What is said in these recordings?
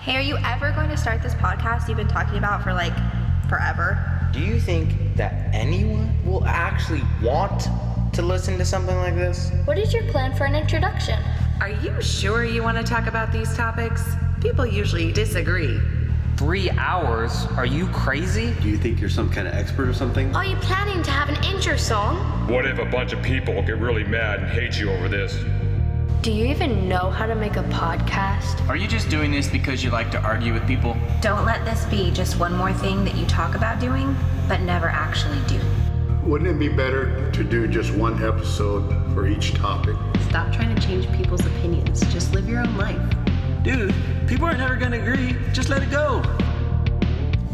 Hey, are you ever going to start this podcast you've been talking about for like forever? Do you think that anyone will actually want to listen to something like this? What is your plan for an introduction? Are you sure you want to talk about these topics? People usually disagree. 3 hours? Are you crazy? Do you think you're some kind of expert or something? Are you planning to have an intro song? What if a bunch of people get really mad and hate you over this? Do you even know how to make a podcast? Are you just doing this because you like to argue with people? Don't let this be just one more thing that you talk about doing, but never actually do. Wouldn't it be better to do just one episode for each topic? Stop trying to change people's opinions. Just live your own life. Dude, people are never gonna agree. Just let it go.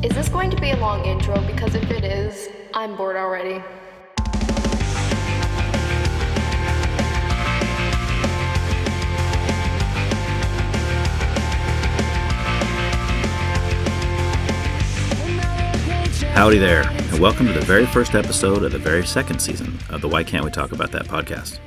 Is this going to be a long intro? Because if it is, I'm bored already. Howdy there, and welcome to the very first episode of the very second season of the Why Can't We Talk About That podcast.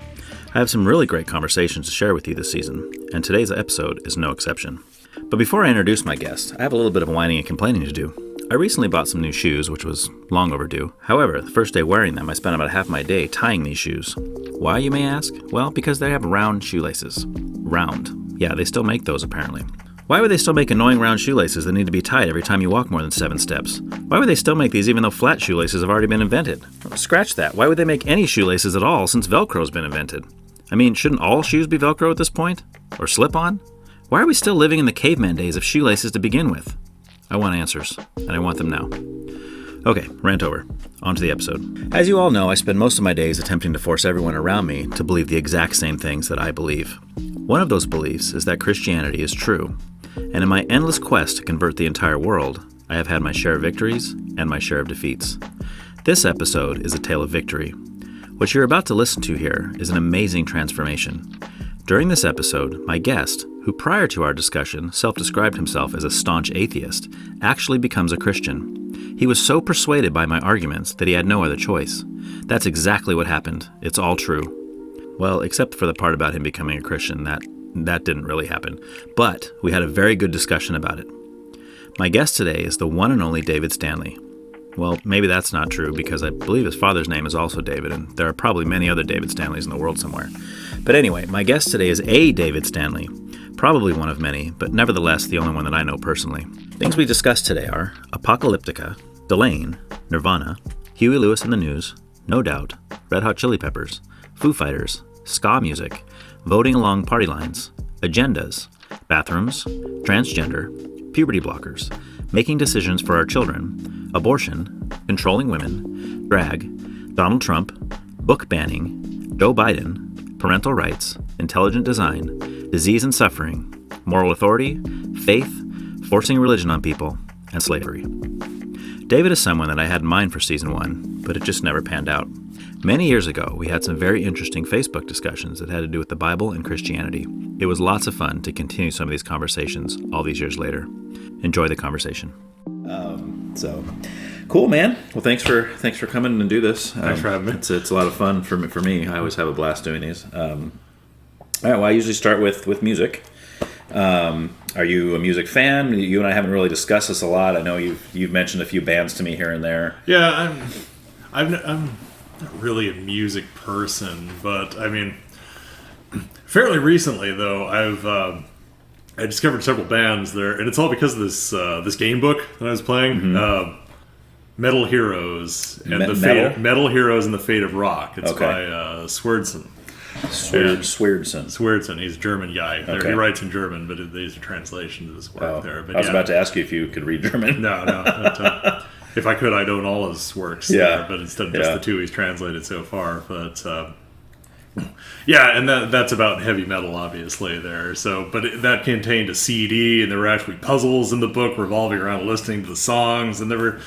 I have some really great conversations to share with you this season, and today's episode is no exception. But before I introduce my guest, I have a little bit of whining and complaining to do. I recently bought some new shoes, which was long overdue. However, the first day wearing them, I spent about half my day tying these shoes. Why, you may ask? Well, because they have round shoelaces. Round. Yeah, they still make those apparently. Why would they still make annoying round shoelaces that need to be tied every time you walk more than 7 steps? Why would they still make these even though flat shoelaces have already been invented? Well, scratch that. Why would they make any shoelaces at all since Velcro's been invented? I mean, shouldn't all shoes be Velcro at this point? Or slip-on? Why are we still living in the caveman days of shoelaces to begin with? I want answers, and I want them now. Okay, rant over. On to the episode. As you all know, I spend most of my days attempting to force everyone around me to believe the exact same things that I believe. One of those beliefs is that Christianity is true. And in my endless quest to convert the entire world, I have had my share of victories and my share of defeats. This episode is a tale of victory. What you're about to listen to here is an amazing transformation. During this episode, my guest, who prior to our discussion self-described himself as a staunch atheist, actually becomes a Christian. He was so persuaded by my arguments that he had no other choice. That's exactly what happened. It's all true. Well, except for the part about him becoming a Christian, that didn't really happen, but we had a very good discussion about it. My guest today is the one and only David Standley. Well, maybe that's not true because I believe his father's name is also David, and there are probably many other David Stanleys in the world somewhere. But anyway, my guest today is a David Standley, probably one of many, but nevertheless the only one that I know personally. Things we discussed today are Apocalyptica, Delain, Nirvana, Huey Lewis and the News, No Doubt, Red Hot Chili Peppers, Foo Fighters, ska music, voting along party lines, agendas, bathrooms, transgender, puberty blockers, making decisions for our children, abortion, controlling women, drag, Donald Trump, book banning, Joe Biden, parental rights, intelligent design, disease and suffering, moral authority, faith, forcing religion on people, and slavery. David is someone that I had in mind for season 1, but it just never panned out. Many years ago, we had some very interesting Facebook discussions that had to do with the Bible and Christianity. It was lots of fun to continue some of these conversations all these years later. Enjoy the conversation. So cool, man. Well, thanks for coming and do this. Thanks for having me. It's a lot of fun for me. I always have a blast doing these. All right. Well, I usually start with music. Are you a music fan? You and I haven't really discussed this a lot. I know you've mentioned a few bands to me here and there. Yeah, I'm not really a music person, but I mean, fairly recently though, I discovered several bands there, and it's all because of this game book that I was playing, Metal Heroes and Metal Heroes and the Fate of Rock. It's by Swerdson. Swerdson. He's a German guy. Okay. He writes in German, but there's a translation to his work there. But I was about to ask you if you could read German. No. If I could, I'd own all his works. There, but instead of just the 2 he's translated so far. But and that's about heavy metal, obviously. There, that contained a CD, and there were actually puzzles in the book revolving around listening to the songs, and there were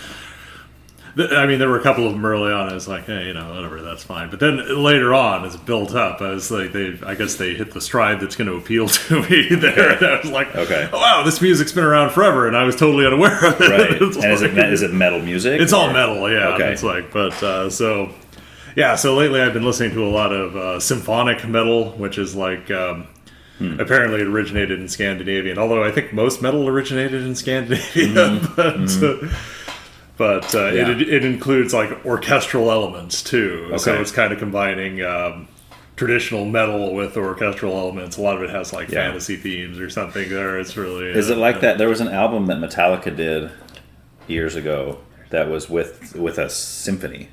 a couple of them early on. I was like, hey, whatever, that's fine. But then later on, as it built up, I was like, I guess they hit the stride that's going to appeal to me there. And I was like, oh, wow, this music's been around forever, and I was totally unaware of it. Right. And is it metal music? It's all metal, yeah. Okay. It's like, so lately I've been listening to a lot of symphonic metal, which is like Apparently it originated in Scandinavian, although I think most metal originated in Scandinavia. But it includes like orchestral elements too. Okay. So it's kind of combining traditional metal with orchestral elements. A lot of it has like fantasy themes or something there. It's really... Is it like that? There was an album that Metallica did years ago that was with a symphony.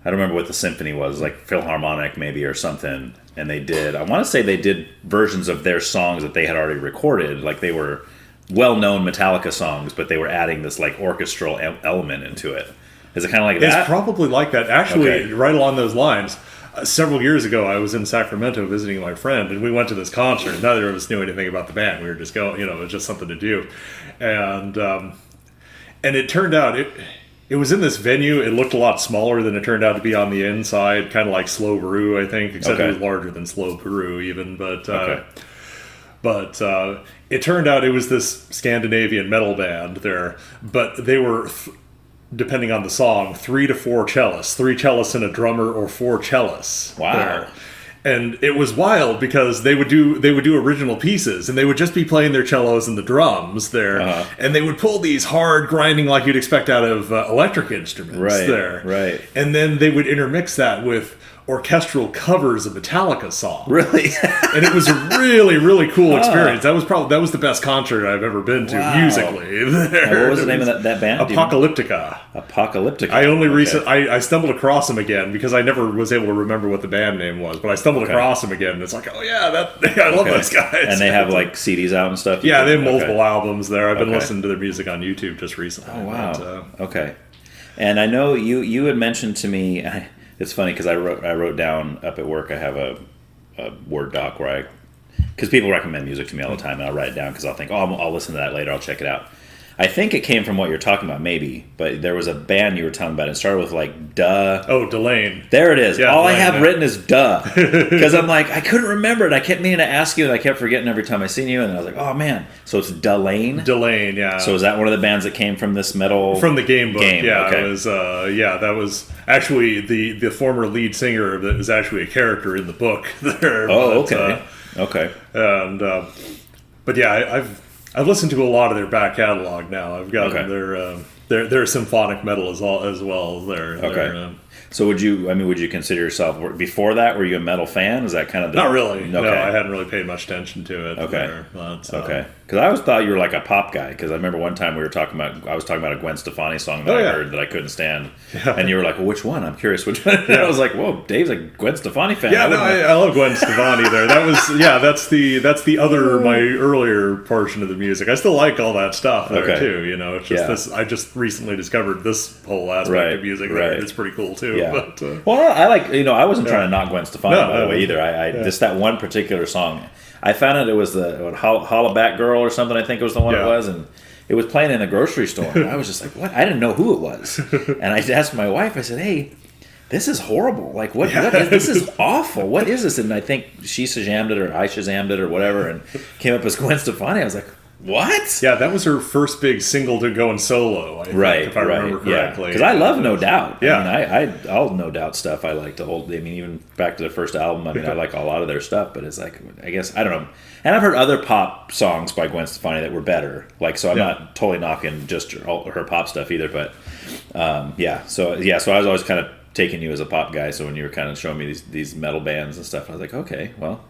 I don't remember what the symphony was, like Philharmonic maybe or something. And I want to say they did versions of their songs that they had already recorded. Like they were well-known Metallica songs, but they were adding this like orchestral element into it. Is it kind of like that? It's probably like that. Actually, right along those lines, several years ago, I was in Sacramento visiting my friend, and we went to this concert. Neither of us knew anything about the band. We were just going, it was just something to do. And it turned out, it was in this venue. It looked a lot smaller than it turned out to be on the inside, kind of like Slow Brew, I think, except it was larger than Slow Brew even. But it turned out it was this Scandinavian metal band there, but they were... depending on the song, 3 to 4 cellists, 3 cellists and a drummer, or 4 cellists. Wow! There. And it was wild because they would do original pieces, and they would just be playing their cellos and the drums there, and they would pull these hard grinding like you'd expect out of electric instruments there, right? And then they would intermix that with orchestral covers of Metallica songs. Really? And it was a really, really cool experience. That was the best concert I've ever been to musically. There. What was the name of that band? Apocalyptica. Apocalyptica. I only I stumbled across them again because I never was able to remember what the band name was, but I stumbled across them again, and it's like, oh yeah, I love those guys. And they have like CDs out and stuff? Yeah, they have multiple albums there. I've been listening to their music on YouTube just recently. Oh wow. Okay. And I know you had mentioned to me. It's funny because I wrote down up at work. I have a Word doc where because people recommend music to me all the time, and I'll write it down because I'll think, I'll listen to that later. I'll check it out. I think it came from what you're talking about, maybe, but there was a band you were talking about. It started with like Duh. Oh, Delain. There it is. Yeah, all Delain, I have written is Duh, because I'm like, I couldn't remember it. I kept meaning to ask you, and I kept forgetting every time I seen you, and I was like, oh man. So it's Delain. Delain, yeah. So is that one of the bands that came from this metal? From the game book, yeah. Okay. It was, that was actually the former lead singer that was actually a character in the book there. Oh, okay. Okay. And but yeah, I've listened to a lot of their back catalog now. I've got their symphonic metal as well. Okay. So would you consider yourself, before that, were you a metal fan? Was that kind of Not really. Okay. No, I hadn't really paid much attention to it. Okay. Okay. Because I always thought you were like a pop guy. Because I remember one time I was talking about a Gwen Stefani song that I heard that I couldn't stand, and you were like, "Well, which one?" I'm curious which one. And I was like, "Whoa, Dave's a Gwen Stefani fan." Yeah, I love Gwen Stefani. There, that's the other my earlier portion of the music. I still like all that stuff there too. It's just this. I just recently discovered this whole aspect of music. Right. It's pretty cool too. Yeah. But, well, I like I wasn't trying to knock Gwen Stefani by the way either. I just that one particular song. I found out it was the Hollaback Girl or something. I think it was the one it was, and it was playing in the grocery store. And I was just like, "What?" I didn't know who it was, and I asked my wife. I said, "Hey, this is horrible. Like, what is, this is awful. What is this?" And I think she Shazammed it or I Shazammed it or whatever, and came up as Gwen Stefani. I was like, "What?" Yeah, that was her first big single to go in solo. I think, if I remember correctly. Because I love No Doubt. Yeah, I mean, all No Doubt stuff I like to hold. I mean, even back to the first album. I mean, I like a lot of their stuff, but it's like, I guess I don't know. And I've heard other pop songs by Gwen Stefani that were better. Like, so I'm not totally knocking just her pop stuff either. But So I was always kind of taking you as a pop guy. So when you were kind of showing me these metal bands and stuff, I was like, okay, well.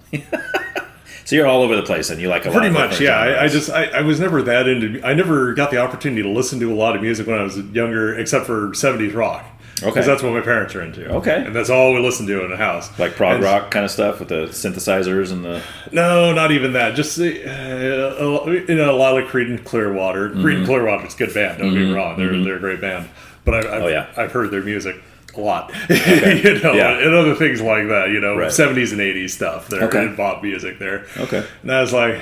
So you're all over the place, and you like a lot of much, yeah. I was never that into. I never got the opportunity to listen to a lot of music when I was younger, except for 70s rock. Okay, because that's what my parents are into. Okay, and that's all we listened to in the house, like prog rock kind of stuff with the synthesizers and the. No, not even that. Just a lot of Creed and Clearwater. Creed and Clearwater is a good band. Don't get me wrong; they're a great band. But I've heard their music a lot, and other things like that, 70s and 80s stuff there, and pop music there. Okay. And I was like,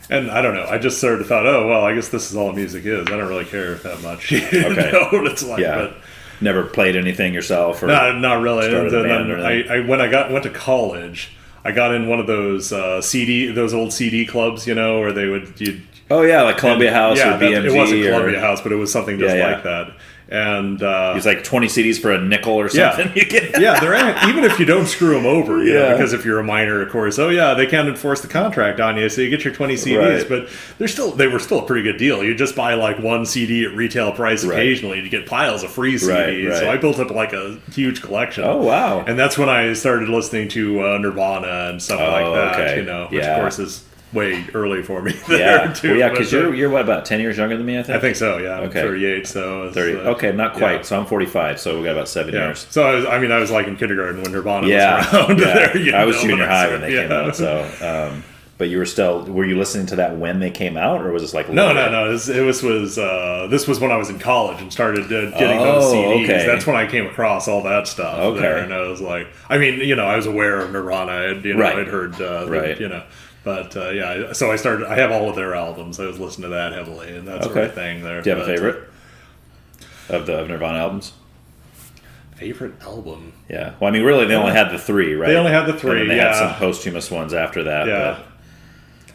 and I don't know, I just sort of thought, oh, well, I guess this is all music is. I don't really care that much. You know what it's like, but never played anything yourself? Or not really. And then when I went to college, I got in one of those those old CD clubs, where they would, like Columbia House or BMG. It wasn't Columbia House, but it was something just like that. And it's like 20 CDs for a nickel or something. Yeah, you get. yeah. Even if you don't screw them over, you know, because if you're a minor, of course, they can't enforce the contract on you, so you get your 20 CDs. But they were still a pretty good deal. You just buy like one CD at retail price occasionally to get piles of free CDs. So I built up like a huge collection. Oh wow! And that's when I started listening to Nirvana and stuff like that. Okay. You know, which of course is way early for me there too. Well, yeah, because you're what, about 10 years younger than me, I think? I think so, yeah. Okay. I'm 38, so... It's, 30. Okay, not quite. Yeah. So I'm 45, so we got about 7 years. So I was like in kindergarten when Nirvana was around. There, I was junior high when they came out, so... but you were you listening to that when they came out, or was this like... No. This was when I was in college and started getting those CDs. Okay. That's when I came across all that stuff there, and I was like... I mean, you know, I was aware of Nirvana. I'd heard... you know... But so I have all of their albums. I was listening to that heavily and that sort of thing there. Do you have a favorite of the Nirvana albums? Favorite album? Yeah. Well, I mean, really, they only had the 3, right? They only had the 3. And they had some posthumous ones after that. Yeah. But...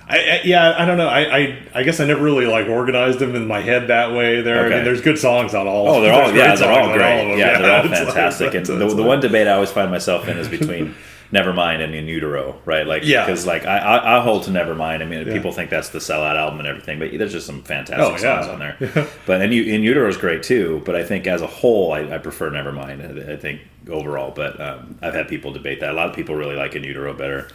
I don't know. I guess I never really like organized them in my head that way. There, I mean, there's good songs on all. Oh, they're all great. They're all great. Yeah, they're all fantastic. And the one debate I always find myself in is between Nevermind and In Utero, right? Like, because like I hold to Nevermind. I mean, people think that's the sellout album and everything, but there's just some fantastic songs on there. But In Utero is great too. But I think as a whole, I prefer Nevermind. I think overall, but I've had people debate that. A lot of people really like In Utero better.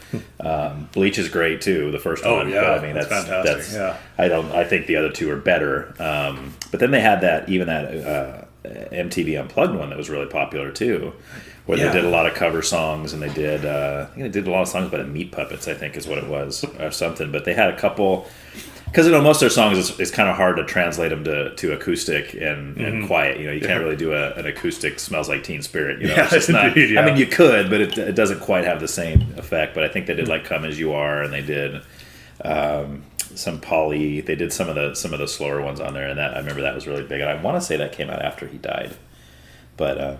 Bleach is great too, the first one. Yeah, but I mean, that's fantastic. I think the other two are better. But then they had that MTV Unplugged one that was really popular too, where they did a lot of cover songs, and they did I think they did a lot of songs about Meat Puppets, I think is what it was, or something. But they had a couple, because most of their songs is kind of hard to translate them to acoustic and quiet. You know, you can't really do an acoustic "Smells Like Teen Spirit." You know, it's just not. I mean, you could, but it doesn't quite have the same effect. But I think they did like "Come As You Are," and they did some Polly. They did some of the slower ones on there, and that I remember that was really big. And I want to say that came out after he died, but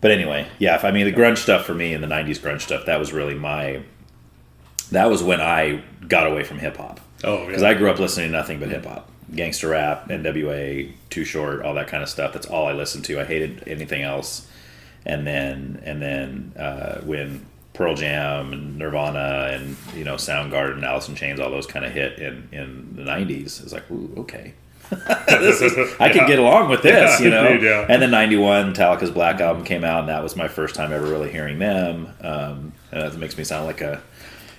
anyway, I mean, the grunge stuff for me in the '90s grunge stuff, that was really that was when I got away from hip hop. Oh, yeah. Because I grew up listening to nothing but hip hop, gangster rap, NWA, Too Short, all that kind of stuff. That's all I listened to. I hated anything else. And then when Pearl Jam and Nirvana and Soundgarden, Alice in Chains, all those kind of hit in the '90s, it's like, ooh, okay. I can get along with this, Indeed, And then '91, Metallica's Black Album came out, and that was my first time ever really hearing them. And that makes me sound like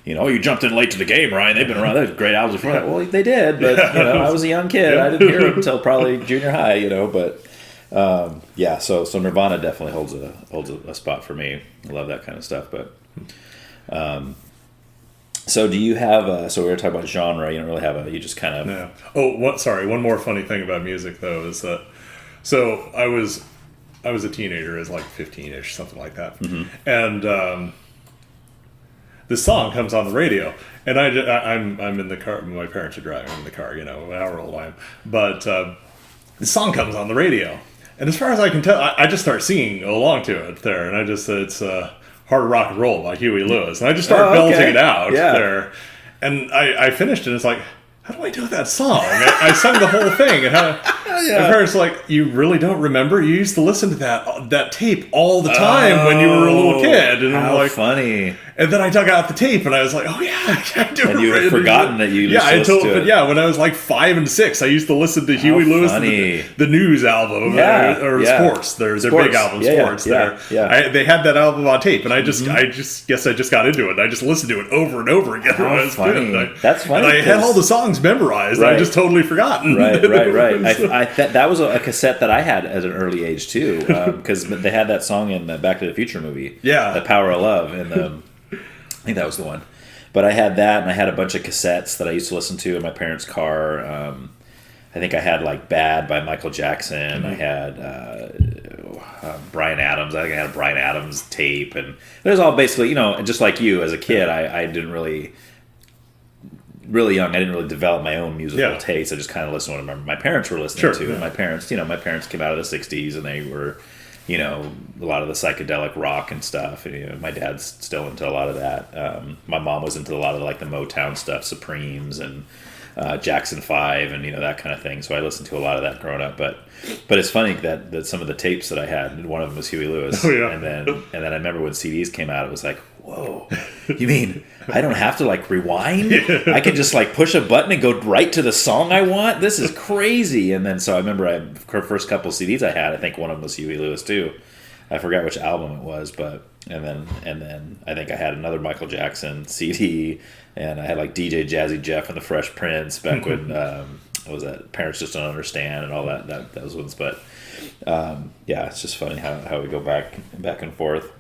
you jumped in late to the game, Ryan. They've been around. They had great albums before that. Well, they did, but I was a young kid. I didn't hear them until probably junior high. But so Nirvana definitely holds a spot for me. I love that kind of stuff. But so do you have? So we were talking about genre. You don't really have you just kind of. Yeah. Oh, sorry. One more funny thing about music though is that I was a teenager, as like 15-ish, something like that, and. This song comes on the radio, and I'm in the car. My parents are driving in the car, however old I am. But the song comes on the radio, and as far as I can tell, I just start singing along to it there, and it's Hard Rock and Roll by Huey Lewis, and I just start belting it out there, and I finished it, and it's like, how do I do that song? I sung the whole thing, and my parents were like, you really don't remember? You used to listen to that tape all the time when you were a little kid. And I'm like, funny. And then I dug out the tape, and I was like, oh yeah, I do. And you had forgotten that you listened to it. Yeah, when I was like 5 and 6, I used to listen to Huey Lewis, the News album, or Sports. There's their big album, Sports. They had that album on tape, and I just guess I just got into it. And I just listened to it over and over again. How funny! That's funny. And I had all the songs memorized. Right. I just totally forgotten. Right. That was a cassette that I had at an early age too, because they had that song in the Back to the Future movie. Yeah, The Power of Love, and I think that was the one. But I had that, and I had a bunch of cassettes that I used to listen to in my parents' car. I think I had like Bad by Michael Jackson. I had Bryan Adams. I think I had a Bryan Adams tape, and it was all basically, just like you as a kid. I didn't really young. I didn't really develop my own musical taste. I just kind of listened to what my parents were listening to. And my parents came out of the '60s, and they were, a lot of the psychedelic rock and stuff. And, my dad's still into a lot of that. My mom was into a lot of like the Motown stuff, Supremes and Jackson 5 and that kind of thing. So I listened to a lot of that growing up. But it's funny that some of the tapes that I had, one of them was Huey Lewis. Oh, yeah. And then I remember when CDs came out, it was like, whoa, you mean I don't have to like rewind? I can just like push a button and go right to the song I want? This is crazy. And then so I remember the first couple CDs I had, I think one of them was Huey Lewis too. I forgot which album it was, but and then I think I had another Michael Jackson CD, and I had like DJ Jazzy Jeff and the Fresh Prince back when what was that? Parents Just Don't Understand and all those ones. But yeah, it's just funny how we go back and forth.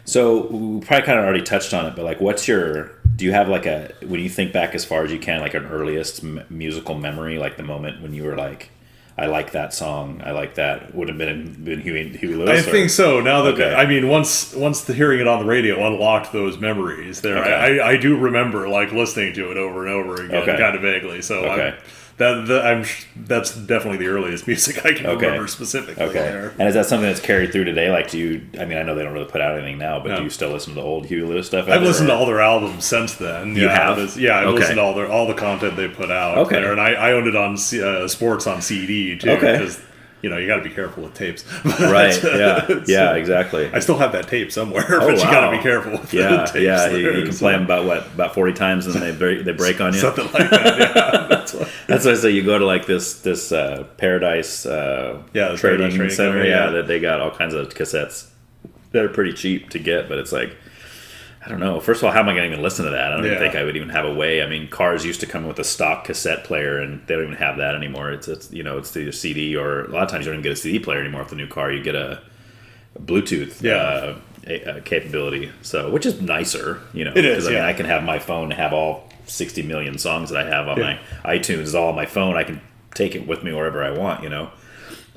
So we probably kind of already touched on it, but like, do you have like when you think back as far as you can, like an earliest musical memory, like the moment when you were like, I like that song, I like that, would have been Huey Lewis? I think so. Now that, once the hearing it on the radio unlocked those memories there, Okay. I do remember like listening to it over and over again, kind of vaguely. So Okay. That's definitely the earliest music I can remember specifically there. And is that something that's carried through today? Like, I know they don't really put out anything now, but do you still listen to the old Huey Lewis stuff? I've listened to all their albums since then. You have? I've listened to all the content they put out there, and I owned it on sports on CD too. Because you got to be careful with tapes. Right. Yeah. Exactly. I still have that tape somewhere, but you got to be careful with the tapes. Yeah. You can play them about 40 times, and then they break on you. Something like that. Yeah. That's why I say you go to like this Paradise trading center. That they got all kinds of cassettes that are pretty cheap to get, but it's like, I don't know. First of all, how am I going to even listen to that? I don't even think I would even have a way. I mean, cars used to come with a stock cassette player, and they don't even have that anymore. It's it's either CD, or a lot of times you don't even get a CD player anymore with the new car. You get a Bluetooth capability, so which is nicer, It is. Because I can have my phone have all 60 million songs that I have on my iTunes is all on my phone. I can take it with me wherever I want,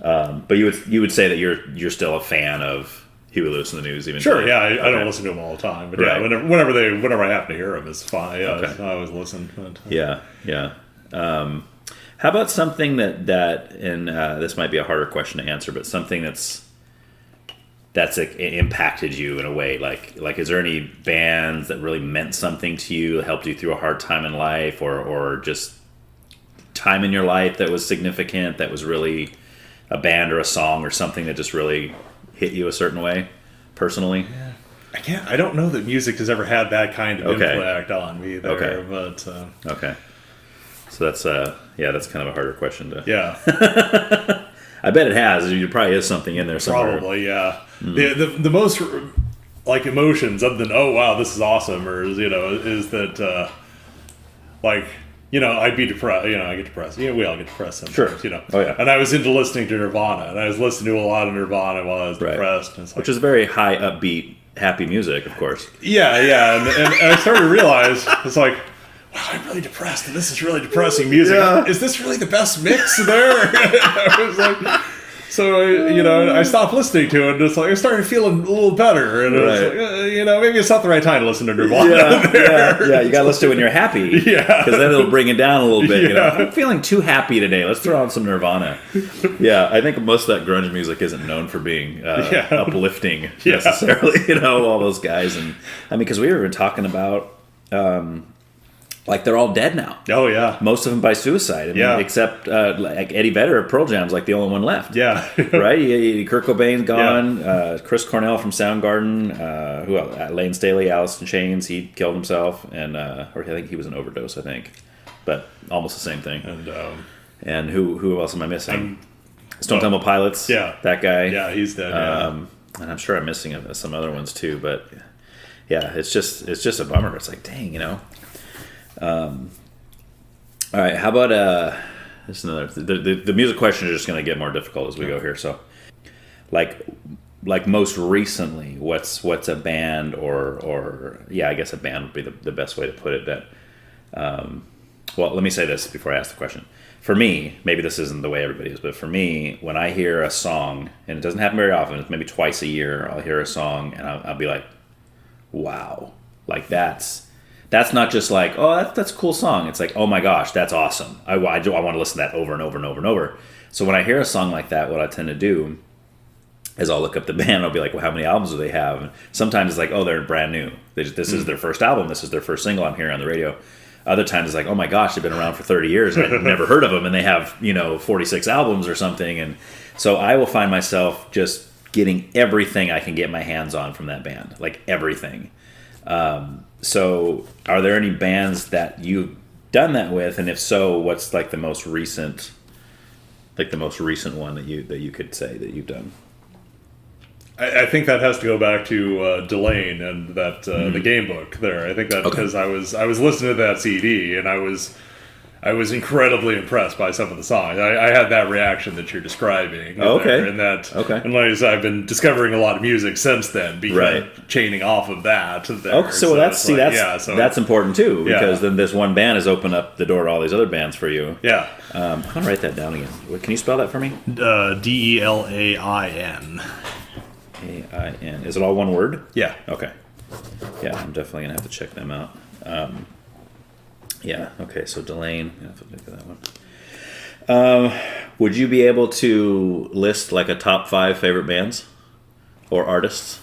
But you would say that you're still a fan of Huey Lewis and the News, even sure, today? I don't listen to them all the time, but whenever I happen to hear them, it's fine. I always listen. But, Yeah. How about something that and this might be a harder question to answer, but something that's like, impacted you in a way? Like is there any bands that really meant something to you, helped you through a hard time in life, or just time in your life that was significant, that was really a band or a song or something that just really hit you a certain way personally? I don't know that music has ever had that kind of impact on me there, but okay. So that's that's kind of a harder question to. Yeah. I bet it has. There probably is something in there somewhere. Probably, yeah. The most like emotions other than this is awesome, or is that I'd be depressed. I get depressed. We all get depressed sometimes. Sure. Oh yeah. And I was into listening to Nirvana, and I was listening to a lot of Nirvana while I was depressed. And it's like, which is very high, upbeat, happy music, of course. Yeah. And I started to realize it's like, wow, I'm really depressed, and this is really depressing music. Yeah. Is this really the best mix there? I was like. So, I stopped listening to it, and it's like I started feeling a little better, and it was like, maybe it's not the right time to listen to Nirvana. Yeah, you got to listen to it when you're happy. Yeah. Because then it'll bring it down a little bit. Yeah. I'm feeling too happy today. Let's throw on some Nirvana. Yeah, I think most of that grunge music isn't known for being uplifting necessarily, all those guys. And because we were even talking about... like they're all dead now. Oh yeah, most of them by suicide. Except like Eddie Vedder of Pearl Jam's like the only one left. Yeah, right. Kurt Cobain's gone. Yeah. Chris Cornell from Soundgarden. Who else? Lane Staley, Alice in Chains. He killed himself, and or I think he was an overdose. I think, but almost the same thing. And who else am I missing? Stone Temple Pilots. Yeah, that guy. Yeah, he's dead. And I'm sure I'm missing some other ones too. But yeah, it's just a bummer. It's like, dang, all right, how about this is another the music question is just going to get more difficult as we go here. So like most recently, what's a band or I guess a band would be the best way to put it, that well, let me say this before I ask the question. For me, maybe this isn't the way everybody is, but for me, when I hear a song, and it doesn't happen very often, it's maybe twice a year, I'll hear a song and I'll be like, wow, like that's not just like, oh, that's a cool song. It's like, oh my gosh, that's awesome. I want to listen to that over and over and over and over. So when I hear a song like that, what I tend to do is I'll look up the band. I'll be like, well, how many albums do they have? And sometimes it's like, oh, they're brand new. This is their first album. This is their first single I'm hearing on the radio. Other times it's like, oh my gosh, they've been around for 30 years and I've never heard of them, and they have 46 albums or something. And so I will find myself just getting everything I can get my hands on from that band, like everything. So are there any bands that you've done that with, and if so, what's like the most recent one that you could say that you've done? I think that has to go back to Delain and that the game book there. I think that because I was listening to that CD and I was incredibly impressed by some of the songs. I had that reaction that you're describing. Okay. And like I said, I've been discovering a lot of music since then, chaining off of that. There. Okay, so that's important too, because then this one band has opened up the door to all these other bands for you. Yeah. I'm gonna write that down again. Can you spell that for me? Delain. AIN. Is it all one word? Yeah. Okay. Yeah, I'm definitely gonna have to check them out. Yeah. Okay. So Delain. I have to look at that one. Would you be able to list like a top 5 favorite bands or artists?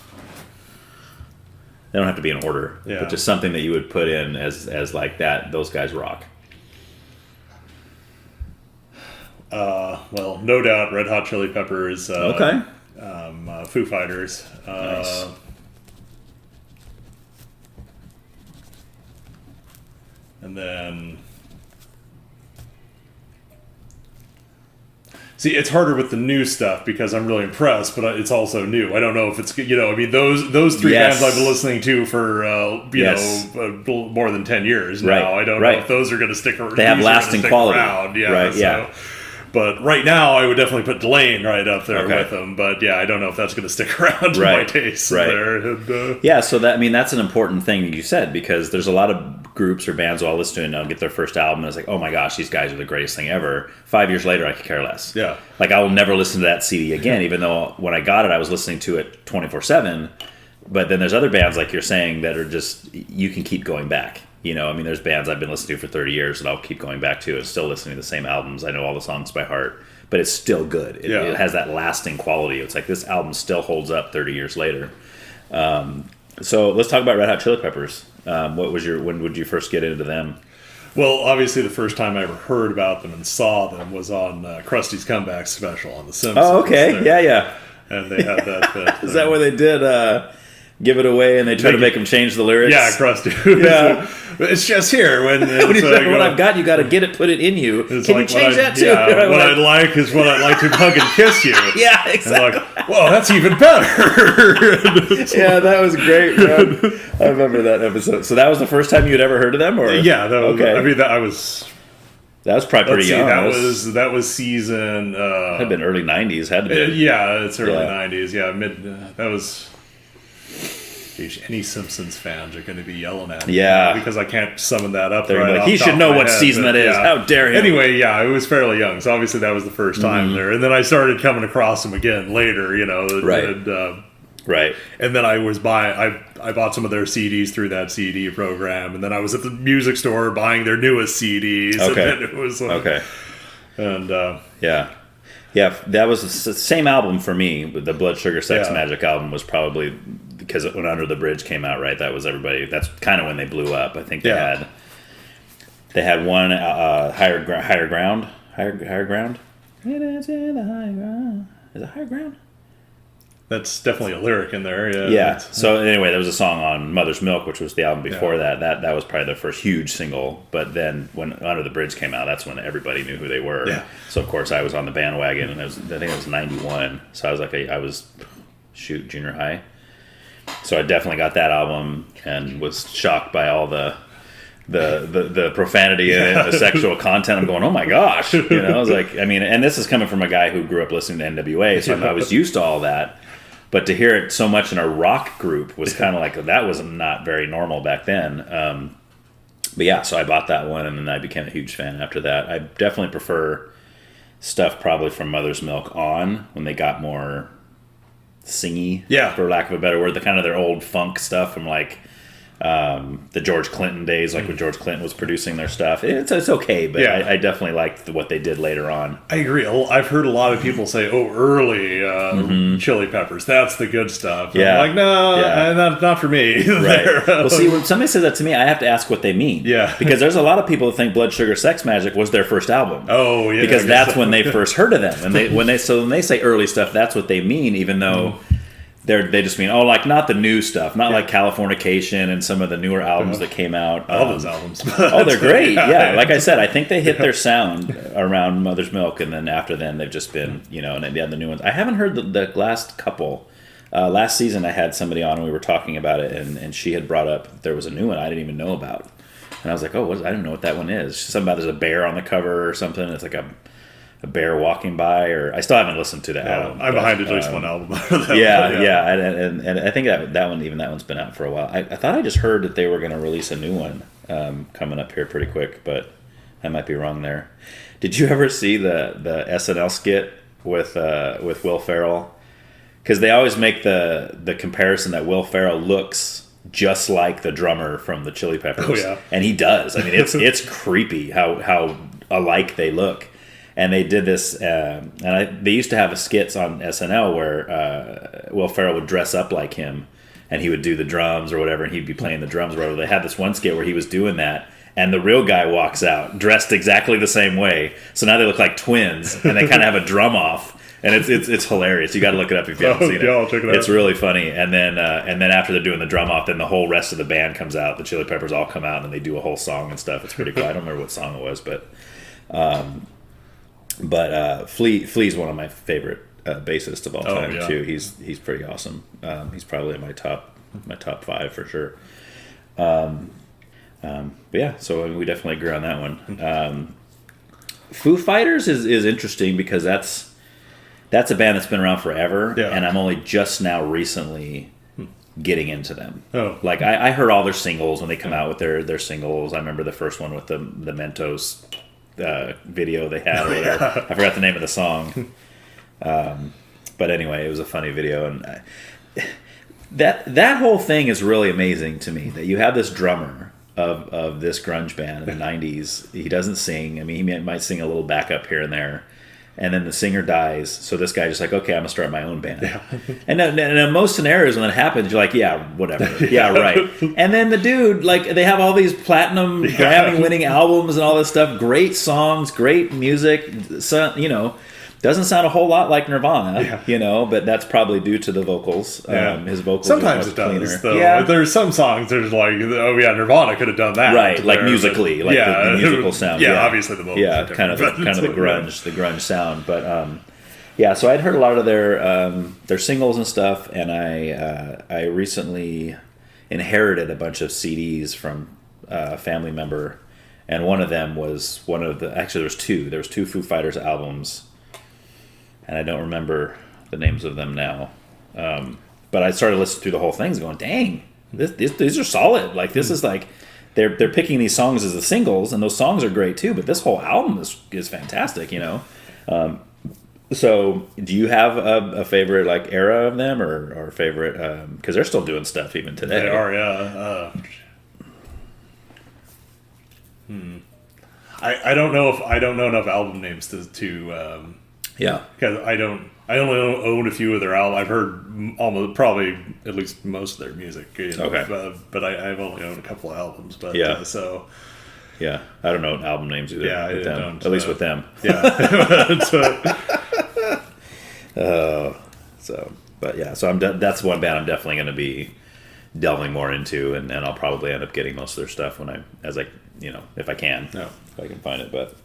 They don't have to be in order, but just something that you would put in as like that. Those guys rock. Well, no doubt, Red Hot Chili Peppers. Foo Fighters. Nice. And then, see, it's harder with the new stuff because I'm really impressed, but it's also new. I don't know if it's those 3 bands I've been listening to for more than 10 years now. I don't know if those are going to stick around. They have lasting quality. But right now, I would definitely put Delain right up there with them. But I don't know if that's going to stick around to my taste there. And, so that's an important thing you said, because there's a lot of groups or bands I'll listen to and they'll get their first album and it's like, oh my gosh, these guys are the greatest thing ever. 5 years later, I could care less. Yeah. Like I will never listen to that CD again, even though when I got it, I was listening to it 24/7. But then there's other bands like you're saying that are just, you can keep going back. There's bands I've been listening to for 30 years that I'll keep going back to and still listening to the same albums. I know all the songs by heart, but it's still good. It has that lasting quality. It's like this album still holds up 30 years later. So let's talk about Red Hot Chili Peppers. When would you first get into them? Well, obviously the first time I ever heard about them and saw them was on Krusty's Comeback Special on The Simpsons. Oh, okay. Yeah. And they had that. Is that where they did Give It Away and they try to make him change the lyrics? Yeah, Krusty. It's just here. When I've got, you got to get it, put it in you. Can you change that too? Yeah, what I'd like is what I'd like to hug and kiss you. Yeah, exactly. And like, whoa, that's even better. Yeah, that was great, man. I remember that episode. So that was the first time you'd ever heard of them? Or? Yeah, that was, okay. That was probably pretty young. That was season. It had been early 90s, had to be. Yeah, it's early 90s. Yeah, that was. Any Simpsons fans are going to be yelling at me. Yeah. Because I can't summon that up. They're like, he should know what season that is. How dare him. Anyway, it was fairly young. So obviously that was the first time there. And then I started coming across them again later, Right. Right. And then I bought some of their CDs through that CD program. And then I was at the music store buying their newest CDs. Okay. And then it was like, And, yeah, that was the same album for me. The Blood Sugar Sex Magic album was probably, because when Under the Bridge came out, right? That was everybody. That's kind of when they blew up. I think they had one higher ground. It is in the high ground. Is it Higher Ground? That's definitely a lyric in there. Yeah. So anyway, there was a song on Mother's Milk, which was the album before that. That was probably their first huge single. But then when Under the Bridge came out, that's when everybody knew who they were. Yeah. So of course I was on the bandwagon, and I think it was 91. So I was like, I was junior high. So I definitely got that album and was shocked by all the profanity and the sexual content. I'm going, oh my gosh, I was like, and this is coming from a guy who grew up listening to NWA, so I was used to all that. But to hear it so much in a rock group was kind of like, that was not very normal back then. But yeah, so I bought that one, and then I became a huge fan after that. I definitely prefer stuff probably from Mother's Milk on, when they got more singy, for lack of a better word, the kind of their old funk stuff from like the George Clinton days, like when George Clinton was producing their stuff. It's okay, but I definitely liked what they did later on. I agree. I've heard a lot of people say, early Chili Peppers, that's the good stuff. Yeah. I'm like, no, not for me. Right. Well, see, when somebody says that to me, I have to ask what they mean. Yeah. Because there's a lot of people who think Blood Sugar Sex Magic was their first album. Oh, yeah. Because that's when they first heard of them. And when they say early stuff, that's what they mean, even though they just mean, like, not the new stuff, not like Californication and some of the newer albums that came out. All those albums. They're great. Yeah. Like I said, I think they hit their sound around Mother's Milk, and then after then they've just been, and they had the new ones. I haven't heard the last couple. Last season I had somebody on and we were talking about it, and she had brought up there was a new one I didn't even know about. And I was like, I don't know what that one is. Something about there's a bear on the cover or something. It's like a bear walking by, or I still haven't listened to that album. I'm behind at least one album. And I think that one's been out for a while. I thought I just heard that they were going to release a new one coming up here pretty quick, but I might be wrong there. Did you ever see the SNL skit with Will Ferrell? Because they always make the comparison that Will Ferrell looks just like the drummer from the Chili Peppers. Oh, yeah. And he does. I mean, it's creepy how alike they look. And they did this, they used to have skits on SNL where Will Ferrell would dress up like him, and he would do the drums or whatever, and he'd be playing the drums or whatever. They had this one skit where he was doing that, and the real guy walks out dressed exactly the same way. So now they look like twins, and they kind of have a drum off, and it's hilarious. You got to look it up if you haven't seen it. I'll check it out. It's really funny. And then after they're doing the drum off, then the whole rest of the band comes out. The Chili Peppers all come out, and they do a whole song and stuff. It's pretty cool. I don't remember what song it was, but. Flea's one of my favorite bassists of all time too. He's pretty awesome. He's probably in my top 5 for sure. But yeah, so we definitely agree on that one. Foo Fighters is interesting because that's a band that's been around forever, and I'm only just now recently getting into them. Like I heard all their singles when they come out with their singles. I remember the first one with the Mentos video they had or whatever. I forgot the name of the song, but anyway, it was a funny video, and that whole thing is really amazing to me, that you have this drummer of this grunge band in the 90s. He doesn't sing. I mean, he might sing a little backup here and there, and then the singer dies, so this guy just like, okay, I'm gonna start my own band. And in most scenarios when that happens, you're like, yeah, whatever. Yeah, right. And then the dude, like, they have all these platinum Grammy winning albums and all this stuff, great songs, great music, so, doesn't sound a whole lot like Nirvana, but that's probably due to the vocals. His vocals sometimes it does, though. Yeah. There's some songs there's like, Nirvana could have done that. Right, like musically, like the musical sound. Obviously the vocals. Yeah, kind of the grunge sound. But so I'd heard a lot of their singles and stuff, and I recently inherited a bunch of CDs from a family member, and one of them was actually there was two Foo Fighters albums. And I don't remember the names of them now. But I started listening through the whole thing going, dang, these are solid. Like, this is like, they're picking these songs as the singles, and those songs are great too, but this whole album is fantastic, So do you have a favorite, like, era of them or favorite, because they're still doing stuff even today. They are, yeah. I don't know enough album names to because I only own a few of their albums. I've heard probably at least most of their music. Okay. But I've only owned a couple of albums. But so. Yeah, I don't know album names either. Yeah, I don't. At least with them. Yeah. So that's one band I'm definitely going to be delving more into, and I'll probably end up getting most of their stuff if I can. No. If I can find it, but.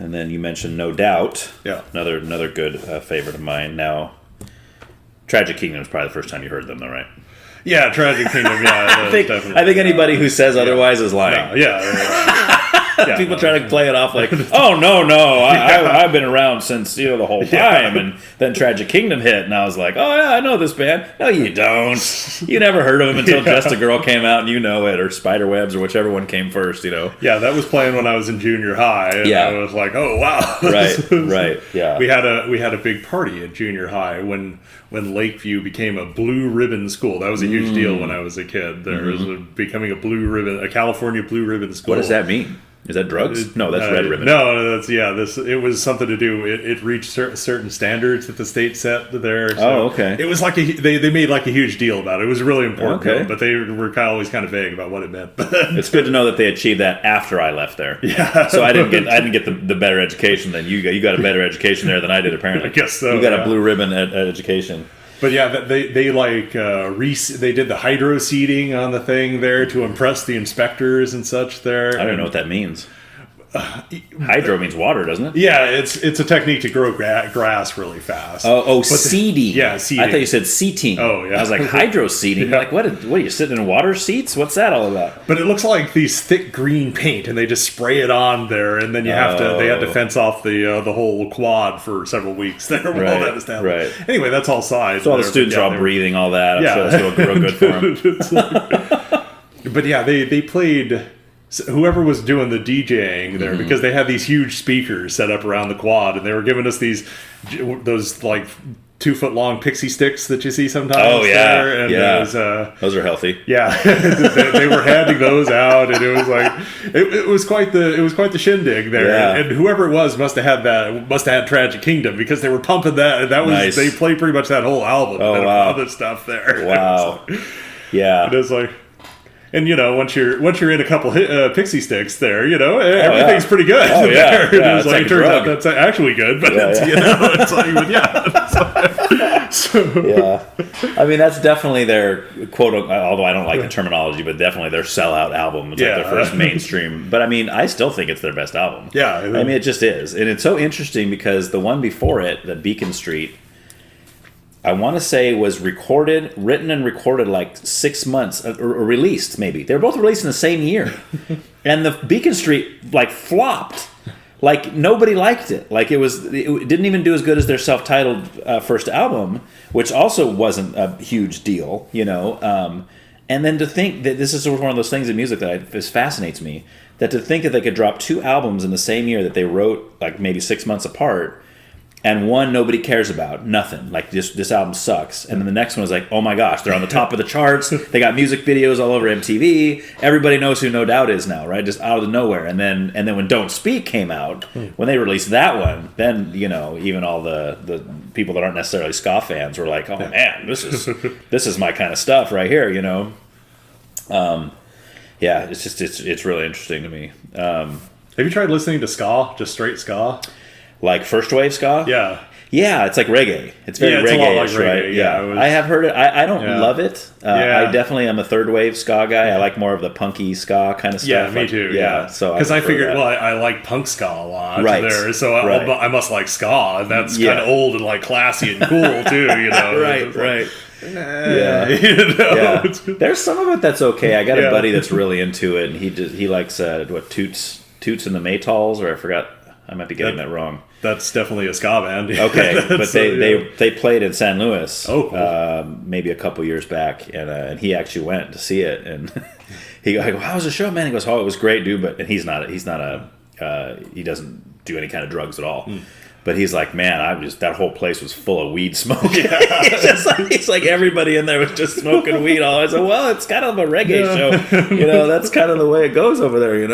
And then you mentioned No Doubt. Yeah. Another good favorite of mine. Now, Tragic Kingdom is probably the first time you heard them, though, right? Yeah, Tragic Kingdom. Yeah, I think anybody who says otherwise is lying. No, yeah. People try to play it off like, oh, no, I've been around since, the whole time. And then Tragic Kingdom hit, and I was like, oh, yeah, I know this band. No, you don't. You never heard of them until Just a Girl came out, and you know it, or Spiderwebs, or whichever one came first, Yeah, that was playing when I was in junior high, and I was like, oh, wow. Right, yeah. We had a big party at junior high when Lakeview became a blue ribbon school. That was a huge deal when I was a kid. There was becoming a California blue ribbon school. What does that mean? Is that drugs? No, that's red ribbon. No, that's it was something to do. It reached certain standards that the state set there. So okay. It was like they made like a huge deal about it. It was a really important deal, but they were always kind of vague about what it meant. It's good to know that they achieved that after I left there. Yeah. So I didn't get the better education than you got. You got a better education there than I did, apparently. I guess so. You got a blue ribbon at education. But yeah, they did the hydro seeding on the thing there to impress the inspectors and such there. I don't know what that means. Hydro means water, doesn't it? Yeah, it's a technique to grow grass really fast. Seeding. Seeding. I thought you said seating. Oh, yeah. I was like, hydro seeding? Like, what are you sitting in water seats? What's that all about? But it looks like these thick green paint, and they just spray it on there, and then they had to fence off the whole quad for several weeks there while that was down. Right. Anyway, that's all sides. So all the students are all breathing all that. I'm sure that's real good for them. But yeah, they played... Whoever was doing the DJing there, because they had these huge speakers set up around the quad, and they were giving us those like 2-foot-long pixie sticks that you see sometimes. Oh yeah, there. And those are healthy. Yeah, they were handing those out, and it was like it was quite the shindig there. Yeah. And whoever it was must have had Tragic Kingdom, because they were pumping that. That was nice. They played pretty much that whole album. Oh, and wow. other stuff there. Wow. Yeah. It was like. And once you're in a couple pixie sticks there, everything's pretty good. Oh yeah, It like, it turns out that's actually good, but it's like So yeah, I mean that's definitely their quote. Although I don't like the terminology, but definitely their sellout album. It's like their first mainstream. But I mean, I still think it's their best album. Yeah, I mean it just is, and it's so interesting because the one before it, the Beacon Street, I want to say was written and recorded like 6 months, or released maybe. They were both released in the same year. And the Beacon Street like flopped. Like nobody liked it. Like it didn't even do as good as their self-titled first album, which also wasn't a huge deal, And then to think that this is one of those things in music that just fascinates me, that to think that they could drop 2 albums in the same year that they wrote like maybe 6 months apart, and one nobody cares about, nothing. Like this album sucks. And then the next one was like, oh my gosh, they're on the top of the charts. They got music videos all over MTV. Everybody knows who No Doubt is now, right? Just out of nowhere. And then when Don't Speak came out, when they released that one, then even all the people that aren't necessarily ska fans were like, oh man, this is my kind of stuff right here, it's really interesting to me. Have you tried listening to ska, just straight ska? Like first wave ska? Yeah. Yeah, it's like reggae. It's very reggae-ish, like reggae, right? Yeah. I have heard it. I don't love it. I definitely am a third wave ska guy. I like more of the punky ska kind of stuff. Yeah, me too. Yeah. So because I figured, I like punk ska a lot there, so I must like ska, and that's kind of old and like classy and cool too, Right. Yeah. There's some of it that's okay. I got a buddy that's really into it, and he likes Toots and the Maytals, or I forgot. I might be getting that wrong. That's definitely a ska band. Okay, but they played in San Luis. Oh, cool. Maybe a couple years back, and he actually went to see it, and I go, "How was the show, man?" He goes, "Oh, it was great, dude." But he doesn't do any kind of drugs at all. But he's like, man, that whole place was full of weed smoke. It's like everybody in there was just smoking weed all. I said, well, it's kind of a reggae show. That's kind of the way it goes over there,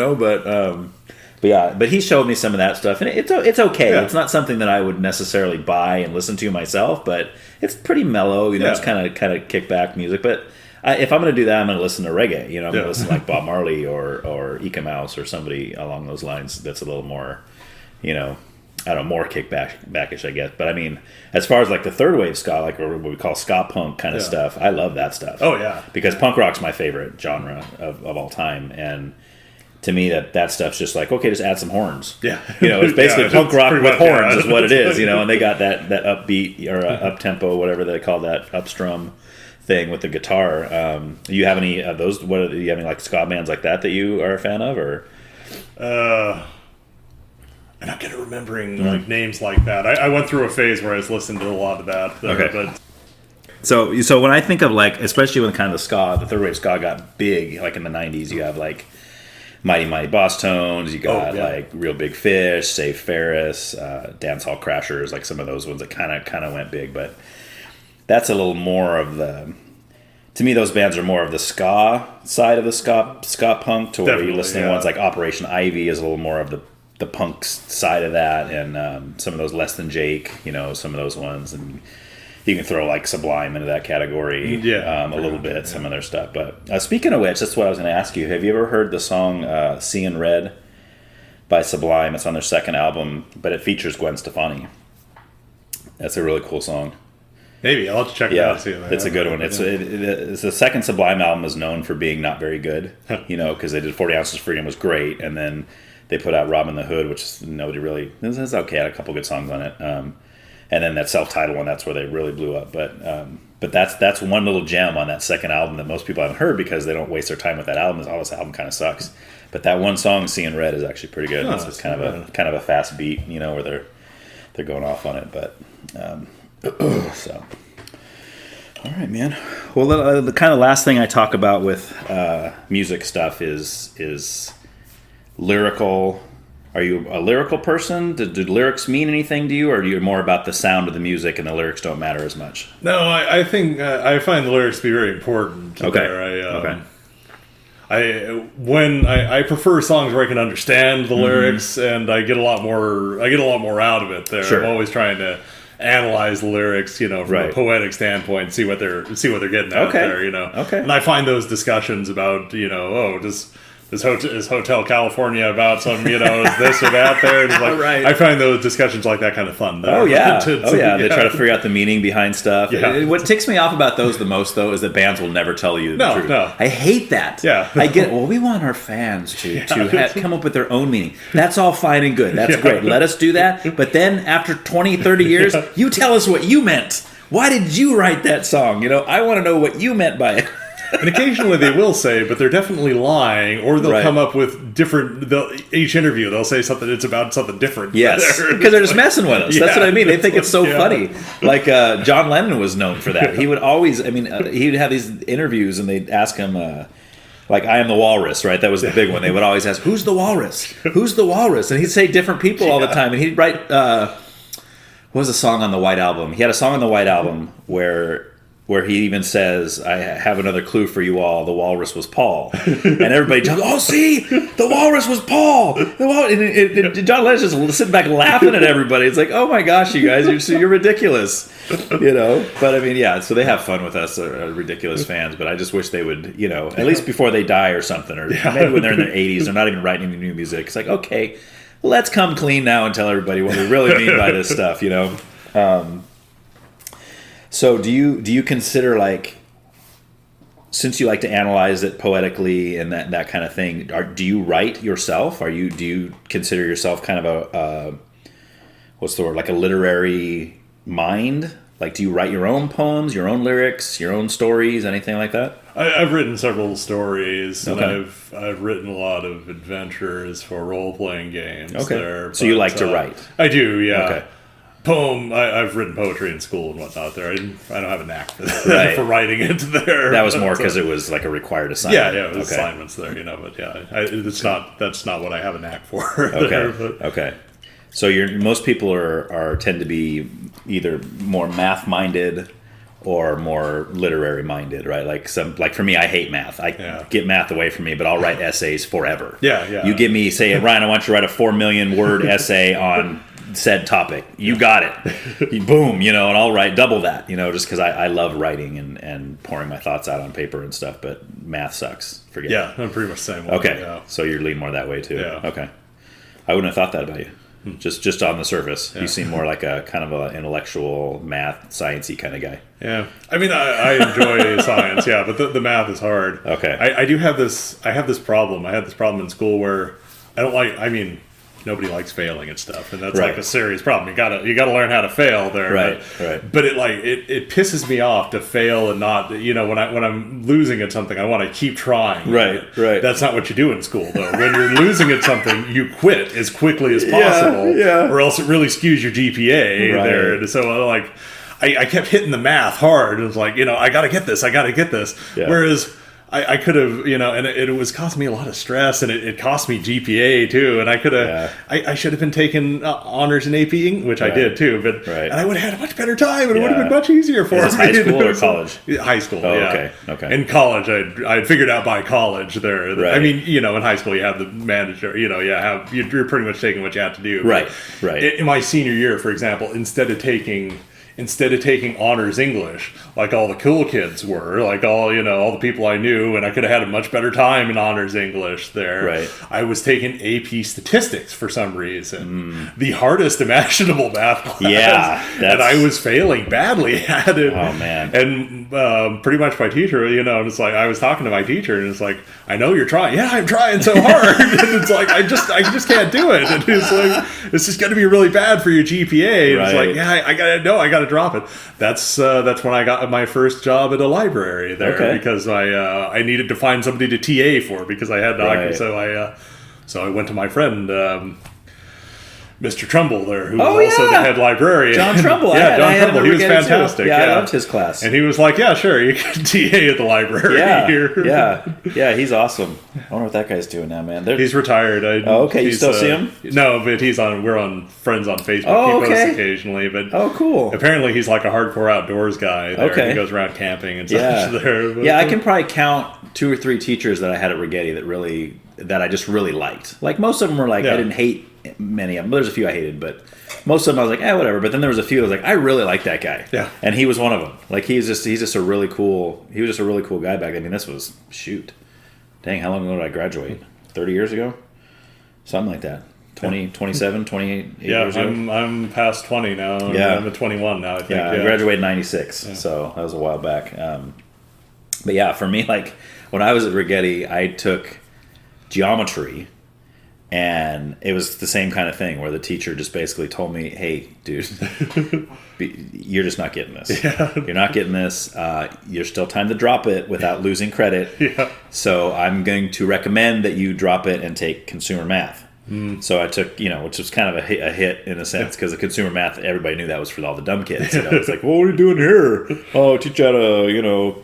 But he showed me some of that stuff, and it's okay. Yeah. It's not something that I would necessarily buy and listen to myself, but it's pretty mellow. It's kind of kickback music. But if I'm going to do that, I'm going to listen to reggae. I'm going to listen to like Bob Marley or Ika Mouse or somebody along those lines. That's a little more, I don't know, more kickbackish, I guess. But I mean, as far as like the third wave ska, like what we call ska punk kind of stuff, I love that stuff. Oh yeah, because punk rock's my favorite genre of all time, and to me, that stuff's just like, okay, just add some horns. Yeah. It's basically punk rock with horns is what it is, and they got that upbeat or up-tempo, whatever they call that, upstrum thing with the guitar. Do you have any of those? Do you have any like ska bands like that you are a fan of? Or I'm not good at remembering like names like that. I went through a phase where I was listening to a lot of that. But So when I think of like, especially when kind of the third wave ska got big, like in the 90s, you have like Mighty Boss Tones, you got like Real Big Fish, Save Ferris, Dance Hall Crashers, like some of those ones that kind of went big. But that's a little more of the, to me, those bands are more of the ska side of the ska punk, to where you're listening to ones like Operation Ivy is a little more of the punk side of that, and some of those Less Than Jake, some of those ones, and you can throw like Sublime into that category a little bit, some of their stuff. But speaking of which, that's what I was going to ask you. Have you ever heard the song Seeing Red by Sublime? It's on their second album, but it features Gwen Stefani. That's a really cool song. Maybe I'll have to check it out. It's a good one. It's the second Sublime album is known for being not very good, because they did 40 Ounces of Freedom was great, and then they put out Robin the Hood, which nobody really, it's okay, had a couple good songs on it. And then that self-titled one, that's where they really blew up. But that's one little gem on that second album that most people haven't heard because they don't waste their time with that album. This album kind of sucks. But that one song, Seeing Red, is actually pretty good. It's kind of a fast beat, where they're going off on it. But so, all right, man. Well, the kind of last thing I talk about with music stuff is lyrical. Are you a lyrical person? Do lyrics mean anything to you, or are you more about the sound of the music and the lyrics don't matter as much? No, I think I find the lyrics to be very important. Okay. I prefer songs where I can understand the lyrics, and I get a lot more out of it there. Sure. I'm always trying to analyze the lyrics, from a poetic standpoint, see what they're getting out there, Okay. And I find those discussions about, is Hotel California about some, is this or that there? And it's like, I find those discussions like that kind of fun. Though. They try to figure out the meaning behind stuff. Yeah. What ticks me off about those the most, though, is that bands will never tell you the truth. No. I hate that. Yeah. I get it. Well, we want our fans to come up with their own meaning. That's all fine and good. That's great. Let us do that. But then after 20, 30 years, you tell us what you meant. Why did you write that song? I want to know what you meant by it. And occasionally they will say, but they're definitely lying, or they'll come up with different. Each interview they'll say something. It's about something different. Yes, because they're just messing with us. That's what I mean. They think it's so funny. Like John Lennon was known for that. He would always. He would have these interviews, and they'd ask him. Like, I am the walrus, right? That was the big one. They would always ask, who's the walrus? Who's the walrus? And he'd say different people all the time. And he'd write, what was the song on the White Album? He had a song on the White Album where he even says, I have another clue for you all, the walrus was Paul. And everybody jumps, oh, see, the walrus was Paul. And John Lennon's just sitting back laughing at everybody. It's like, oh my gosh, you guys, you're ridiculous. But so they have fun with us, ridiculous fans, but I just wish they would, at least before they die or something, or maybe when they're in their 80s, they're not even writing any new music. It's like, okay, let's come clean now and tell everybody what we really mean by this stuff, So do you consider, like, since you like to analyze it poetically and that kind of thing, do you write yourself? Do you consider yourself kind of a what's the word, like a literary mind? Like, do you write your own poems, your own lyrics, your own stories, anything like that? I've written several stories, and I've written a lot of adventures for role-playing games. Okay. So you like to write? I do, yeah. Okay. I've written poetry in school and whatnot there. I don't have a knack for that, for writing it there. That was more because it was like a required assignment. Yeah, it was assignments there, but that's not what I have a knack for. Okay. So most people tend to be either more math minded or more literary minded, right? Like for me, I hate math. Get math away from me, but I'll write essays forever. Yeah. You give me, say, Ryan, I want you to write a 4 million word essay on said topic. You got it. Boom, and I'll write double that, just because I love writing and pouring my thoughts out on paper and stuff, but math sucks. Forget it. Yeah, I'm pretty much the same way. Okay, yeah. So you're leaning more that way too. Yeah. Okay. I wouldn't have thought that about you. Just on the surface. You seem more like a kind of an intellectual, math, sciencey kind of guy. Yeah. I enjoy science, but the math is hard. Okay. I have this problem. I had this problem in school where I don't like, nobody likes failing at stuff, and that's Right. like a serious problem. You gotta learn how to fail there. Right, but, right. But it pisses me off to fail and not, when I'm losing at something, I want to keep trying. Right, right. That's not what you do in school, though. When you're losing at something, you quit as quickly as possible, or else it really skews your GPA there. And so I kept hitting the math hard. It was like, I got to get this. Yeah. Whereas I could have, and it was costing me a lot of stress, and it cost me GPA too. And I could have, I should have been taking honors in AP English, which I did too. But and I would have had a much better time, and it would have been much easier for me. Is this high school or college? High school. Oh, yeah. Okay. In college, I'd figured out by college there. Right. I mean, in high school you have the manager. You're pretty much taking what you have to do. Right. In my senior year, for example, instead of taking honors English like all the cool kids were, like all the people I knew, and I could have had a much better time in honors English there. Right. I was taking AP statistics for some reason, the hardest imaginable math class. Yeah, and I was failing badly at it. Oh man! And pretty much my teacher, and it's like I was talking to my teacher, and it's like, I know you're trying. Yeah, I'm trying so hard. And it's like I just can't do it. And it's like this is going to be really bad for your GPA. And it's like, yeah, I gotta drop it. That's when I got my first job at a library there, because I needed to find somebody to TA for because I had doctors. So I went to my friend Mr. Trumbull there, who was also the head librarian. John Trumbull. John Trumbull. He was fantastic. Yeah, I loved his class. And he was like, yeah, sure, you can TA at the library here. Yeah, he's awesome. I wonder what that guy's doing now, man. He's retired. You still see him? No, but we're on friends on Facebook. Oh, he posts occasionally. But cool. Apparently he's like a hardcore outdoors guy there. He goes around camping and such there. But, I can probably count 2 or 3 teachers that I had at Rigetti that I just really liked. Like most of them were like, I didn't hate many of them. There's a few I hated, but most of them I was like, whatever. But then there was a few I was like, I really like that guy. Yeah. And he was one of them. Like he was just a really cool guy back then. I mean, this was, dang, how long ago did I graduate? 30 years ago? Something like that. 27, 28 years ago. I'm past 20 now. Yeah. I'm at 21 now, I think. I graduated in 96, so that was a while back. But yeah, for me, like, when I was at Rigetti, I took geometry, and it was the same kind of thing where the teacher just basically told me, hey, dude, you're just not getting this. Yeah. You're not getting this. You're still time to drop it without losing credit. Yeah. So I'm going to recommend that you drop it and take consumer math. So I took, which was kind of a hit in a sense, because the consumer math, everybody knew that was for all the dumb kids. It's like, well, what are you doing here? Oh, teach you how to,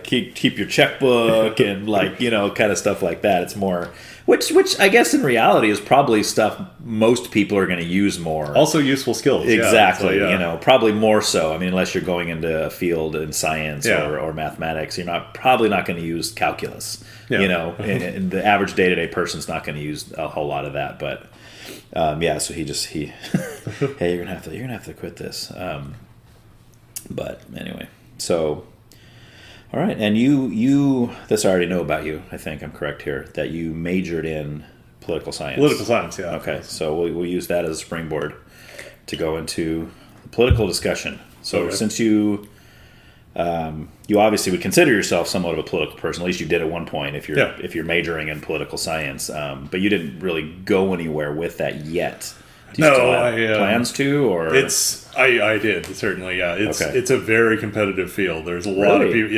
keep your checkbook and kind of stuff like that. It's more, which I guess in reality is probably stuff most people are going to use more. Also useful skills. Exactly. Yeah. So, probably more so. I mean, unless you're going into a field in science or mathematics, you're probably not going to use calculus. Yeah. And the average day-to-day person's not going to use a whole lot of that. But so he hey, you're gonna have to quit this. But anyway, so. All right, and you this I already know about you, I think I'm correct here, that you majored in political science. Political science, yeah. Okay, so we'll use that as a springboard to go into the political discussion. So since you obviously would consider yourself somewhat of a political person, at least you did at one point if you're majoring in political science, but you didn't really go anywhere with that yet. Do you still have plans to, or I did certainly, yeah. It's a very competitive field. There's a lot of people.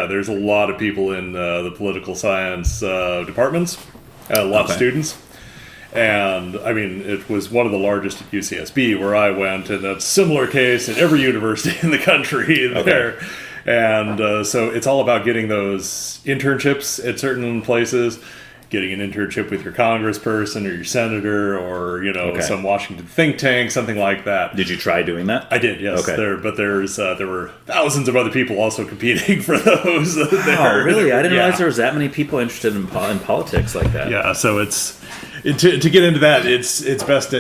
There's a lot of people in the political science departments, a lot of students, and I mean it was one of the largest at UCSB where I went, and that's a similar case at every university in the country there. And so it's all about getting those internships at certain places. Getting an internship with your congressperson or your senator or, some Washington think tank, something like that. Did you try doing that? I did, yes. Okay. There were thousands of other people also competing for those. Oh, really? I didn't realize there was that many people interested in politics like that. Yeah, so to get into that, it's best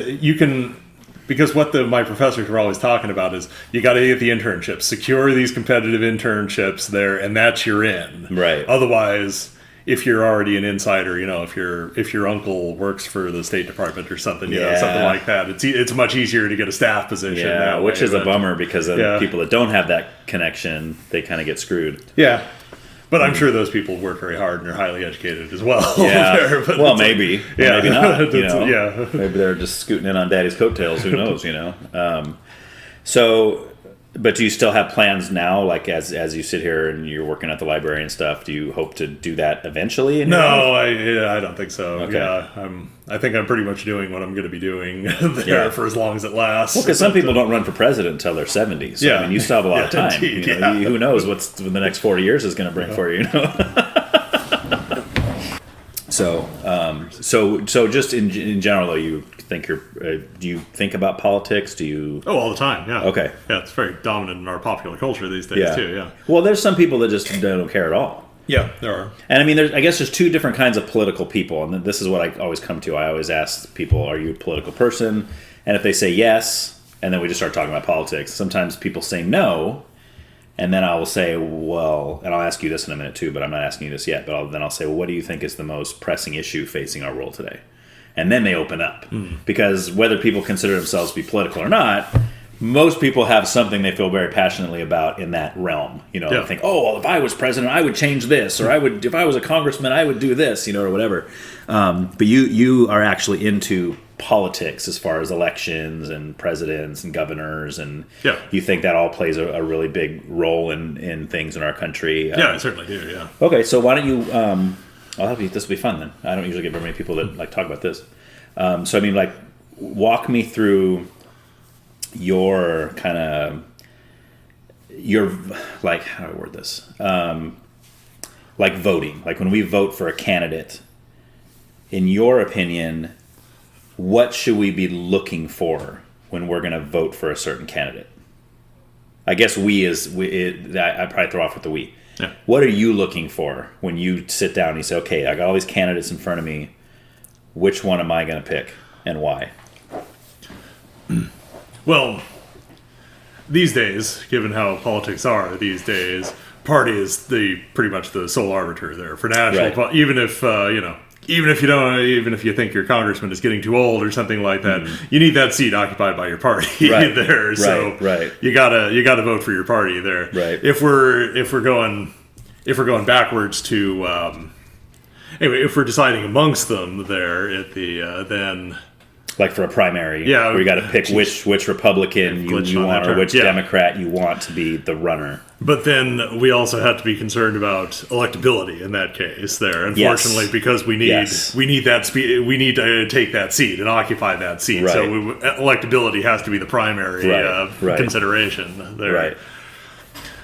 because what my professors were always talking about is you got to get the internships, secure these competitive internships there, and that's your in. Right. Otherwise, if you're already an insider, if your uncle works for the State Department or something, something like that, it's much easier to get a staff position. Yeah, is a bummer because then people that don't have that connection, they kind of get screwed. Yeah, But I'm sure those people work very hard and are highly educated as well. Yeah. But well, maybe. Yeah. Maybe not. You know? Yeah. Maybe they're just scooting in on daddy's coattails. Who knows, you know? So, but do you still have plans now, like as you sit here and you're working at the library and stuff, do you hope to do that eventually? No, I don't think so. Okay. Yeah, I think I'm pretty much doing what I'm going to be doing there for as long as it lasts. Well, because some people don't run for president until they're 70. So, I mean, you still have a lot of time. Indeed, you know, who knows what the next 40 years is going to bring for you, you know? So just in general, though, you think do you think about politics? Do you? Oh, all the time. Yeah. Okay. Yeah, it's very dominant in our popular culture these days too. Yeah. Well, there's some people that just don't care at all. Yeah, there are. And I mean, I guess there's two different kinds of political people, and this is what I always come to. I always ask people, "Are you a political person?" And if they say yes, and then we just start talking about politics. Sometimes people say no. And then I will say, well, and I'll ask you this in a minute too, but I'm not asking you this yet. But then I'll say, well, what do you think is the most pressing issue facing our world today? And then they open up. Because whether people consider themselves to be political or not, most people have something they feel very passionately about in that realm. You know, they think, oh, well, if I was president, I would change this. Or if I was a congressman, I would do this, you know, or whatever. But you are actually into politics as far as elections and presidents and governors, and you think that all plays a really big role in things in our country. Yeah, I certainly do. Yeah. Okay, so why don't you? I'll have you. This will be fun then. I don't usually get very many people that like talk about this. So I mean, like, walk me through your kind of like, how do I word this? Like voting. Like when we vote for a candidate, in your opinion, what should we be looking for when we're going to vote for a certain candidate? I guess I probably throw off with the we. Yeah. What are you looking for when you sit down and you say, okay, I got all these candidates in front of me. Which one am I going to pick and why? Well, these days, given how politics are these days, party is pretty much the sole arbiter there for national. Right. Even if you think your congressman is getting too old or something like that, you need that seat occupied by your party there. So you gotta vote for your party there. Right. If we're going backwards to anyway, if we're deciding amongst them there at the then. Like for a primary, where you got to pick which Republican you want or which Democrat you want to be the runner. But then we also have to be concerned about electability in that case. There, unfortunately, because we need that we need to take that seat and occupy that seat. Right. So electability has to be the primary consideration there. Right.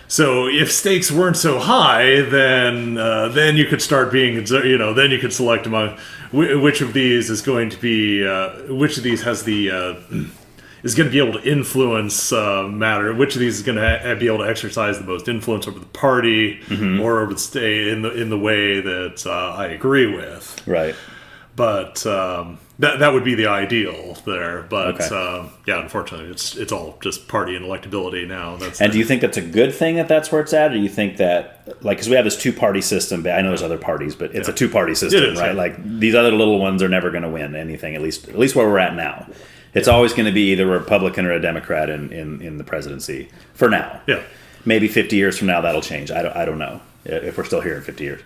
So if stakes weren't so high, then you could start being, then you could select among which of these is going to be, which of these has the is going to be able to influence matter. Which of these is going to be able to exercise the most influence over the party or over the state in the way that I agree with. Right. But that would be the ideal there. But unfortunately, it's all just party and electability now. Do you think that's a good thing that's where it's at, or do you think that, like, because we have this two-party system? I know there's other parties, but it's a two-party system, right? Like these other little ones are never going to win anything. At least where we're at now, it's always going to be either a Republican or a Democrat in the presidency for now. Yeah. Maybe 50 years from now that'll change. I don't know if we're still here in 50 years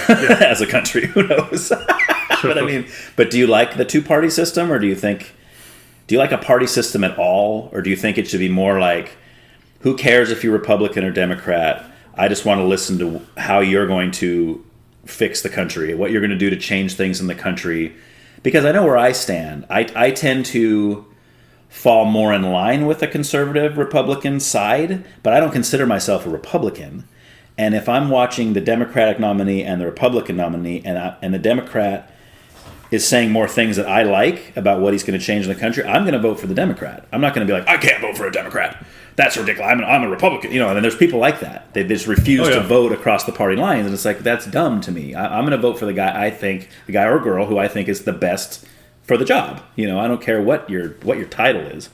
as a country. Who knows? But do you like the two-party system, or do you like a party system at all, or do you think it should be more like, who cares if you're Republican or Democrat? I just want to listen to how you're going to fix the country, what you're going to do to change things in the country. Because I know where I stand. I tend to fall more in line with the conservative Republican side, but I don't consider myself a Republican. And if I'm watching the Democratic nominee and the Republican nominee, and the Democrat is saying more things that I like about what he's going to change in the country, I'm going to vote for the Democrat. I'm not going to be like, I can't vote for a Democrat. That's ridiculous. I'm a Republican. And there's people like that. They just refuse to vote across the party lines, and it's like, that's dumb to me. I'm going to vote for the guy or girl who I think is the best for the job. I don't care what your title is.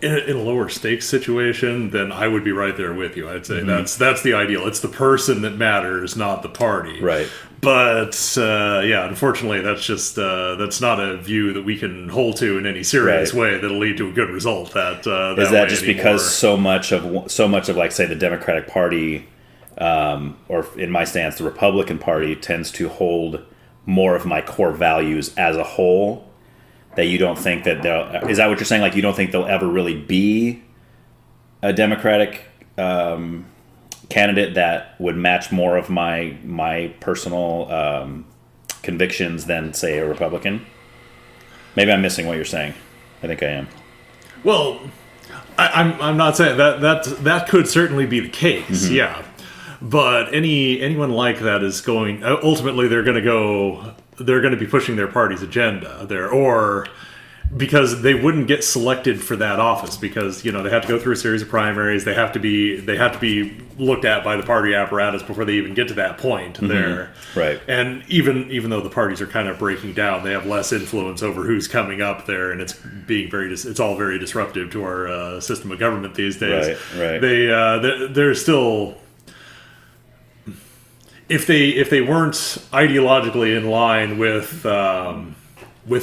In a lower stakes situation, then I would be right there with you. I'd say that's the ideal. It's the person that matters, not the party. Right. But unfortunately, that's not a view that we can hold to in any serious way that'll lead to a good result. Is that just because so much of like, say, the Democratic Party or in my stance, the Republican Party tends to hold more of my core values as a whole, that you don't think that they'll... Is that what you're saying? Like, you don't think they'll ever really be a Democratic candidate that would match more of my personal convictions than, say, a Republican? Maybe I'm missing what you're saying. I think I am. Well, I'm not saying that could certainly be the case, yeah. But anyone like that is going... Ultimately, they're going to be pushing their party's agenda there, or because they wouldn't get selected for that office because, they have to go through a series of primaries. They have to be looked at by the party apparatus before they even get to that point there. Right. And even though the parties are kind of breaking down, they have less influence over who's coming up there, and it's all very disruptive to our system of government these days. Right. They're still... If they weren't ideologically in line with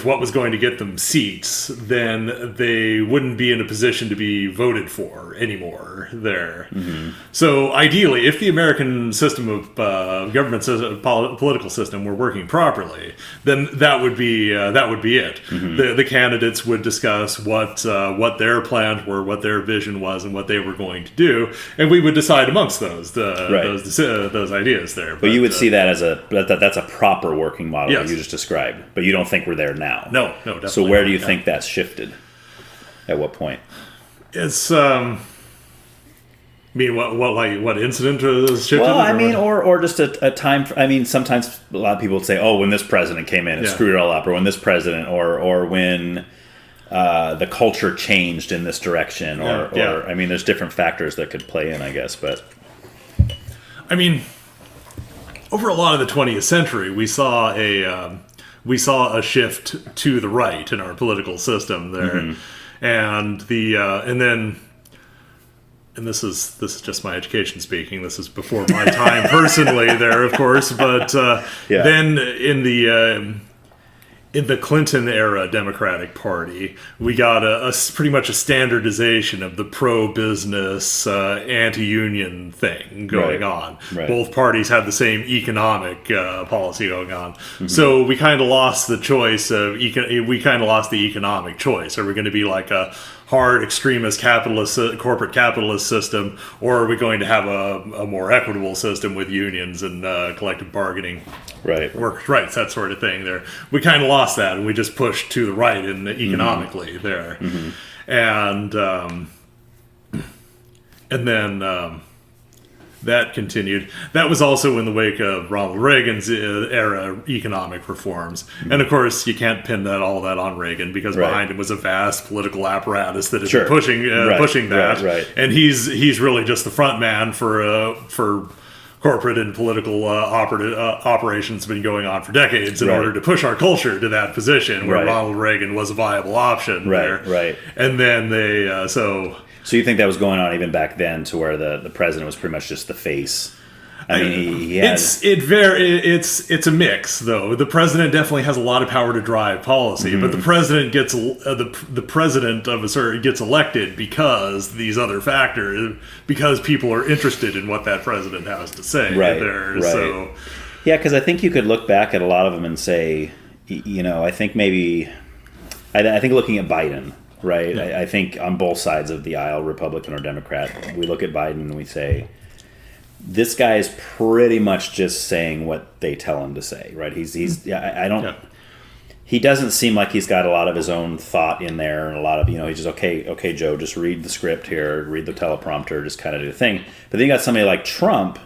what was going to get them seats, then they wouldn't be in a position to be voted for anymore there. So ideally, if the American system of government system, political system were working properly, then that would be it. The candidates would discuss what their plans were, what their vision was, and what they were going to do, and we would decide amongst those ideas there. But you would see that as that's a proper working model that Yes. you just described. But you don't think we're there now. No, definitely. So where do you not, think that's shifted? At what point? It's I mean, what incident has shifted? Well, I mean, or just a time. I mean, sometimes a lot of people would say, "Oh, when this president came in and screwed it all up," or when this president, or when the culture changed in this direction, or I mean, there's different factors that could play in, I guess. But I mean, over a lot of the 20th century, we saw a shift to the right in our political system there, and this is just my education speaking. This is before my time personally there, of course, but then in the Clinton era Democratic Party, we got a pretty much a standardization of the pro-business, anti-union thing going on. Right. Both parties had the same economic policy going on. So we kind of lost the choice of the economic choice. Are we going to be like a hard extremist corporate capitalist system, or are we going to have a more equitable system with unions and collective bargaining, workers' rights, that sort of thing? There, we kind of lost that, and we just pushed to the right economically there, and then that continued. That was also in the wake of Ronald Reagan's era economic reforms. And of course, you can't pin all that on Reagan, because behind him was a vast political apparatus that has been pushing that. And he's really just the front man for corporate and political operations been going on for decades in order to push our culture to that position where Ronald Reagan was a viable option there. And then they... So you think that was going on even back then, to where the president was pretty much just the face? I mean, he had... It's a mix, though. The president definitely has a lot of power to drive policy, but the president gets the president of a certain gets elected because these other factors, because people are interested in what that president has to say. So, yeah, because I think you could look back at a lot of them and say, I think maybe, I think looking at Biden. Right, yeah. I think on both sides of the aisle, Republican or Democrat, we look at Biden and we say, this guy is pretty much just saying what they tell him to say. Right? He doesn't seem like he's got a lot of his own thought in there, and a lot of he's just okay, Joe, just read the script here, read the teleprompter, just kind of do the thing. But then you got somebody like Trump,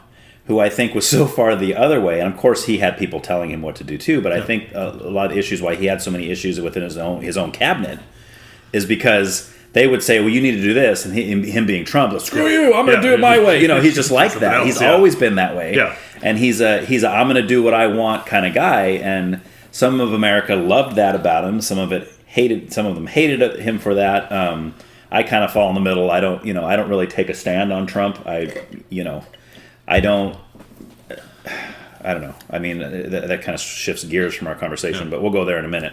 who I think was so far the other way, and of course he had people telling him what to do too. But I think a lot of issues, why he had so many issues within his own cabinet, is because they would say, well, you need to do this, and him being Trump, screw you, I'm going to do it my way. He's just like that. He's always been that way. And he's a I'm going to do what I want kind of guy. And some of America loved that about him. Some of them hated him for that. I kind of fall in the middle. I don't really take a stand on Trump. I don't know. I mean, that kind of shifts gears from our conversation, but we'll go there in a minute.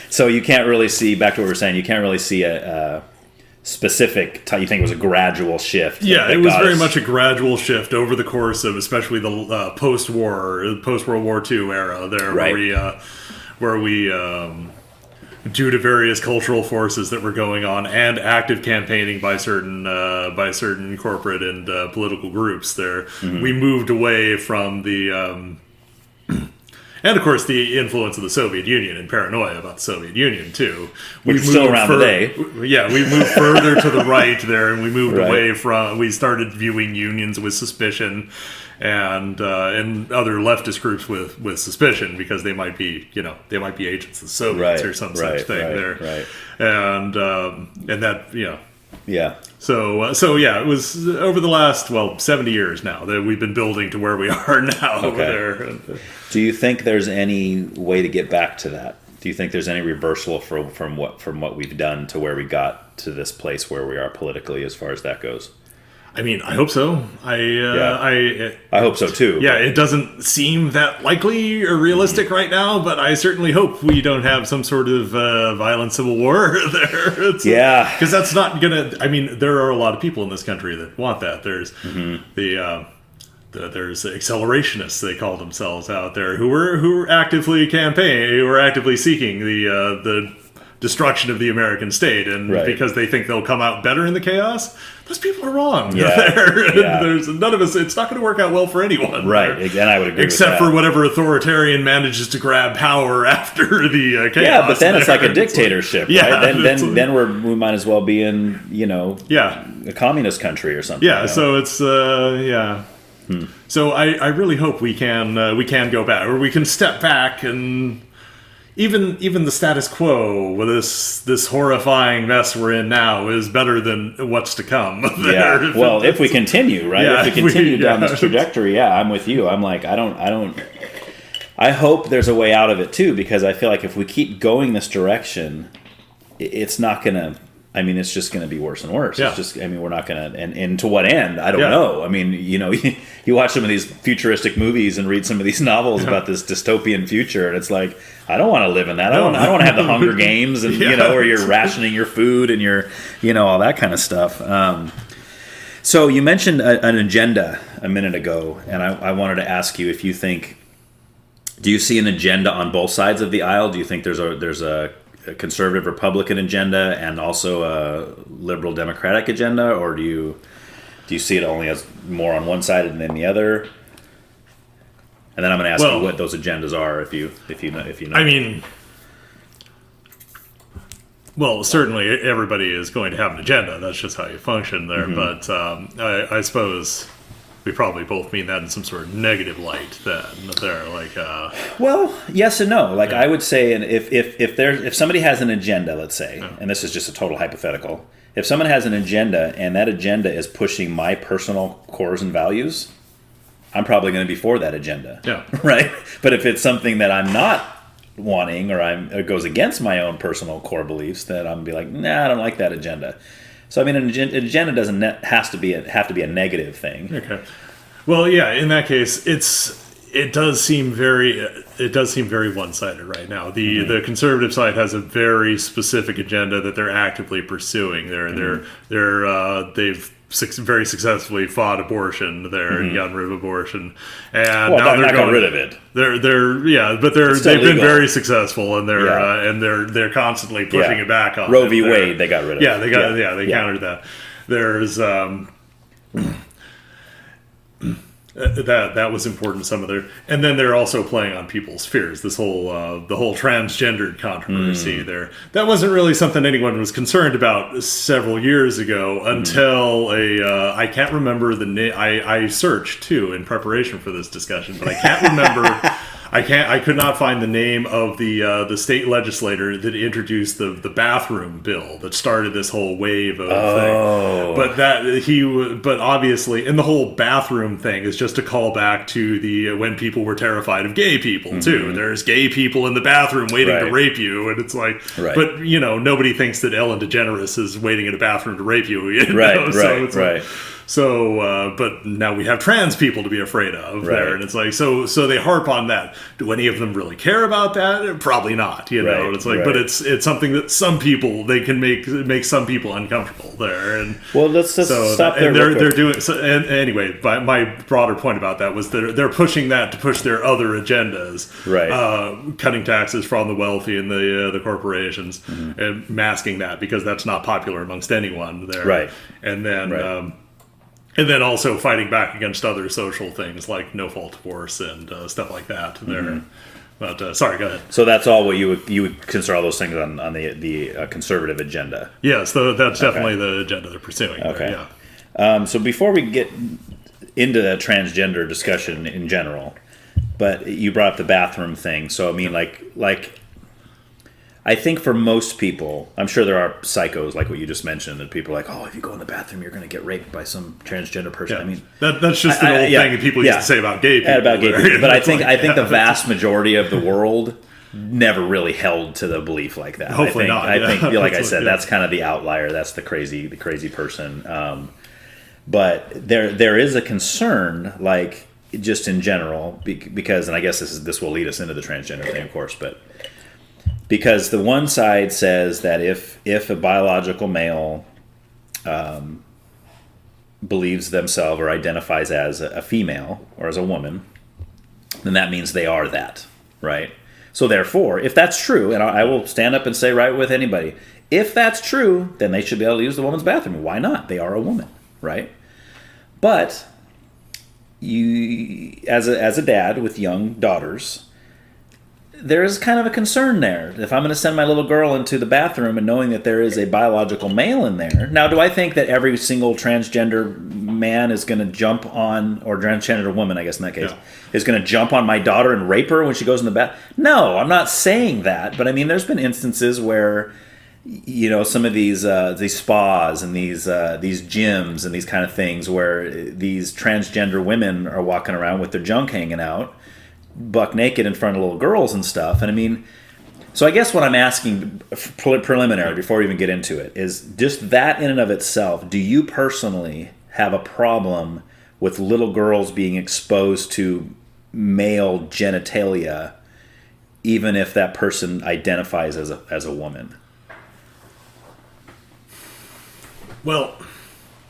So you can't really see, back to what we were saying, you can't really see specific. You think it was a gradual shift? Yeah, it was very much a gradual shift over the course of, especially the post-World War II era. There, right. where we due to various cultural forces that were going on and active campaigning by certain corporate and political groups, there we moved away from the. And, of course, the influence of the Soviet Union and paranoia about the Soviet Union, too. Which is still around today. Yeah, we moved further to the right there, and we moved away from... We started viewing unions with suspicion and other leftist groups with suspicion because they might be, they might be agents of the Soviets or some such thing there. Right. And that, Yeah. So yeah, it was over the last 70 years now that we've been building to where we are now over there. Do you think there's any way to get back to that? Do you think there's any reversal from what we've done to where we got to this place where we are politically as far as that goes? I mean, I hope so. I hope so too. Yeah, it doesn't seem that likely or realistic right now, but I certainly hope we don't have some sort of violent civil war there. Because that's not gonna. I mean, there are a lot of people in this country that want that. There's there's accelerationists, they call themselves out there, who are actively campaigning, who are actively seeking the destruction of the American state, and because they think they'll come out better in the chaos, those people are wrong. There's none of us. It's not going to work out well for anyone. Right, and I would agree. Except for whatever authoritarian manages to grab power after the chaos. Yeah, but then it's like a dictatorship. Right? Then we might as well be in a communist country or something. Yeah, so it's So I really hope we can go back, or we can step back, and even the status quo with this horrifying mess we're in now is better than what's to come. Yeah. Well, if we continue, right? Yeah, if we continue down this trajectory, I'm with you. I'm like, I hope there's a way out of it too, because I feel like if we keep going this direction, it's not gonna. I mean, it's just going to be worse and worse. Yeah. It's just, I mean, we're not going to, and to what end? I don't know. I mean, you watch some of these futuristic movies and read some of these novels about this dystopian future, and it's like, I don't want to live in that. I don't want to have the Hunger Games and, where you're rationing your food and you're, all that kind of stuff. So you mentioned an agenda a minute ago, and I wanted to ask you if you think, do you see an agenda on both sides of the aisle? Do you think there's a conservative Republican agenda and also a liberal Democratic agenda, or do you see it only as more on one side and then the other? And then I'm going to ask you what those agendas are if you know. I mean, certainly everybody is going to have an agenda. That's just how you function there. But I suppose we probably both mean that in some sort of negative light. Well, yes and no. I would say, and if somebody has an agenda, let's say, and this is just a total hypothetical, if someone has an agenda and that agenda is pushing my personal cores and values, I'm probably going to be for that agenda. Yeah. Right. But if it's something that I'm not wanting, or it goes against my own personal core beliefs, then I'm gonna be like, nah, I don't like that agenda. So I mean, an agenda doesn't have to be a negative thing. Okay. Well, yeah. In that case, it does seem very one-sided right now. The conservative side has a very specific agenda that they're actively pursuing. They've very successfily fought abortion there and gotten rid of abortion, and now they're got rid of it. They've been very successful, and they're constantly pushing it back on Roe v. Wade. They got rid of it. They countered that. There's that was important to some of their, and then they're also playing on people's fears. This whole the whole transgendered controversy there, that wasn't really something anyone was concerned about several years ago until I can't remember the name. I searched too in preparation for this discussion, but I can't remember. I could not find the name of the state legislator that introduced the bathroom bill that started this whole wave of thing. But obviously, and the whole bathroom thing is just a callback to when people were terrified of gay people too. There's gay people in the bathroom waiting to rape you, and it's like, but nobody thinks that Ellen DeGeneres is waiting in a bathroom to rape you. but now we have trans people to be afraid of there, and it's like so they harp on that. Do any of them really care about that? Probably not, you know. It's like, but it's something that some people they can make some people uncomfortable there, and let's just stop there. And they're doing so. And anyway, my broader point about that was they're pushing that to push their other agendas, cutting taxes from the wealthy and the corporations, and masking that because that's not popular amongst anyone there, and then. And then also fighting back against other social things like no-fault divorce and stuff like that. There, but sorry, go ahead. So that's all what you would consider all those things on the conservative agenda. Yes, that's definitely the agenda they're pursuing. Okay. There, yeah. So before we get into the transgender discussion in general, but you brought up the bathroom thing. So I mean, like. I think for most people, I'm sure there are psychos like what you just mentioned, that people are like, oh, if you go in the bathroom, you're going to get raped by some transgender person. Yeah. I mean, that's just an old thing that people used to say about gay people. About gay people. But I think the vast majority of the world never really held to the belief like that. Hopefully not. I think, like I said, that's kind of the outlier. That's the crazy person. But there is a concern, like just in general, because, and I guess this will lead us into the transgender thing, of course, but. Because the one side says that if a biological male believes themselves or identifies as a female or as a woman, then that means they are that, right? So therefore, if that's true, and I will stand up and say right with anybody, if that's true, then they should be able to use the woman's bathroom. Why not? They are a woman, right? But you, as a dad with young daughters, there is kind of a concern there. If I'm going to send my little girl into the bathroom and knowing that there is a biological male in there. Now, do I think that every single transgender man is going to jump on, or transgender woman, I guess in that case, is going to jump on my daughter and rape her when she goes in the bath? No, I'm not saying that. But I mean, there's been instances where, you know, some of these spas and these gyms and these kind of things where these transgender women are walking around with their junk hanging out, buck naked in front of little girls and stuff. And I mean, so I guess what I'm asking preliminary before we even get into it is just that in and of itself. Do you personally have a problem with little girls being exposed to male genitalia, even if that person identifies as a woman? Well,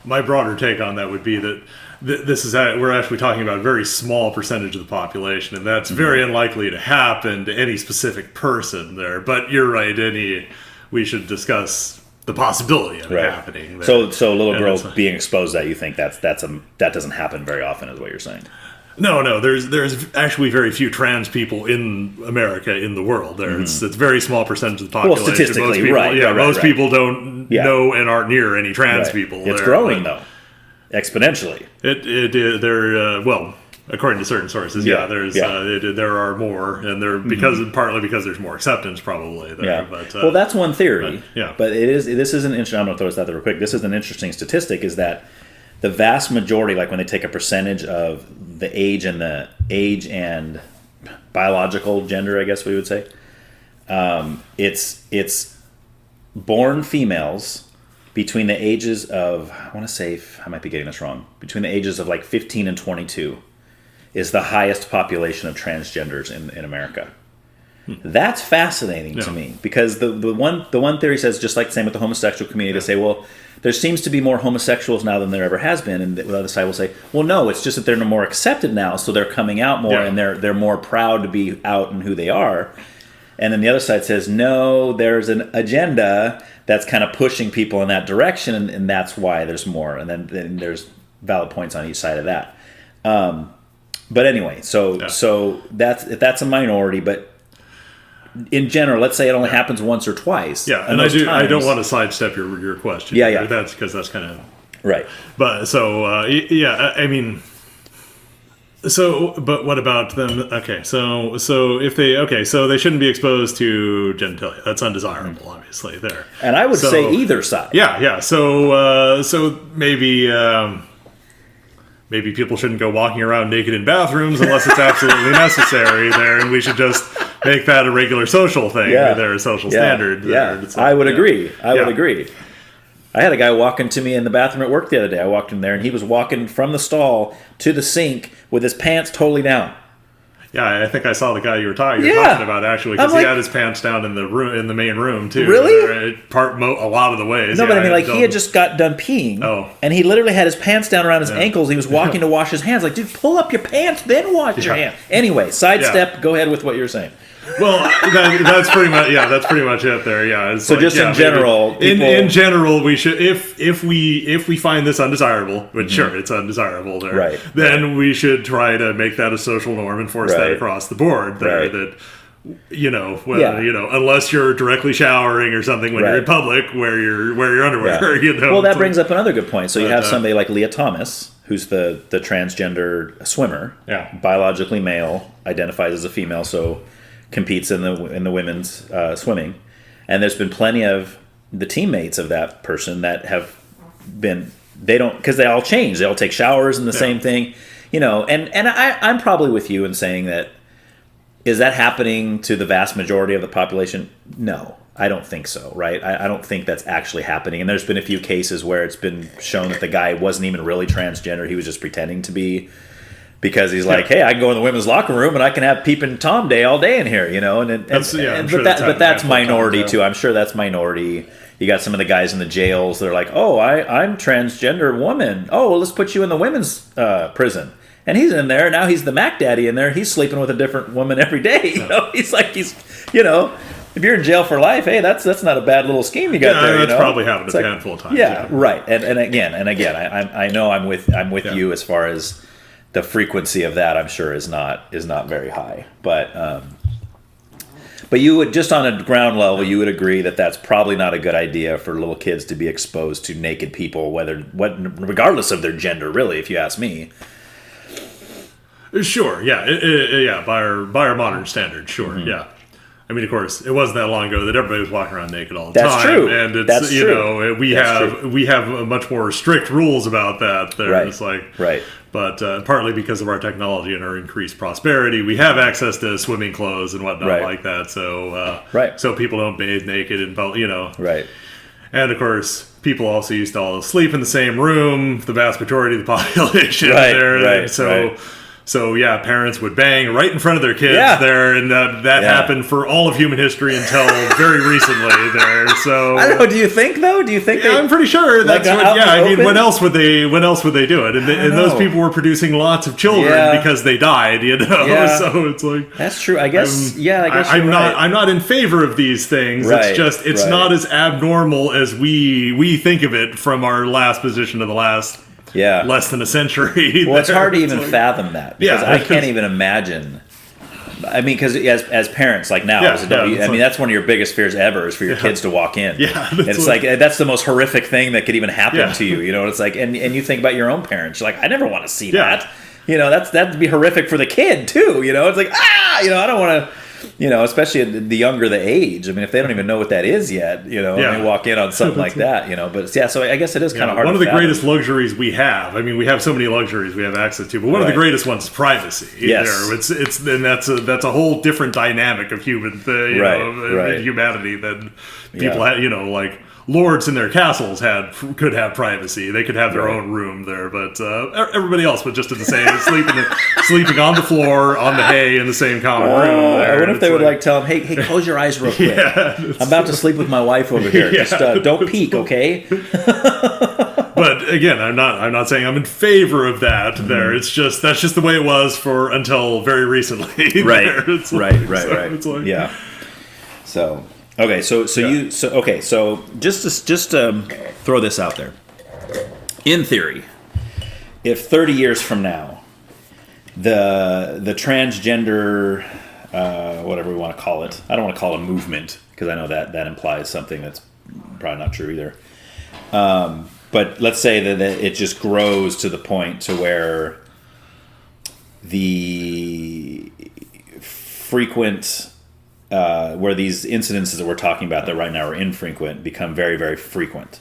my broader take on that would be that this is we're actually talking about a very small percentage of the population, and that's very unlikely to happen to any specific person there. But you're right, we should discuss the possibility of it happening there. So little girls being exposed to that, you think that doesn't happen very often, is what you're saying? No. There's actually very few trans people in America, in the world. There, it's a very small percentage of the population. Well, statistically, most people don't know and aren't near any trans people. It's growing though, exponentially. Well, according to certain sources, there are more, and partly because there's more acceptance probably there. Yeah. But, well, that's one theory. But this is an interesting. I'm going to throw this out there real quick. This is an interesting statistic. Is that the vast majority, like when they take a percentage of the age and biological gender, I guess we would say, it's born females between the ages of, I want to say, I might be getting this wrong, between the ages of like 15 and 22 is the highest population of transgenders in America. That's fascinating to me, because the one theory says, just like the same with the homosexual community, they say, well, there seems to be more homosexuals now than there ever has been, and the other side will say, well, no, it's just that they're more accepted now, so they're coming out more, and they're more proud to be out in who they are. And then the other side says, no, there's an agenda that's kind of pushing people in that direction, and that's why there's more. And then there's valid points on each side of that. But anyway, so that's a minority, but in general, let's say it only happens once or twice. Yeah, and I don't want to sidestep your question. Yeah. That's because that's kind of right. But so I mean, so but what about them? Okay, so if so they shouldn't be exposed to genitalia. That's undesirable, obviously. There, and I would say either side. Yeah. So maybe people shouldn't go walking around naked in bathrooms unless it's absolutely necessary there, and we should just make that a regular social thing. They're a social standard. Yeah, I would agree. I would agree. I had a guy walking to me in the bathroom at work the other day. I walked in there, and he was walking from the stall to the sink with his pants totally down. Yeah, I think I saw the guy you were talking about actually, because he had his pants down in the room, in the main room too. Really? A lot of the ways. No, but I mean, like he had just got done peeing, and he literally had his pants down around his ankles. He was walking to wash his hands. Like, dude, pull up your pants, then wash your hands. Anyway, sidestep. Go ahead with what you're saying. Well, that's pretty much that's pretty much it there. Yeah. It's so just in general, in general, we should if we find this undesirable, but sure, it's undesirable there. Right. Then we should try to make that a social norm and force that across the board there. That unless you're directly showering or something when you're in public, wear your underwear. Well, that brings up another good point. So you have somebody like Leah Thomas, who's the transgender swimmer, biologically male, identifies as a female, so competes in the women's swimming, and there's been plenty of the teammates of that person that have been, they don't, because they all change, they all take showers and the same thing, and I'm probably with you in saying that, is that happening to the vast majority of the population? No, I don't think so, right? I don't think that's actually happening, and there's been a few cases where it's been shown that the guy wasn't even really transgender, he was just pretending to be, because he's like, hey, I can go in the women's locker room and I can have peeping Tom Day all day in here, but that's minority too. I'm sure that's minority. You got some of the guys in the jails. They're like, oh, I'm transgender woman. Oh, well, let's put you in the women's prison. And he's in there now. He's the Mac Daddy in there. He's sleeping with a different woman every day. He's like if you're in jail for life, hey, that's not a bad little scheme you got there. That's probably happened a handful of times. Yeah, right. And again, I know I'm with you as far as the frequency of that, I'm sure, is not very high. But you would, just on a ground level, you would agree that that's probably not a good idea for little kids to be exposed to naked people, regardless of their gender, really, if you ask me. Sure, yeah, by our modern standards, sure, yeah. I mean, of course, it wasn't that long ago that everybody was walking around naked all the time. That's true. And it's, That's true. We have much more strict rules about that. There. Right. It's like, right. But partly because of our technology and our increased prosperity, we have access to swimming clothes and whatnot like that. So, so people don't bathe naked and, Right. And of course, people also used to all sleep in the same room. The vast majority of the population there. Right. So yeah, parents would bang right in front of their kids there, and that happened for all of human history until very recently there. So I don't know. Do you think though? Do you think? I'm pretty sure that's what. Yeah, I mean, when else would they? When else would they do it? And those people were producing lots of children because they died. Yeah. So it's like that's true. I guess. I'm not. I'm not in favor of these things. Right. It's just it's not as abnormal as we think of it from our last position of the last. Yeah, less than a century. Well, it's hard to even fathom that because I can't even imagine. I mean, because as parents, like now, that's one of your biggest fears ever is for your kids to walk in. Yeah, it's like that's the most horrific thing that could even happen to you. It's like, and you think about your own parents. You're like, I never want to see that. That'd be horrific for the kid too. It's like I don't want to. Especially the younger the age. I mean, if they don't even know what that is yet, and they walk in on something like that, But so I guess it is kind of hard. One of the greatest luxuries we have. I mean, we have so many luxuries we have access to, but one of the greatest ones is privacy. Yes, and that's a whole different dynamic of humanity than people have. Like lords in their castles could have privacy. They could have their own room there, but everybody else was just in the same sleeping on the floor on the hay in the same common room. There. I wonder if they would tell them, hey, close your eyes real quick. I'm about to sleep with my wife over here. Just don't peek, okay? But again, I'm not saying I'm in favor of that. There, it's just that's just the way it was until very recently. Right, right. It's like, yeah. So. Okay, so just to throw this out there. In theory, if 30 years from now, the transgender, whatever we want to call it, I don't want to call it a movement because I know that implies something that's probably not true either. But let's say that it just grows to the point to where the frequent where these incidences that we're talking about that right now are infrequent become very, very frequent.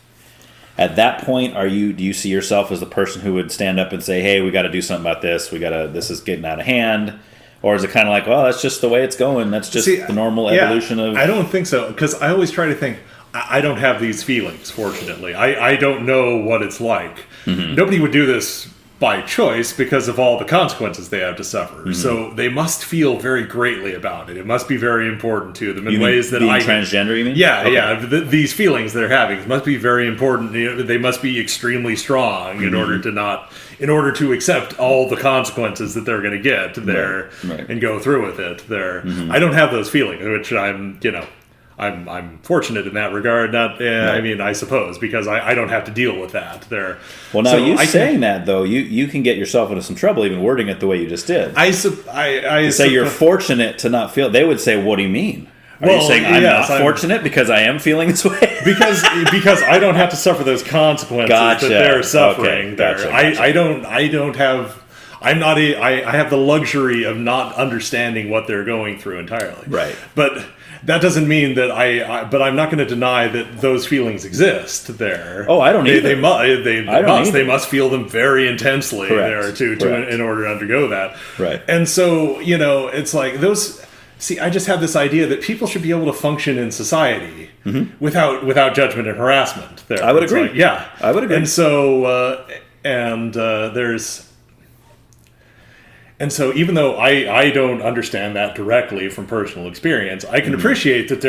At that point, do you see yourself as the person who would stand up and say, "Hey, we got to do something about this. This is getting out of hand," or is it kind of like, "Well, that's just the way it's going. That's just the normal evolution of"? I don't think so because I always try to think I don't have these feelings, fortunately. I don't know what it's like. Nobody would do this by choice because of all the consequences they have to suffer. So they must feel very greatly about it. It must be very important to them in ways that being transgender, you mean? Yeah, Okay. yeah. These feelings they're having must be very important. They must be extremely strong in order to accept all the consequences that they're going to get there and go through with it there. I don't have those feelings, which I'm fortunate in that regard. I mean, I suppose, because I don't have to deal with that there. Well, now that though, you can get yourself into some trouble even wording it the way you just did. I say you're fortunate to not feel. They would say, "What do you mean? Are you saying I'm not fortunate because I am feeling this way?" because I don't have to suffer those consequences that they're suffering. Gotcha. I don't have. I have the luxury of not understanding what they're going through entirely. Right. But that doesn't mean that but I'm not going to deny that those feelings exist there. Oh, I don't either. They must feel them very intensely there in order to undergo that. Right. And so, it's like those. See, I just have this idea that people should be able to function in society without judgment and harassment. There, I would agree. I would agree. And so, And so even though I don't understand that directly from personal experience, I can appreciate that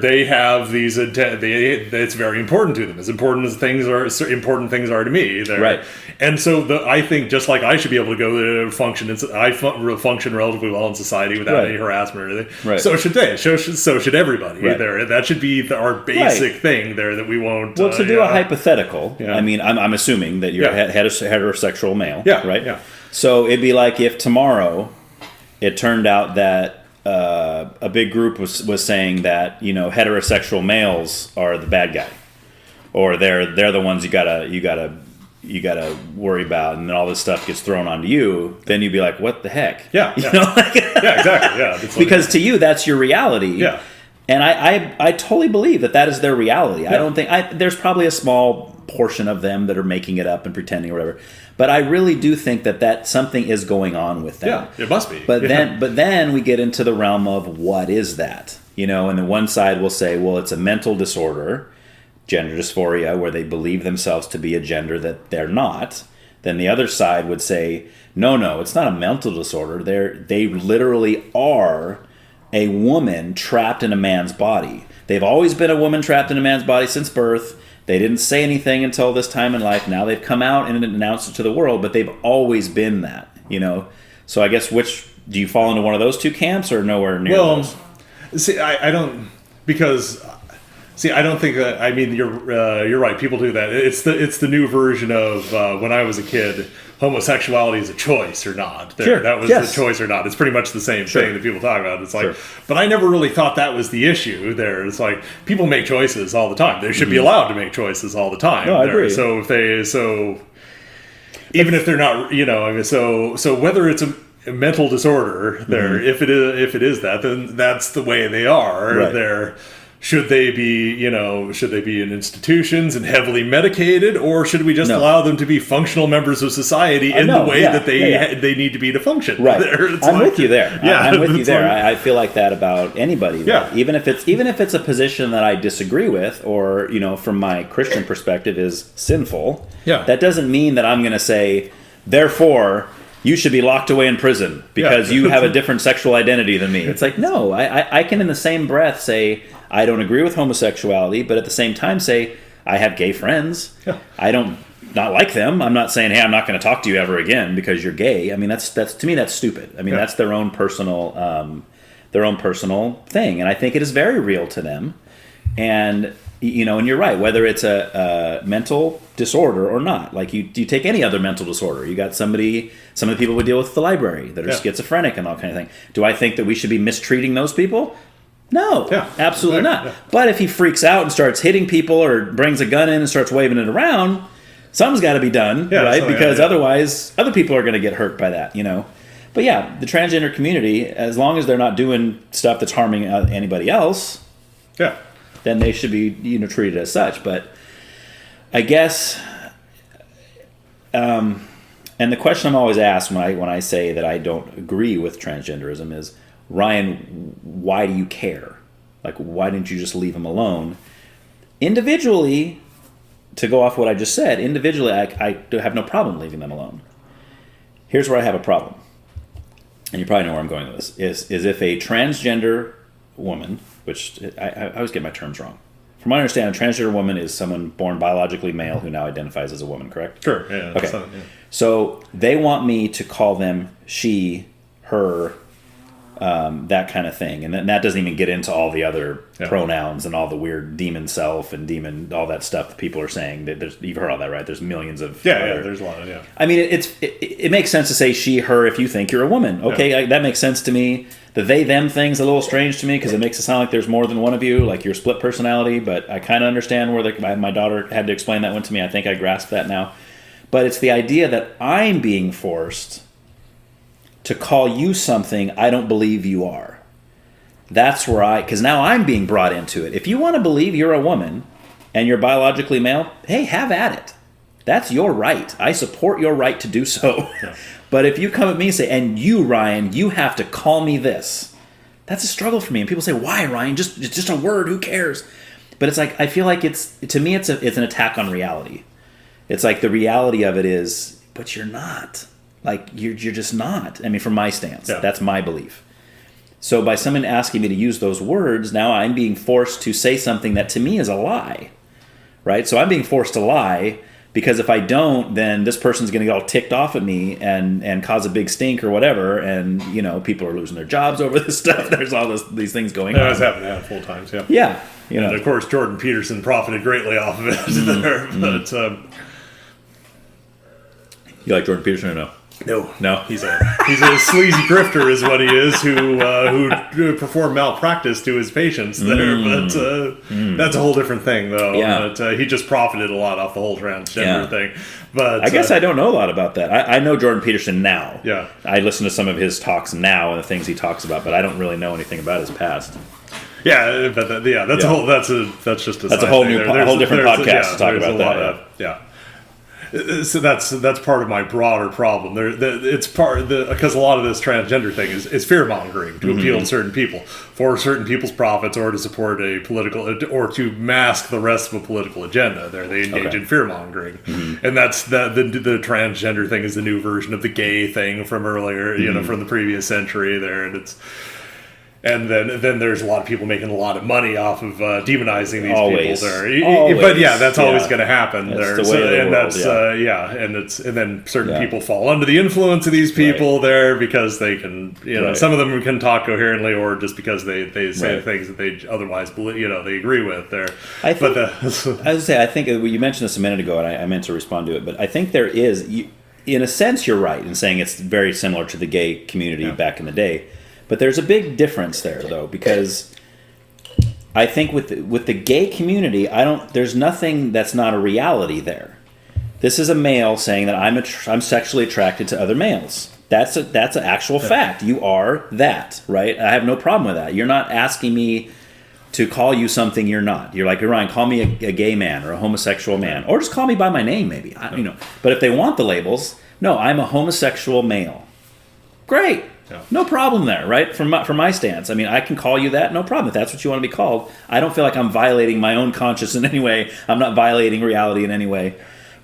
they have these it's very important to them, as important things are to me. Right. And so I think just like I should be able to go to function, I function relatively well in society without any harassment or anything. Right. So should they. So should everybody there. That should be our basic thing there that we won't. Well, to do a hypothetical, I mean, I'm assuming that you're a heterosexual male. Yeah. Right. Yeah. So it'd be like if tomorrow it turned out that a big group was saying that heterosexual males are the bad guy, or they're the ones you gotta worry about, and then all this stuff gets thrown onto you. Then you'd be like, what the heck? Yeah. Yeah, exactly. Yeah, because to you that's your reality. Yeah. And I totally believe that is their reality. Yeah. I don't think there's probably a small portion of them that are making it up and pretending or whatever. But I really do think that something is going on with them. Yeah, it must be. But then we get into the realm of what is that? And the one side will say, well, it's a mental disorder, gender dysphoria, where they believe themselves to be a gender that they're not. Then the other side would say, no, it's not a mental disorder. They literally are a woman trapped in a man's body. They've always been a woman trapped in a man's body since birth. They didn't say anything until this time in life. Now they've come out and announced it to the world, but they've always been that, So I guess do you fall into one of those two camps or nowhere near those? See, I don't, because... See, I don't think that. I mean, you're right. People do that. It's the new version of when I was a kid. Homosexuality is a choice or not. Sure. That was the choice or not. It's pretty much the same thing that people talk about. It's like, but I never really thought that was the issue. There, it's like people make choices all the time. They should be allowed to make choices all the time. No, I agree. So even if they're not, so whether it's a mental disorder, there, if it is that, then that's the way they are. Right. They're. Should they be in institutions and heavily medicated, or should we just allow them to be functional members of society in the way that they need to be to function? Right. I'm with you there. Yeah, I'm with you there. I feel like that about anybody. Yeah. Even if it's a position that I disagree with, or from my Christian perspective is sinful. Yeah. That doesn't mean that I'm going to say, therefore, you should be locked away in prison because you have a different sexual identity than me. It's like, no, I can in the same breath say, I don't agree with homosexuality, but at the same time say, I have gay friends. Yeah. I don't not like them. I'm not saying, hey, I'm not going to talk to you ever again because you're gay. I mean, that's to me, that's stupid. I mean, that's their own personal thing. And I think it is very real to them. And, and you're right, whether it's a mental disorder or not. Like you take any other mental disorder. You got some of the people we deal with at the library that are schizophrenic and all kind of thing. Do I think that we should be mistreating those people? No, absolutely not. Yeah. But if he freaks out and starts hitting people or brings a gun in and starts waving it around, something's got to be done, right? Because otherwise, other people are going to get hurt by that, But yeah, the transgender community, as long as they're not doing stuff that's harming anybody else, then they should be, treated as such. But I guess, and the question I'm always asked when I say that I don't agree with transgenderism is, Ryan, why do you care? Like, why didn't you just leave him alone? individually, to go off what I just said, individually, I have no problem leaving them alone. Here's where I have a problem, and you probably know where I'm going with this, is if a transgender woman, which I always get my terms wrong. From my understanding, a transgender woman is someone born biologically male who now identifies as a woman, correct? Sure, yeah. Okay. So they want me to call them she, her, that kind of thing. And then that doesn't even get into all the other pronouns and all the weird demon self and demon, all that stuff that people are saying. You've heard all that, right? There's millions of... there's a lot of, I mean, it makes sense to say she, her if you think you're a woman. Okay, that makes sense to me. The they, them thing's a little strange to me because it makes it sound like there's more than one of you, like you're split personality, but I kind of understand where my daughter had to explain that one to me. I think I grasp that now. But it's the idea that I'm being forced to call you something I don't believe you are. That's where because now I'm being brought into it. If you want to believe you're a woman and you're biologically male, hey, have at it. That's your right. I support your right to do so. Yeah. But if you come at me and say, and you, Ryan, you have to call me this, that's a struggle for me. And people say, why, Ryan? It's just a word. Who cares? But it's like, I feel like to me, it's an attack on reality. It's like the reality of it is, but you're not. Like, you're just not. I mean, from my stance, that's my belief. So by someone asking me to use those words, now I'm being forced to say something that to me is a lie, right? So I'm being forced to lie because if I don't, then this person's going to get all ticked off at me and cause a big stink or whatever, and, people are losing their jobs over this stuff. There's all these things going on. That's happened a handful of times, yeah. Yeah. And, of course, Jordan Peterson profited greatly off of it there. But, you like Jordan Peterson or no? No, he's a sleazy grifter, is what he is, who performed malpractice to his patients there. But that's a whole different thing, though. Yeah. But he just profited a lot off the whole transgender thing. But I guess I don't know a lot about that. I know Jordan Peterson now. Yeah, I listen to some of his talks now and the things he talks about, but I don't really know anything about his past. Yeah, but that's a whole that's just a whole different podcast to talk about that. So that's part of my broader problem. It's part because a lot of this transgender thing is fear mongering to appeal to certain people for certain people's profits, or to support a political, or to mask the rest of a political agenda. They engage in fear mongering, and that's the transgender thing is the new version of the gay thing from earlier, from the previous century there, and it's. And then there's a lot of people making a lot of money off of demonizing these people there. But that's always going to happen there. And then certain people fall under the influence of these people there because they can, some of them can talk coherently, or just because they say things that they otherwise believe, they agree with there. I think you mentioned this a minute ago, and I meant to respond to it, but I think there is, in a sense, you're right in saying it's very similar to the gay community back in the day. But there's a big difference there, though, because I think with the gay community, there's nothing that's not a reality there. This is a male saying that I'm sexually attracted to other males. That's an actual fact. You are that, right? I have no problem with that. You're not asking me to call you something you're not. You're like, Ryan, call me a gay man or a homosexual man, or just call me by my name, maybe. But if they want the labels, no, I'm a homosexual male. Great. Yeah. No problem there, right? From my stance. I mean, I can call you that, no problem. If that's what you want to be called, I don't feel like I'm violating my own conscience in any way. I'm not violating reality in any way.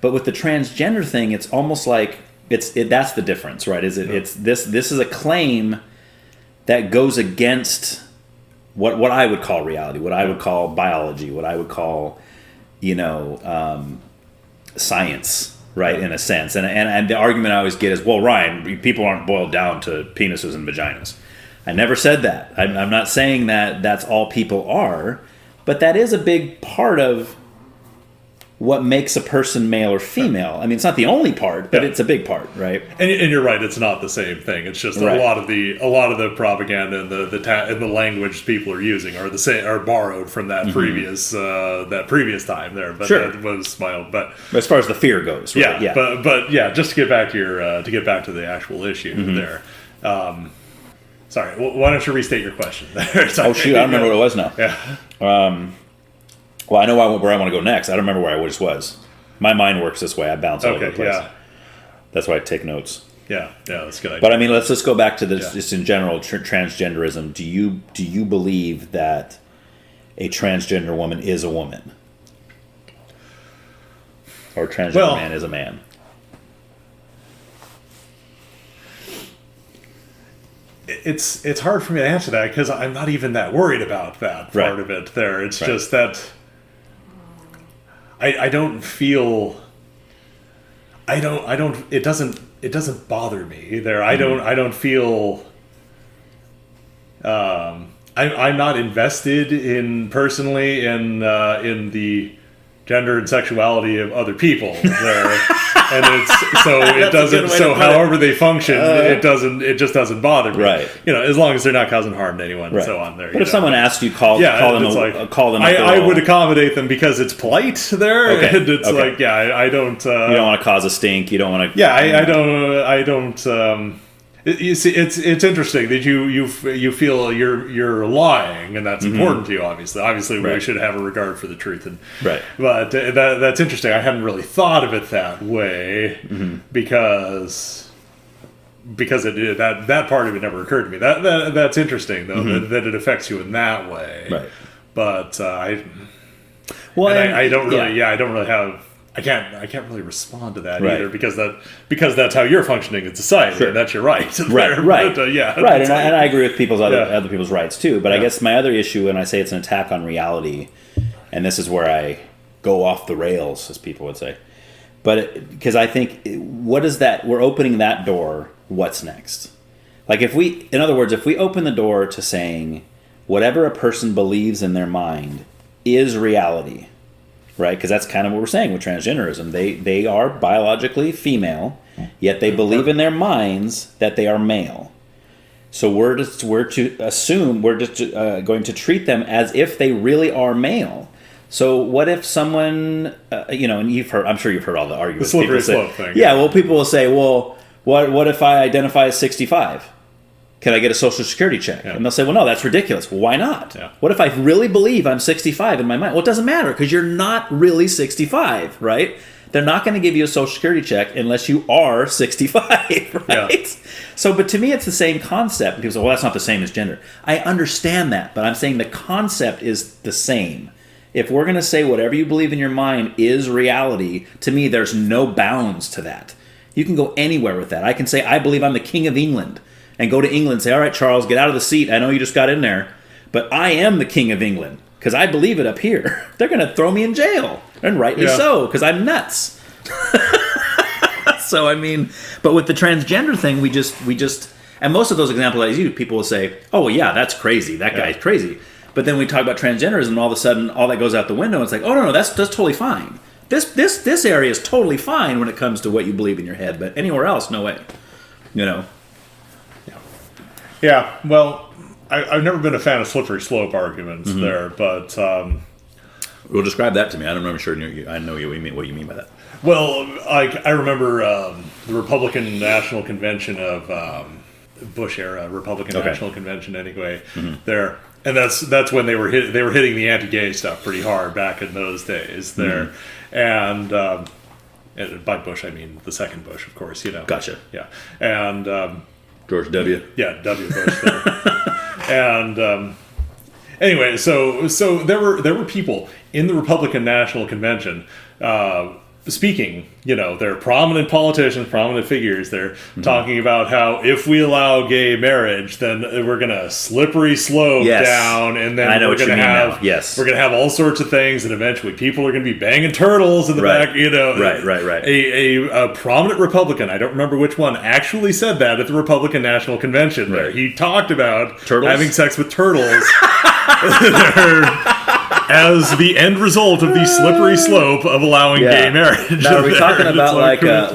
But with the transgender thing, it's almost like that's the difference, right? It's this is a claim that goes against what I would call reality, what I would call biology, what I would call, science. Right, in a sense. And the argument I always get is, well, Ryan, people aren't boiled down to penises and vaginas. I never said that. I'm not saying that that's all people are, but that is a big part of what makes a person male or female. I mean, it's not the only part, but it's a big part, right? And you're right, it's not the same thing. It's just a lot of the propaganda and the language people are using are borrowed from that previous time there. But that was my own. But as far as the fear goes, right? But just to get back to the actual issue there. Sorry, why don't you restate your question there? Oh shoot, I don't remember what it was now. Yeah. Well, I know where I want to go next. I don't remember where I just was. My mind works this way. I bounce all over the place. Yeah. That's why I take notes. Yeah, that's a good idea. But I mean, let's just go back to this just in general, transgenderism. Do you believe that a transgender woman is a woman? or transgender man is a man? It's hard for me to answer that because I'm not even that worried about that part of it there. It's just that I don't feel it doesn't bother me there. I don't feel I'm not invested in personally in the gender and sexuality of other people there. And it's so it doesn't. So however they function, it just doesn't bother me. Right. As long as they're not causing harm to anyone and so on. There. But if someone asks you, call them. I would accommodate them because it's polite there. Okay. And it's I don't. You don't want to cause a stink. You don't want to. Yeah, I don't. You see, it's interesting that you feel you're lying, and that's important to you. Obviously, we should have a regard for the truth, but that's interesting. I hadn't really thought of it that way because that part of it never occurred to me. That's interesting though that it affects you in that way. Right. But I can't really respond to that either because that's how you're functioning in society. Sure. And that's your right. Right. But, right. And I agree with other people's rights too. But I guess my other issue, and I say it's an attack on reality, and this is where I go off the rails, as people would say. But because I think, what is that? We're opening that door. What's next? Like if we open the door to saying whatever a person believes in their mind is reality. Right, because that's kind of what we're saying with transgenderism. They are biologically female, yet they believe in their minds that they are male. So we're to assume we're just going to treat them as if they really are male. So what if someone, and I'm sure you've heard all the arguments. The slippery slope thing. Yeah, well, people will say, well, what if I identify as 65? Can I get a social security check? Yeah. And they'll say, well, no, that's ridiculous. Well, why not? Yeah. What if I really believe I'm 65 in my mind? Well, it doesn't matter because you're not really 65, right? They're not going to give you a social security check unless you are 65, right? Yeah. So, but to me, it's the same concept. People say, well, that's not the same as gender. I understand that, but I'm saying the concept is the same. If we're going to say whatever you believe in your mind is reality, to me, there's no bounds to that. You can go anywhere with that. I can say, I believe I'm the King of England. And go to England and say, all right, Charles, get out of the seat. I know you just got in there, but I am the King of England because I believe it up here. They're going to throw me in jail, and rightly so, because I'm nuts. So, but with the transgender thing, we just, and most of those examples I use, people will say, oh, well, yeah, that's crazy. That guy's crazy. But then we talk about transgenderism, and all of a sudden, all that goes out the window. It's like, oh, no, that's totally fine. This area is totally fine when it comes to what you believe in your head, but anywhere else, no way. Yeah, well, I've never been a fan of slippery slope arguments there, but... well, describe that to me. I'm not sure I know what you mean by that. Well, I remember the Republican National Convention of Bush era, Republican National Convention anyway, there. And that's when they were hitting the anti-gay stuff pretty hard back in those days there. And by Bush, I mean the second Bush, of course, Gotcha. Yeah. And... George W. Yeah, W. Bush there. And anyway, so there were people in the Republican National Convention speaking. They're prominent politicians, prominent figures. They're talking about how if we allow gay marriage, then we're gonna slippery slope down, and then we're gonna have all sorts of things, and eventually people are gonna be banging turtles in the back. Right. A prominent Republican, I don't remember which one, actually said that at the Republican National Convention. There, he talked about having sex with turtles. As the end result of the slippery slope of allowing gay marriage. Now, are we talking about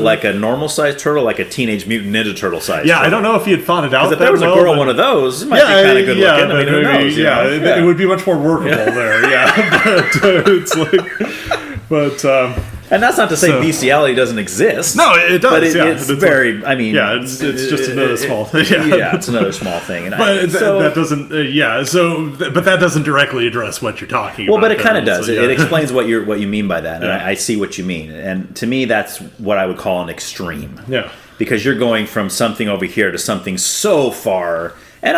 like a normal sized turtle, like a Teenage Mutant Ninja Turtle size? Yeah, I don't know if he had thought it out. Because if there was a girl one of those, it might be kind of good looking. Who knows? It would be much more workable there. Yeah, but it's like, and that's not to say bestiality doesn't exist. No, it does. But it's very. It's just another small thing. It's another small thing. But that doesn't. But that doesn't directly address what you're talking about. Well, but it kind of does. It explains what you mean by that, and I see what you mean. And to me, that's what I would call an extreme. Yeah. Because you're going from something over here to something so far, and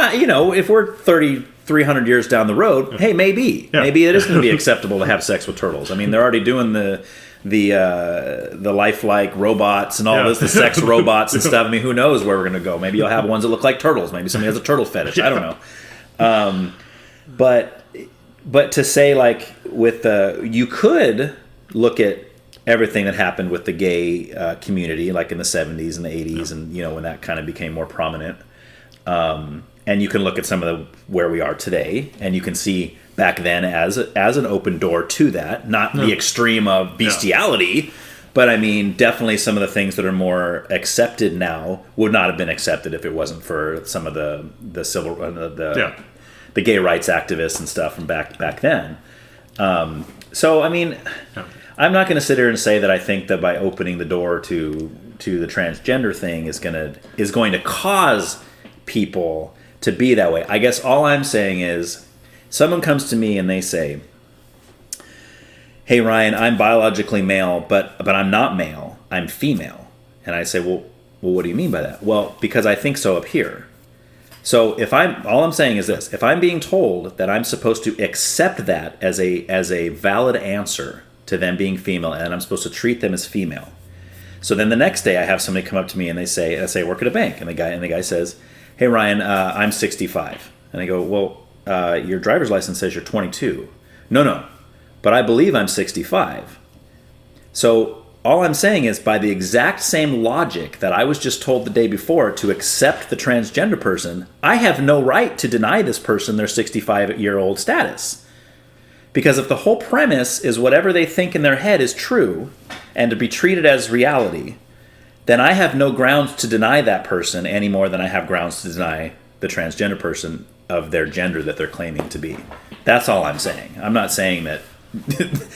if we're 300 years down the road, hey, maybe it is going to be acceptable to have sex with turtles. I mean, they're already doing the the lifelike robots and all this, the sex robots and stuff. I mean, who knows where we're going to go? Maybe you'll have ones that look like turtles. Maybe somebody has a turtle fetish. I don't know. But to say, like, with you could look at everything that happened with the gay community, like in the 70s and the 80s, and when that kind of became more prominent. And you can look at some of where we are today, and you can see back then as an open door to that, not the extreme of bestiality, but I mean, definitely some of the things that are more accepted now would not have been accepted if it wasn't for some of the civil the gay rights activists and stuff from back then. So I mean, I'm not going to sit here and say that I think that by opening the door to the transgender thing is going to cause people to be that way. I guess all I'm saying is, someone comes to me and they say, "Hey Ryan, I'm biologically male, but I'm not male. I'm female." And I say, well, what do you mean by that? Well, because I think so up here. So all I'm saying is this: if I'm being told that I'm supposed to accept that as a valid answer to them being female, and I'm supposed to treat them as female, so then the next day I have somebody come up to me and I say, I work at a bank, and the guy says, "Hey Ryan, I'm 65." And I go, "Well, your driver's license says you're 22." No, but I believe I'm 65. So all I'm saying is, by the exact same logic that I was just told the day before to accept the transgender person, I have no right to deny this person their 65-year-old status. Because if the whole premise is whatever they think in their head is true and to be treated as reality, then I have no grounds to deny that person any more than I have grounds to deny the transgender person of their gender that they're claiming to be. That's all I'm saying. I'm not saying that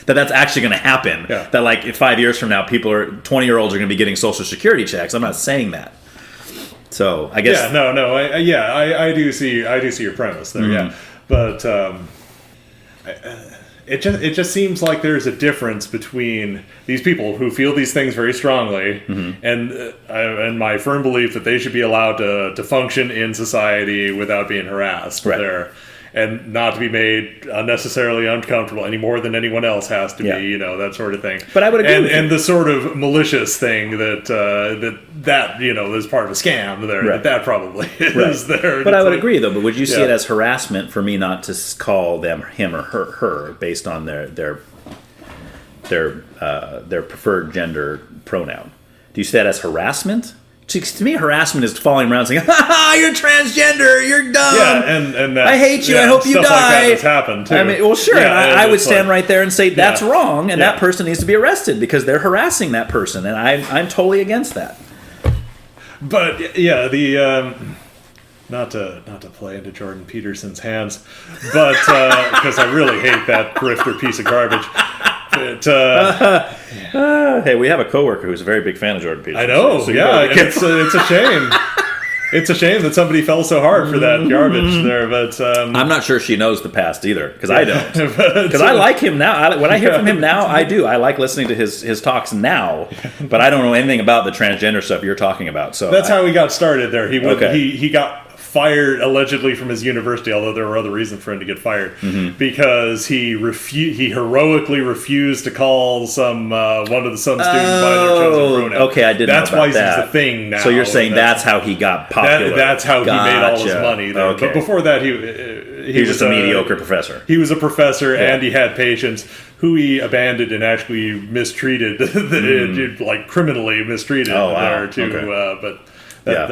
that's actually going to happen. Yeah. That like 5 years from now, 20-year-olds are going to be getting Social Security checks. I'm not saying that. So I guess I do see your premise there. Mm-hmm. Yeah, but it just seems like there's a difference between these people who feel these things very strongly, mm-hmm. and my firm belief that they should be allowed to function in society without being harassed. Right. And not to be made unnecessarily uncomfortable any more than anyone else has to be, that sort of thing. But I would agree with you. And the sort of malicious thing that is part of a scam there, right. that probably is there. But I would agree, though. But would you see it as harassment for me not to call them him or her based on their preferred gender pronoun? Do you see that as harassment? To me, harassment is falling around saying, "Ha ha, you're transgender, you're dumb. Yeah, and that, I hate you. I hope you die." Stuff like that has happened too. I mean, well, sure. Yeah, I would stand right there and say that's wrong, and that person needs to be arrested because they're harassing that person, and I'm totally against that. But not to play into Jordan Peterson's hands, but because I really hate that grifter piece of garbage. But, hey, we have a coworker who's a very big fan of Jordan Peterson. I know, so it's a shame. It's a shame that somebody fell so hard for that garbage there, but... I'm not sure she knows the past either, because I don't. Because I like him now. When I hear from him now, I do. I like listening to his talks now, but I don't know anything about the transgender stuff you're talking about. So that's how he got started there. He got fired allegedly from his university, although there were other reasons for him to get fired, because he heroically refused to call some students by their chosen pronoun. Okay, I didn't know about that. That's why he's the thing now. So you're saying that's how he got popular. That's how he made all his money there. Okay. But before that, he was just a mediocre professor. He was a professor, and he had patients who he abandoned and actually mistreated, like criminally mistreated there too. Okay.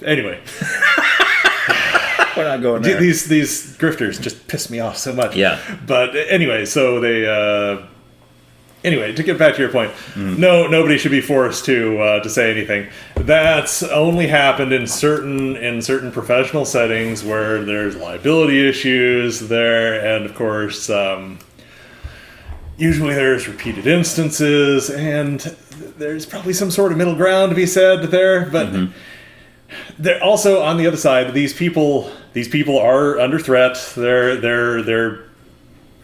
Anyway. We're not going there. These grifters just piss me off so much. Yeah. But anyway, so they... Anyway, to get back to your point, nobody should be forced to say anything. That's only happened in certain professional settings where there's liability issues there, and of course... usually there's repeated instances, and there's probably some sort of middle ground to be said there. But they're also, on the other side, these people are under threat.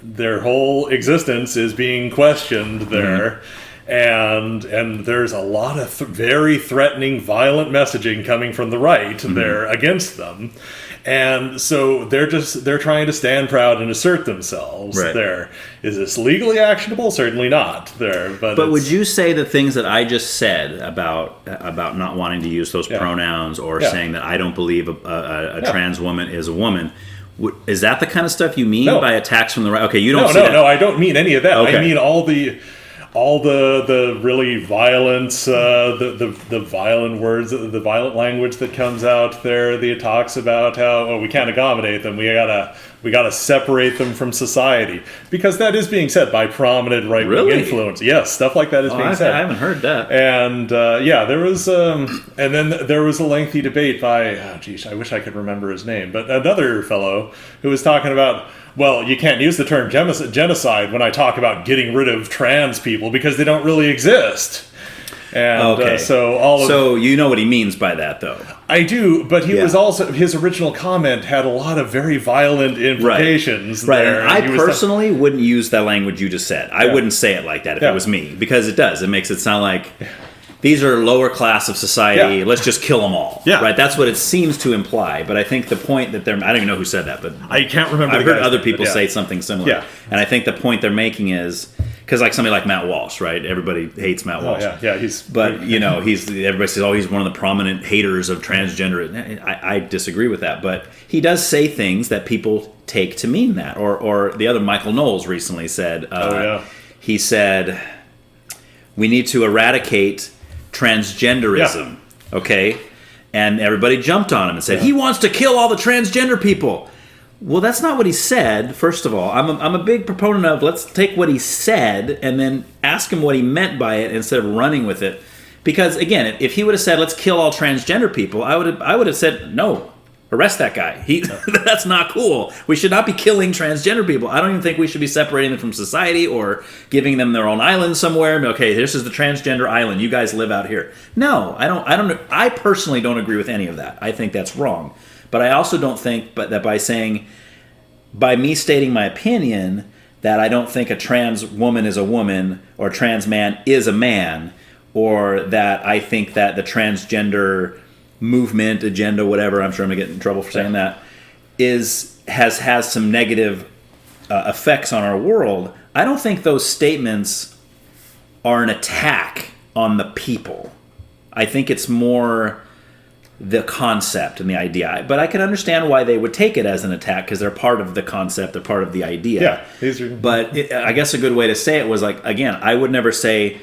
Their whole existence is being questioned there, and there's a lot of very threatening, violent messaging coming from the right there against them. And so they're trying to stand proud and assert themselves there. Is this legally actionable? Certainly not there. But would you say the things that I just said about not wanting to use those pronouns or saying that I don't believe a trans woman is a woman, is that the kind of stuff you mean by attacks from the right? Okay, you don't see that. No, I don't mean any of that. Okay. I mean all the really violence, the violent words, the violent language that comes out there. The talks about how we can't accommodate them. We gotta separate them from society, because that is being said by prominent right wing influence. Yes, stuff like that is being said. I haven't heard that. And there was and then there was a lengthy debate by I wish I could remember his name, but another fellow who was talking about, well, you can't use the term genocide when I talk about getting rid of trans people because they don't really exist. And so you know what he means by that, though. I do, but he was also, his original comment had a lot of very violent implications. Right. There. And I personally wouldn't use that language you just said. I wouldn't say it like that if it was me, because it does. It makes it sound like these are lower class of society. Let's just kill them all. Yeah. Right. That's what it seems to imply. But I think the point that I don't even know who said that, but I can't remember. I've heard other people say something similar. Yeah. And I think the point they're making is, because like somebody like Matt Walsh, right? Everybody hates Matt Walsh. Everybody says, he's one of the prominent haters of transgender. I disagree with that, but he does say things that people take to mean that. Or the other Michael Knowles recently said, he said, we need to eradicate transgenderism, okay? And everybody jumped on him and said, he wants to kill all the transgender people. Well, that's not what he said, first of all. I'm a big proponent of, let's take what he said and then ask him what he meant by it instead of running with it. Because, again, if he would have said, let's kill all transgender people, I would have said, no, arrest that guy. That's not cool. We should not be killing transgender people. I don't even think we should be separating them from society or giving them their own island somewhere. Okay, this is the transgender island. You guys live out here. No, I personally don't agree with any of that. I think that's wrong. But I also don't think that by me stating my opinion that I don't think a trans woman is a woman or a trans man is a man, or that I think that the transgender movement, agenda, whatever, I'm sure I'm going to get in trouble for saying that, has some negative effects on our world. I don't think those statements are an attack on the people. I think it's more the concept and the idea. But I can understand why they would take it as an attack, because they're part of the concept, they're part of the idea. Yeah. But I guess a good way to say it was like, again, I would never say,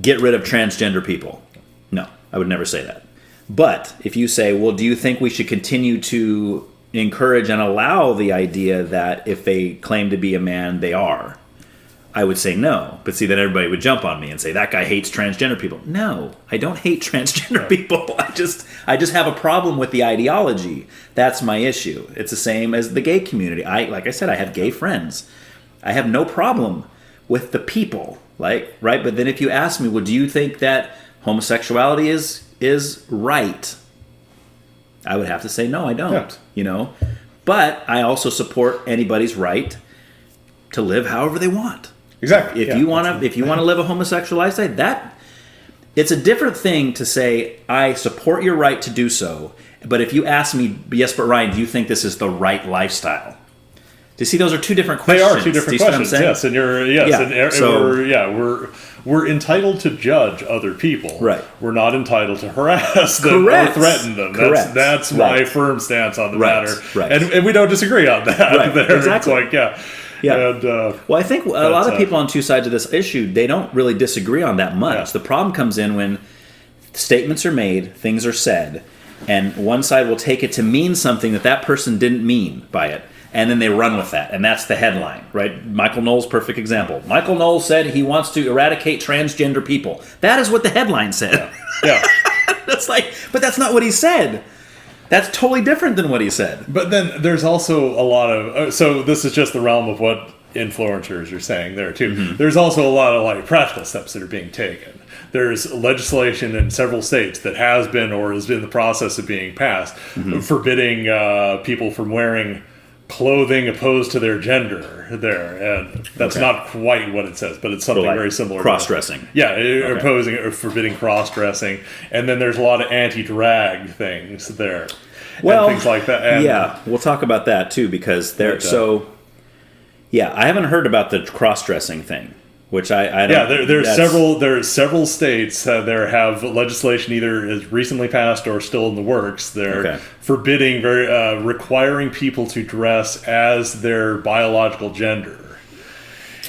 get rid of transgender people. No, I would never say that. But if you say, well, do you think we should continue to encourage and allow the idea that if they claim to be a man, they are? I would say no. But see, then everybody would jump on me and say, that guy hates transgender people. No, I don't hate transgender people. I just have a problem with the ideology. That's my issue. It's the same as the gay community. Like I said, I have gay friends. I have no problem with the people, right? But then if you ask me, well, do you think that homosexuality is right? I would have to say, no, I don't. But I also support anybody's right to live however they want. Exactly. If you want to live a homosexualized life, that it's a different thing to say, I support your right to do so. But if you ask me, yes, but Ryan, do you think this is the right lifestyle? Do you see, those are two different questions. They are two different questions. Yes, and we're entitled to judge other people. Right. We're not entitled to harass them or threaten them. That's my firm stance on the matter. Right. And we don't disagree on that. Right. Exactly. It's like, And, well, I think a lot of people on two sides of this issue, they don't really disagree on that much. Yeah. The problem comes in when statements are made, things are said, and one side will take it to mean something that person didn't mean by it. And then they run with that, and that's the headline, right? Michael Knowles, perfect example. Michael Knowles said he wants to eradicate transgender people. That is what the headline said. Yeah. That's like, but that's not what he said. That's totally different than what he said. But then there's also a lot of... So this is just the realm of what influencers are saying there, too. Mm-hmm. There's also a lot of practical steps that are being taken. There's legislation in several states that has been or is in the process of being passed, forbidding people from wearing clothing opposed to their gender there, and that's not quite what it says, but it's something very similar. Cross-dressing. Yeah, opposing or forbidding cross-dressing, and then there's a lot of anti-drag things there, and things like that. And, we'll talk about that too, because there. I haven't heard about the cross-dressing thing. Which I don't. Yeah, there's several states there have legislation either is recently passed or still in the works. They're forbidding, requiring people to dress as their biological gender.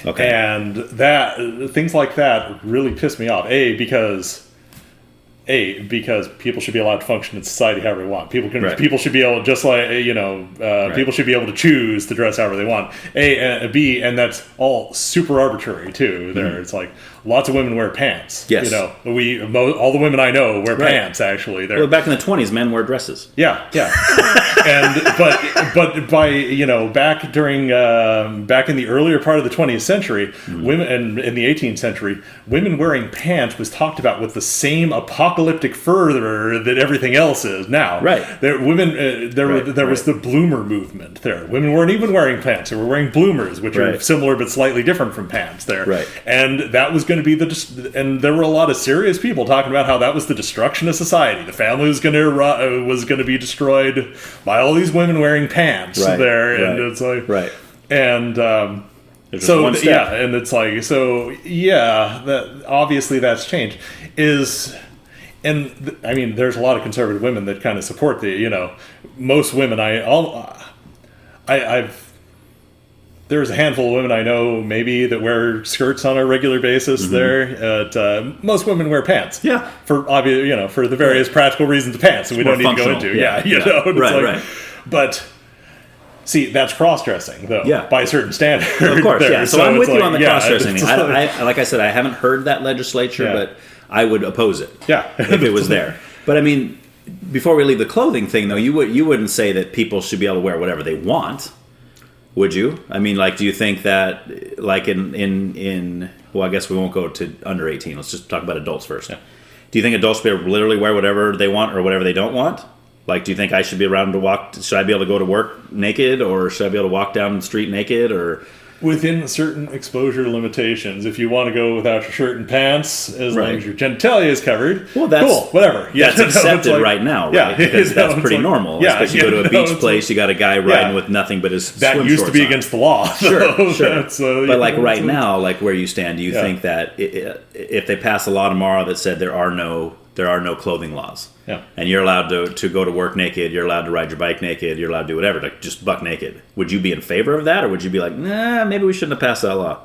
Okay, and that things like that really piss me off. Because people should be allowed to function in society however they want. People should be able, just like people should be able to choose to dress however they want. B, and that's all super arbitrary too. There, it's like lots of women wear pants. Yes, all the women I know wear pants. Actually, there. Well, back in the 1920s, men wore dresses. Yeah, and but by back during back in the earlier part of the 20th century, women, and in the 18th century, women wearing pants was talked about with the same apocalyptic fervor that everything else is now. Right. There was the bloomer movement there. Women weren't even wearing pants; they were wearing bloomers, which are similar but slightly different from pants there. Right. And that was going to be and there were a lot of serious people talking about how that was the destruction of society. The family was going to be destroyed by all these women wearing pants there, and it's like and. And it's like that obviously that's changed there's a lot of conservative women that kind of support most women there's a handful of women I know maybe that wear skirts on a regular basis there. Most women wear pants. Yeah. For obvious, for the various practical reasons of pants that we don't need to go into. But see, that's cross-dressing, though, by a certain standard. Of course, there. So I'm with you on the cross-dressing thing. Like I said, I haven't heard that legislature, but I would oppose it if it was there. But I mean, before we leave the clothing thing, though, you wouldn't say that people should be able to wear whatever they want, would you? I mean, like, do you think that, like in well, I guess we won't go to under 18. Let's just talk about adults first. Yeah. Do you think adults should be able to literally wear whatever they want or whatever they don't want? Like, do you think I should be around to walk? Should I be able to go to work naked, or should I be able to walk down the street naked, or within certain exposure limitations? If you want to go without your shirt and pants, as long as your genitalia is covered, well, that's cool. Whatever. Yeah, that's accepted right now, right? Yeah, because that's pretty normal. Yeah, especially you go to a beach place, you got a guy riding with nothing but his that swim used to be on. Against the law. Sure. But like right now, like where you stand, do you think that if they pass a law tomorrow that said there are no clothing laws? Yeah. And you're allowed to go to work naked, you're allowed to ride your bike naked, you're allowed to do whatever, like just buck naked. Would you be in favor of that, or would you be like, nah, maybe we shouldn't have passed that law?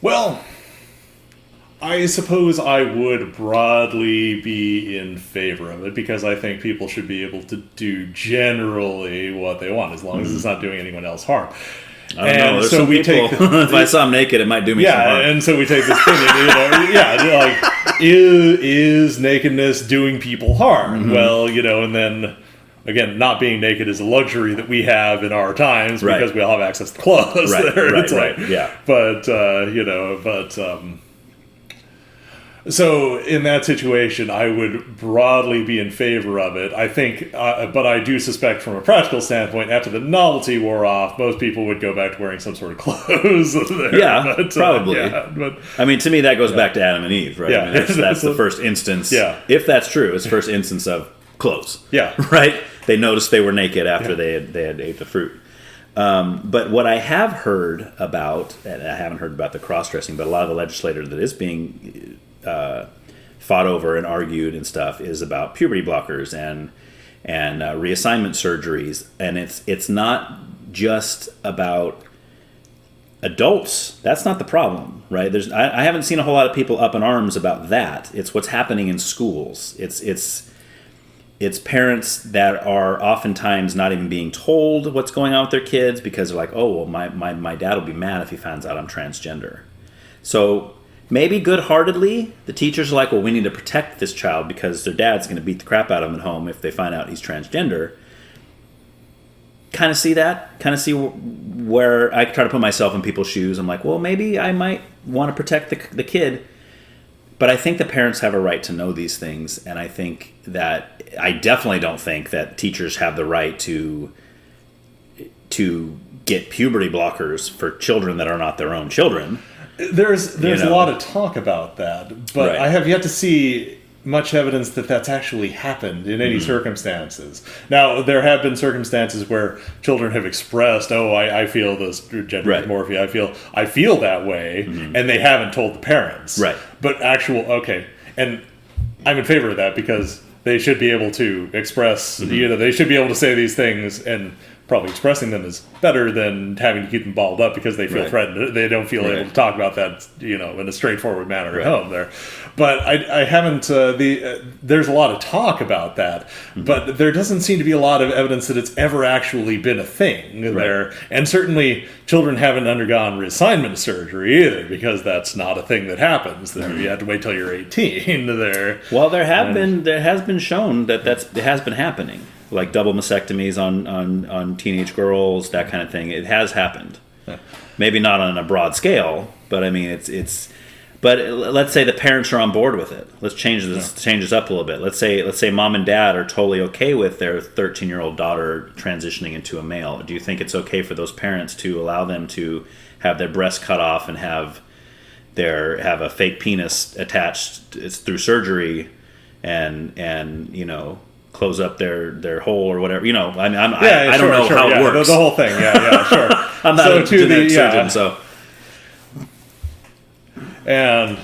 Well, I suppose I would broadly be in favor of it, because I think people should be able to do generally what they want, as long as it's not doing anyone else harm. I don't know. So we take. If I saw him naked, it might do me some harm. Yeah, and so we take this thing, is nakedness doing people harm? Mm-hmm. Well, and then again, not being naked is a luxury that we have in our times because we all have access to clothes. So in that situation, I would broadly be in favor of it. I think, but I do suspect from a practical standpoint, after the novelty wore off, most people would go back to wearing some sort of clothes. Probably. I mean, to me, that goes back to Adam and Eve, right? Yeah. I mean, that's the first instance. Yeah. If that's true, it's the first instance of clothes. Yeah. Right? They noticed they were naked after they had ate the fruit. But what I have heard about, and I haven't heard about the cross-dressing, but a lot of the legislature that is being fought over and argued and stuff is about puberty blockers and reassignment surgeries, and it's not just about adults. That's not the problem, right? I haven't seen a whole lot of people up in arms about that. It's what's happening in schools. It's parents that are oftentimes not even being told what's going on with their kids because they're like, oh, well, my dad will be mad if he finds out I'm transgender. So maybe good-heartedly, the teachers are like, well, we need to protect this child because their dad's going to beat the crap out of him at home if they find out he's transgender. Kind of see that? Kind of see where I try to put myself in people's shoes. I'm like, well, maybe I might want to protect the kid But I think the parents have a right to know these things, and I definitely don't think that teachers have the right to get puberty blockers for children that are not their own children. There's a lot of talk about that, but Right. I have yet to see much evidence that that's actually happened in any circumstances. Now, there have been circumstances where children have expressed, I feel this gender Right. dysmorphia, I feel that way, and they haven't told the parents. Right. But and I'm in favor of that because they should be able to express, they should be able to say these things, and probably expressing them is better than having to keep them balled up because they feel Right. threatened. They don't feel able to talk about that, in a straightforward manner Right. at home there. But I haven't, there's a lot of talk about that, but there doesn't seem to be a lot of evidence that it's ever actually been a thing there. And certainly children haven't undergone reassignment surgery either, because that's not a thing that happens there. You have to wait till you're 18 there. Well, there has been shown that it has been happening, like double mastectomies on teenage girls, that kind of thing. It has happened. Maybe not on a broad scale, but I mean it's. But let's say the parents are on board with it. Let's change this up a little bit. Let's say mom and dad are totally okay with their 13-year-old daughter transitioning into a male. Do you think it's okay for those parents to allow them to have their breasts cut off and have a fake penis attached through surgery and close up their hole or whatever? I don't know how it works. The whole thing, sure. I'm not a genetic surgeon, so. And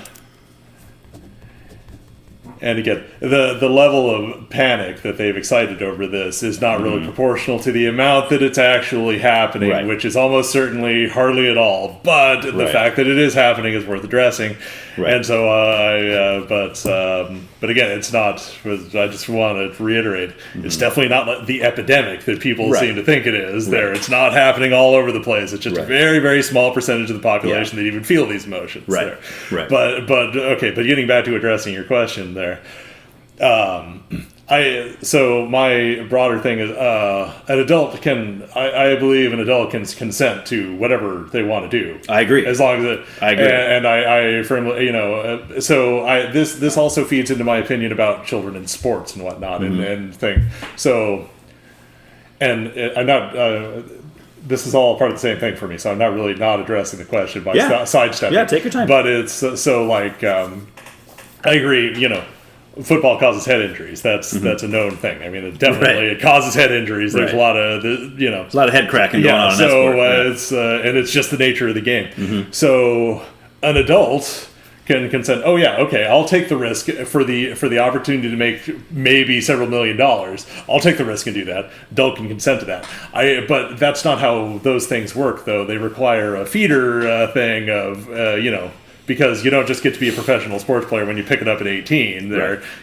again, the level of panic that they've excited over this is not really proportional to the amount that it's actually happening, Right. which is almost certainly hardly at all. But the fact that it is happening is worth addressing. Right. And so, but again, it's not. I just want to reiterate, it's definitely not the epidemic that people seem to think it is. There, it's not happening all over the place. It's just a very, very small percentage of the population that even feel these emotions. Right. There. Right. But getting back to addressing your question there. So my broader thing is, an adult I believe an adult can consent to whatever they want to do. I agree. As long as I agree. And I firmly, this also feeds into my opinion about children in sports and whatnot and thing. So, and I'm not, this is all part of the same thing for me, so I'm not really not addressing the question by sidestepping. Yeah, take your time. But it's, I agree, football causes head injuries. That's a known thing. I mean, it causes head injuries. There's a lot of There's a lot of head cracking going on in that sport. It's just the nature of the game. So an adult can consent. I'll take the risk for the opportunity to make maybe several $1 million. I'll take the risk and do that. Adult can consent to that. But that's not how those things work, though. They require a feeder thing of because you don't just get to be a professional sports player when you pick it up at 18.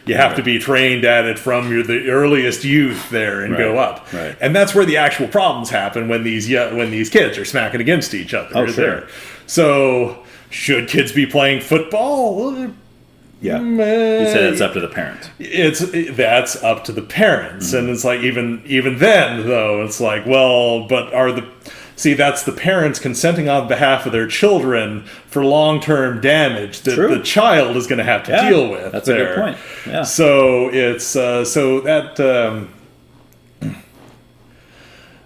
You have to be trained at it from the earliest youth there and go up. Right. And that's where the actual problems happen when these kids are smacking against each other. Oh, sure. So should kids be playing football? Yeah. You said it's up to the parent. That's up to the parents, and it's like even then though, it's like, well, but that's the parents consenting on behalf of their children for long-term damage that the child is going to have to deal with. That's a good point. Yeah. So it's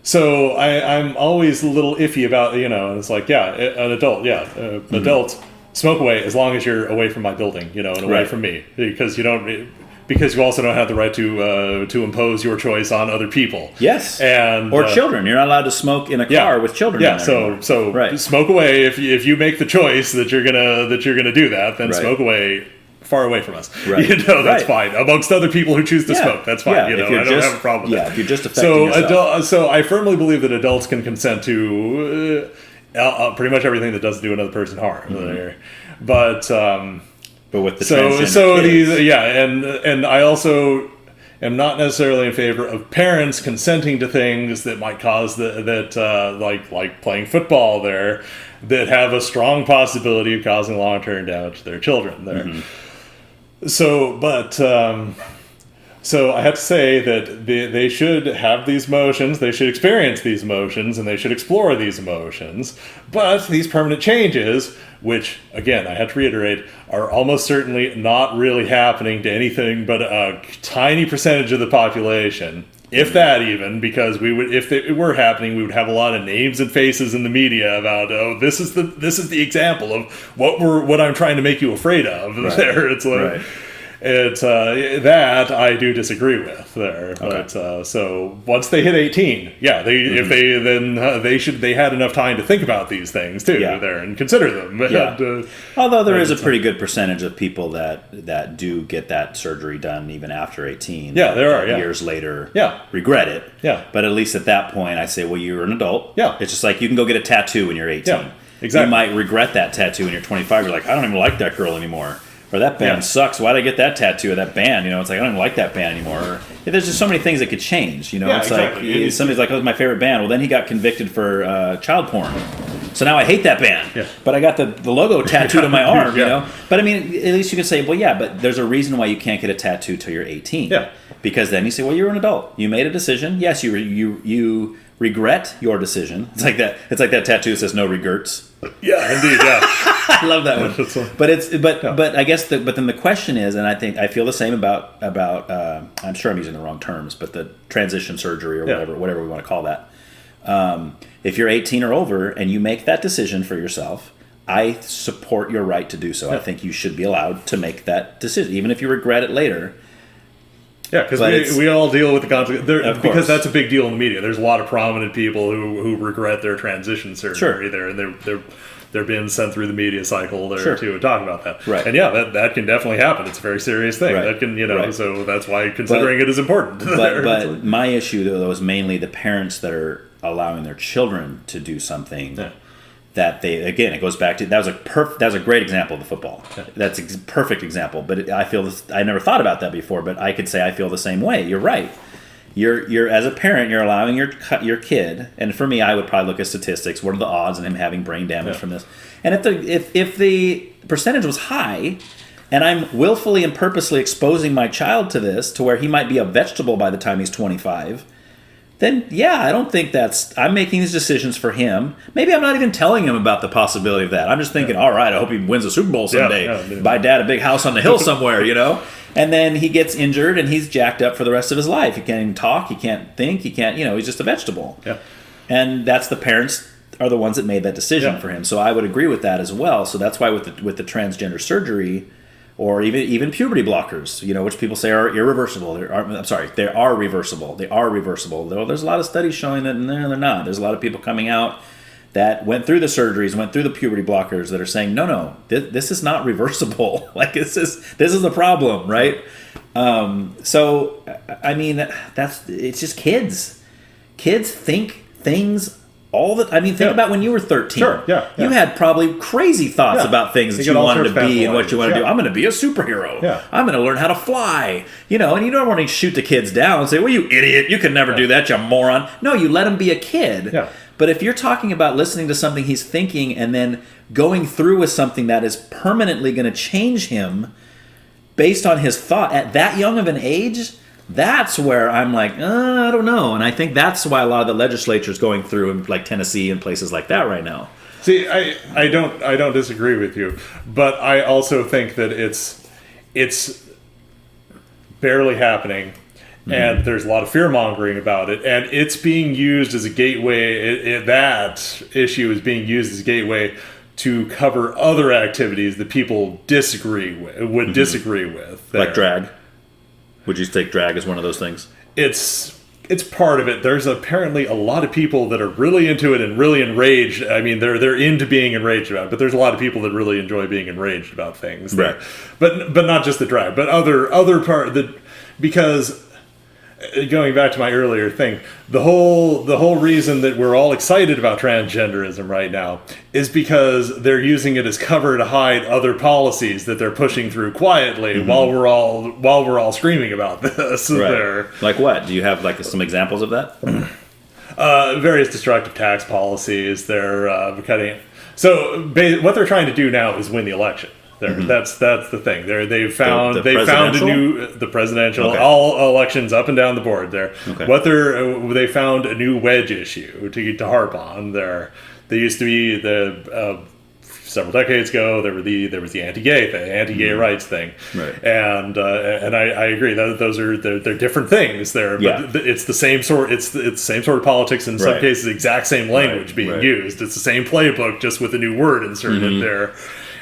so I'm always a little iffy about it's like an adult adult smoke away as long as you're away from my building and away from me, because you also don't have the right to impose your choice on other people. Yes, or children. You're not allowed to smoke in a car with children. Yeah, in there so smoke away if you make the choice that you're gonna do that. Then smoke away, far away from us. Right. That's fine. Amongst other people who choose to smoke, that's fine. I don't have a problem with that. If you're just affecting yourself. So I firmly believe that adults can consent to pretty much everything that doesn't do another person harm. But with the transgender kids. And I also am not necessarily in favor of parents consenting to things that might cause like playing football there, that have a strong possibility of causing long-term damage to their children there. So, So I have to say that they should have these emotions, they should experience these emotions, and they should explore these emotions. But these permanent changes, which, again, I have to reiterate, are almost certainly not really happening to anything but a tiny percentage of the population. If that even, because if it were happening, we would have a lot of names and faces in the media about, oh, this is the example of what I'm trying to make you afraid of. Right. There, it's like. Right. It's that I do disagree with there, okay. But so once they hit 18, yeah, if they had enough time to think about these things too there and consider them. Yeah. Although there is a pretty good percentage of people that do get that surgery done even after 18. Yeah, there are years later. Regret it. Yeah, but at least at that point, I say, well, you're an adult. Yeah, it's just like you can go get a tattoo when you're 18. Yeah, exactly. You might regret that tattoo when you're 25. You're like, I don't even like that girl anymore. Or that band sucks. Why'd I get that tattoo of that band? It's like I don't even like that band anymore. Or, there's just so many things that could change. It's exactly. Like somebody's like, "Oh, it's my favorite band." Well, then he got convicted for child porn. So now I hate that band. Yeah. But I got the logo tattooed on my arm. But I mean, at least you can say, well, yeah. But there's a reason why you can't get a tattoo till you're 18. Yeah. Because then you say, well, you're an adult. You made a decision. Yes, you regret your decision. It's like that tattoo that says no regrets. Yeah, indeed. Yeah. I love that one. But I guess but then the question is, and I feel the same about I'm sure I'm using the wrong terms, but the transition surgery or whatever we want to call that. If you're 18 or over and you make that decision for yourself, I support your right to do so. Yeah. I think you should be allowed to make that decision, even if you regret it later. Yeah, because we all deal with the consequences. Because that's a big deal in the media. There's a lot of prominent people who regret their transition surgery there, and they're being sent through the media cycle there too and talk about that. Right. And that can definitely happen. It's a very serious thing. Right. That can so that's why considering it is important. But my issue though is mainly the parents that are allowing their children to do something. Yeah. That it goes back to that was a great example of the football. Yeah. That's a perfect example. But I feel I never thought about that before. But I could say I feel the same way. You're right. You're as a parent, you're allowing your kid. And for me, I would probably look at statistics. What are the odds of him having brain damage from this? And if the percentage was high, and I'm willfully and purposely exposing my child to this, to where he might be a vegetable by the time he's 25. Then, I don't think I'm making these decisions for him. Maybe I'm not even telling him about the possibility of that. I'm just thinking, all right, I hope he wins the Super Bowl someday. Buy Dad a big house on the hill somewhere, And then he gets injured and he's jacked up for the rest of his life. He can't even talk. He can't think. He can't, he's just a vegetable. Yeah. And that's the parents are the ones that made that decision for him. So I would agree with that as well. So that's why with the transgender surgery, or even puberty blockers, which people say are irreversible. They are reversible. They are reversible. Though there's a lot of studies showing that they're not. There's a lot of people coming out that went through the surgeries, went through the puberty blockers that are saying, no, this is not reversible. Like this is the problem, right? So I mean, it's just kids. Kids think things. Think about when you were 13. Sure, yeah. You had probably crazy thoughts about things that you wanted to be and what you want to do. I'm going to be a superhero. Yeah. I'm going to learn how to fly. And you don't want to shoot the kids down and say, well, you idiot, you can never do that, you moron. No, you let him be a kid. Yeah. But if you're talking about listening to something he's thinking and then going through with something that is permanently going to change him based on his thought at that young of an age, that's where I'm like, I don't know. And I think that's why a lot of the legislature is going through in like Tennessee and places like that right now. See, I don't disagree with you, but I also think that it's barely happening, and there's a lot of fear mongering about it, and it's being used as a gateway. That issue is being used as a gateway to cover other activities that people disagree with, like drag. Would you take drag as one of those things? It's part of it. There's apparently a lot of people that are really into it and really enraged. I mean, they're into being enraged about it, but there's a lot of people that really enjoy being enraged about things. Right. But not just the drag, but other part that, because going back to my earlier thing, the whole reason that we're all excited about transgenderism right now is because they're using it as cover to hide other policies that they're pushing through quietly while we're all screaming about this. Right. Like what? Do you have like some examples of that? Various destructive tax policies. They're cutting. So what they're trying to do now is win the election. There, that's the thing. There, they found the presidential, Okay. all elections up and down the board. There, Okay. they found a new wedge issue to harp on. There used to be several decades ago. There was the anti-gay thing, anti-gay rights thing, Right. and I agree that they're different things. There, but it's the same sort. It's the same sort of politics in some cases. Exact same language being used. It's the same playbook, just with a new word inserted there.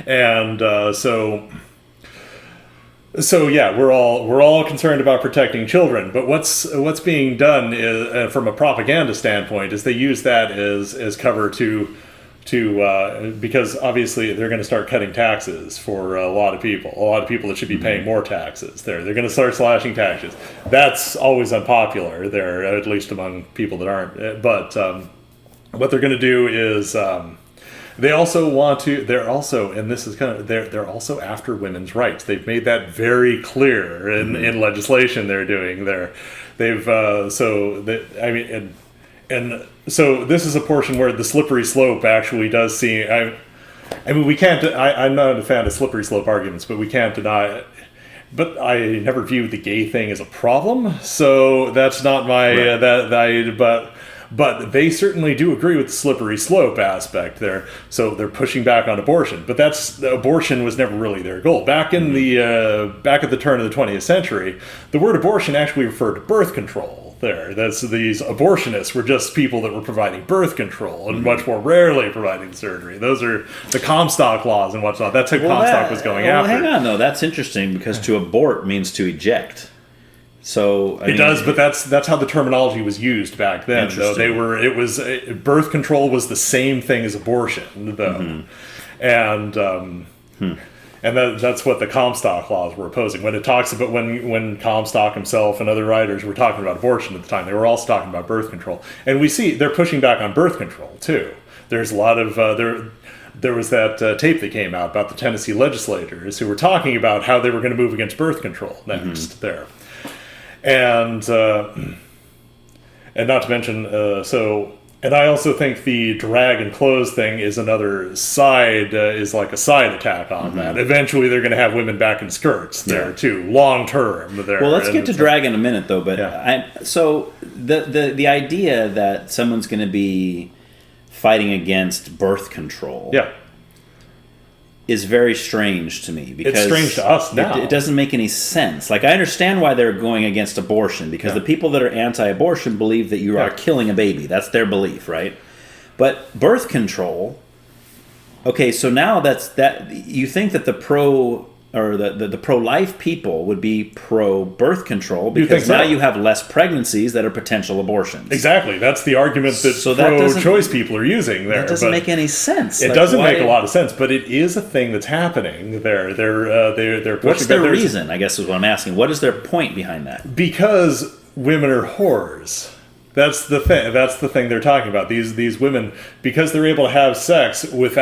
And so yeah, we're all concerned about protecting children. But what's being done is, from a propaganda standpoint, is they use that as cover to because obviously they're going to start cutting taxes for a lot of people that should be paying more taxes. They're going to start slashing taxes. That's always unpopular there, at least among people that aren't. But what they're going to do is. They're also after women's rights. They've made that very clear in legislation they're doing there. So this is a portion where the slippery slope actually does seem. We can't. I'm not a fan of slippery slope arguments, but we can't deny it. But I never viewed the gay thing as a problem, so that's not my But they certainly do agree with the slippery slope aspect there. So they're pushing back on abortion. But abortion was never really their goal. Back in back at the turn of the 20th century, the word abortion actually referred to birth control there. These abortionists were just people that were providing birth control and much more rarely providing surgery. Those are the Comstock laws and whatnot. That's who Comstock was going after. Hang on, though. That's interesting because to abort means to eject. So it does, but that's how the terminology was used back then. Though birth control was the same thing as abortion, though, and that's what the Comstock laws were opposing. When it talks about when Comstock himself and other writers were talking about abortion at the time, they were also talking about birth control, and we see they're pushing back on birth control too. There's a lot of There was that tape that came out about the Tennessee legislators who were talking about how they were going to move against birth control next there. And not to mention, and I also think the drag and clothes thing is another side, is like a side attack on that. Eventually, they're going to have women back in skirts there too, long term. There. Well, let's get to drag in a minute, though. But so the idea that someone's going to be fighting against birth control, is very strange to me because it's strange to us now. It doesn't make any sense. Like, I understand why they're going against abortion because the people that are anti-abortion believe that you are killing a baby. That's their belief, right? But birth control. Okay, so now that you think that the pro-life people would be pro-birth control because now you have less pregnancies that are potential abortions. Exactly. That's the argument that pro-choice people are using there. That doesn't make any sense. It doesn't make a lot of sense, but it is a thing that's happening there. They're pushing. What's their reason, I guess is what I'm asking. What is their point behind that? Because women are whores. That's the thing. That's the thing they're talking about. These women, because they're able to have sex with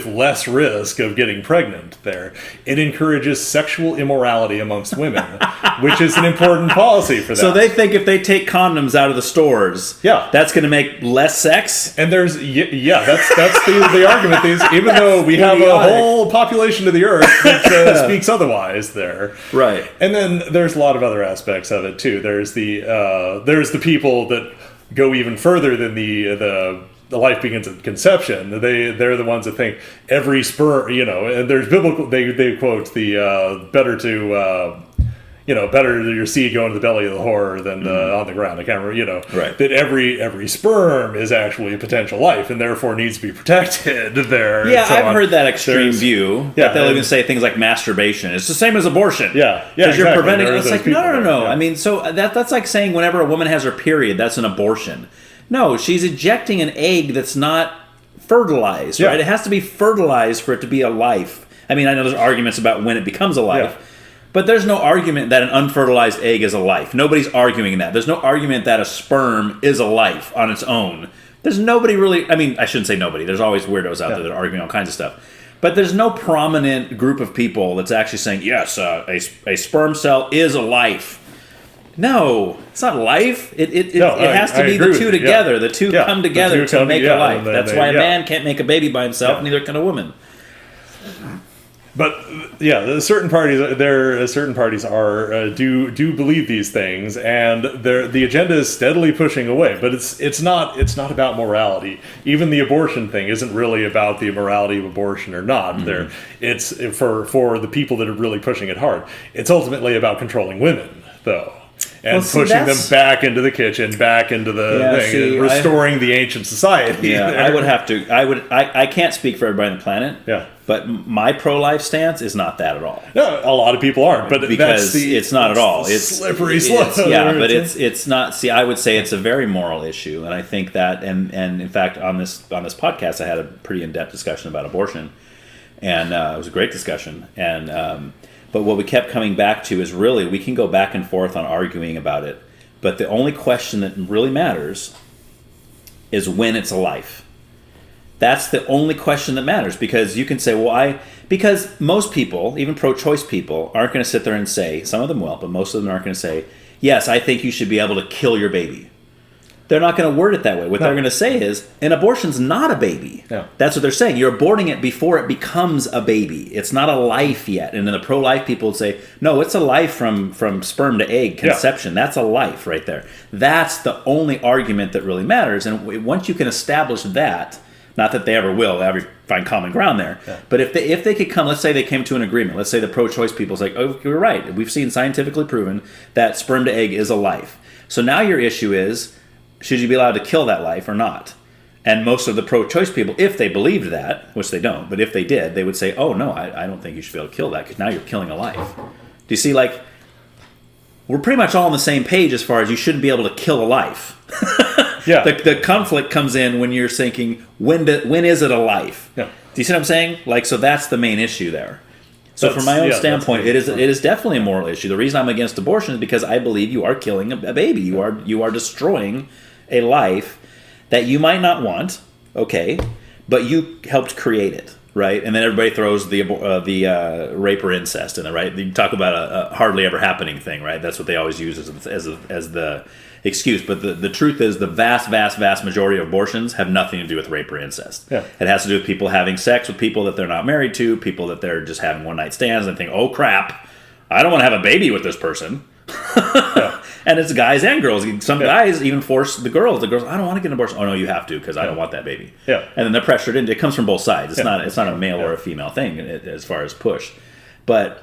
less risk of getting pregnant. There, it encourages sexual immorality amongst women, which is an important policy for them. So they think if they take condoms out of the stores, that's going to make less sex. And there's that's the argument. Even though we have a whole population of the earth that speaks otherwise, there, right? And then there's a lot of other aspects of it too. There's the people that go even further than the life begins at conception. They're the ones that think every sperm, and there's biblical. They quote the better your seed go into the belly of the whore than on the ground. I can't remember. Right. That every sperm is actually a potential life and therefore needs to be protected. There. Yeah, I've heard that extreme view. That they'll even say things like masturbation. It's the same as abortion. Because you're preventing. It's like no. Yeah. I mean, so that's like saying whenever a woman has her period, that's an abortion. No, she's ejecting an egg that's not fertilized. Right? It has to be fertilized for it to be a life. I mean, I know there's arguments about when it becomes a life. But there's no argument that an unfertilized egg is a life. Nobody's arguing that. There's no argument that a sperm is a life on its own. There's nobody really... I mean, I shouldn't say nobody. There's always weirdos out there that are arguing all kinds of stuff. But there's no prominent group of people that's actually saying, yes, a sperm cell is a life. No, it's not life. It has to be the two together. The two come together to make a life. That's why a man can't make a baby by himself, neither can a woman. But certain parties are do believe these things, and the agenda is steadily pushing away. But it's not about morality. Even the abortion thing isn't really about the morality of abortion or not. It's for the people that are really pushing it hard. It's ultimately about controlling women, though. And pushing them back into the kitchen, back into the thing, and restoring the ancient society. Yeah, I can't speak for everybody on the planet. Yeah. But my pro-life stance is not that at all. No, a lot of people aren't, but because it's not at all. It's slippery slope. But it's not. See, I would say it's a very moral issue, and I think that, and in fact, on this podcast, I had a pretty in-depth discussion about abortion, and it was a great discussion. And but what we kept coming back to is really we can go back and forth on arguing about it, but the only question that really matters is when it's a life. That's the only question that matters, because you can say, because most people, even pro-choice people, aren't going to sit there and say, some of them will, but most of them aren't going to say, yes, I think you should be able to kill your baby. They're not going to word it that way. What they're going to say is, an abortion's not a baby. No. That's what they're saying. You're aborting it before it becomes a baby. It's not a life yet. And then the pro-life people would say, no, it's a life from sperm to egg conception. Yeah. That's a life right there. That's the only argument that really matters. And once you can establish that, not that they ever will ever find common ground there, but if they could come, let's say they came to an agreement. Let's say the pro-choice people's like, oh, you're right. We've seen scientifically proven that sperm to egg is a life. So now your issue is, should you be allowed to kill that life or not? And most of the pro-choice people, if they believed that, which they don't, but if they did, they would say, oh, no, I don't think you should be able to kill that, because now you're killing a life. Do you see, like, we're pretty much all on the same page as far as you shouldn't be able to kill a life. Yeah. The conflict comes in when you're thinking, when is it a life? Yeah. Do you see what I'm saying? Like, so that's the main issue there. So from my own standpoint, it is definitely a moral issue. The reason I'm against abortion is because I believe you are killing a baby. You are destroying a life that you might not want, okay, but you helped create it, right? And then everybody throws the rape or incest in it, right? You talk about a hardly ever happening thing, right? That's what they always use as the excuse. But the truth is, the vast majority of abortions have nothing to do with rape or incest. Yeah. It has to do with people having sex with people that they're not married to, people that they're just having one-night stands, and think, oh crap, I don't want to have a baby with this person. Yeah. And it's guys and girls. Some guys even force the girls. The girls, I don't want to get an abortion. Oh no, you have to, because I don't want that baby. Yeah. And then they're pressured into. It comes from both sides. It's not a male or a female thing as far as push. But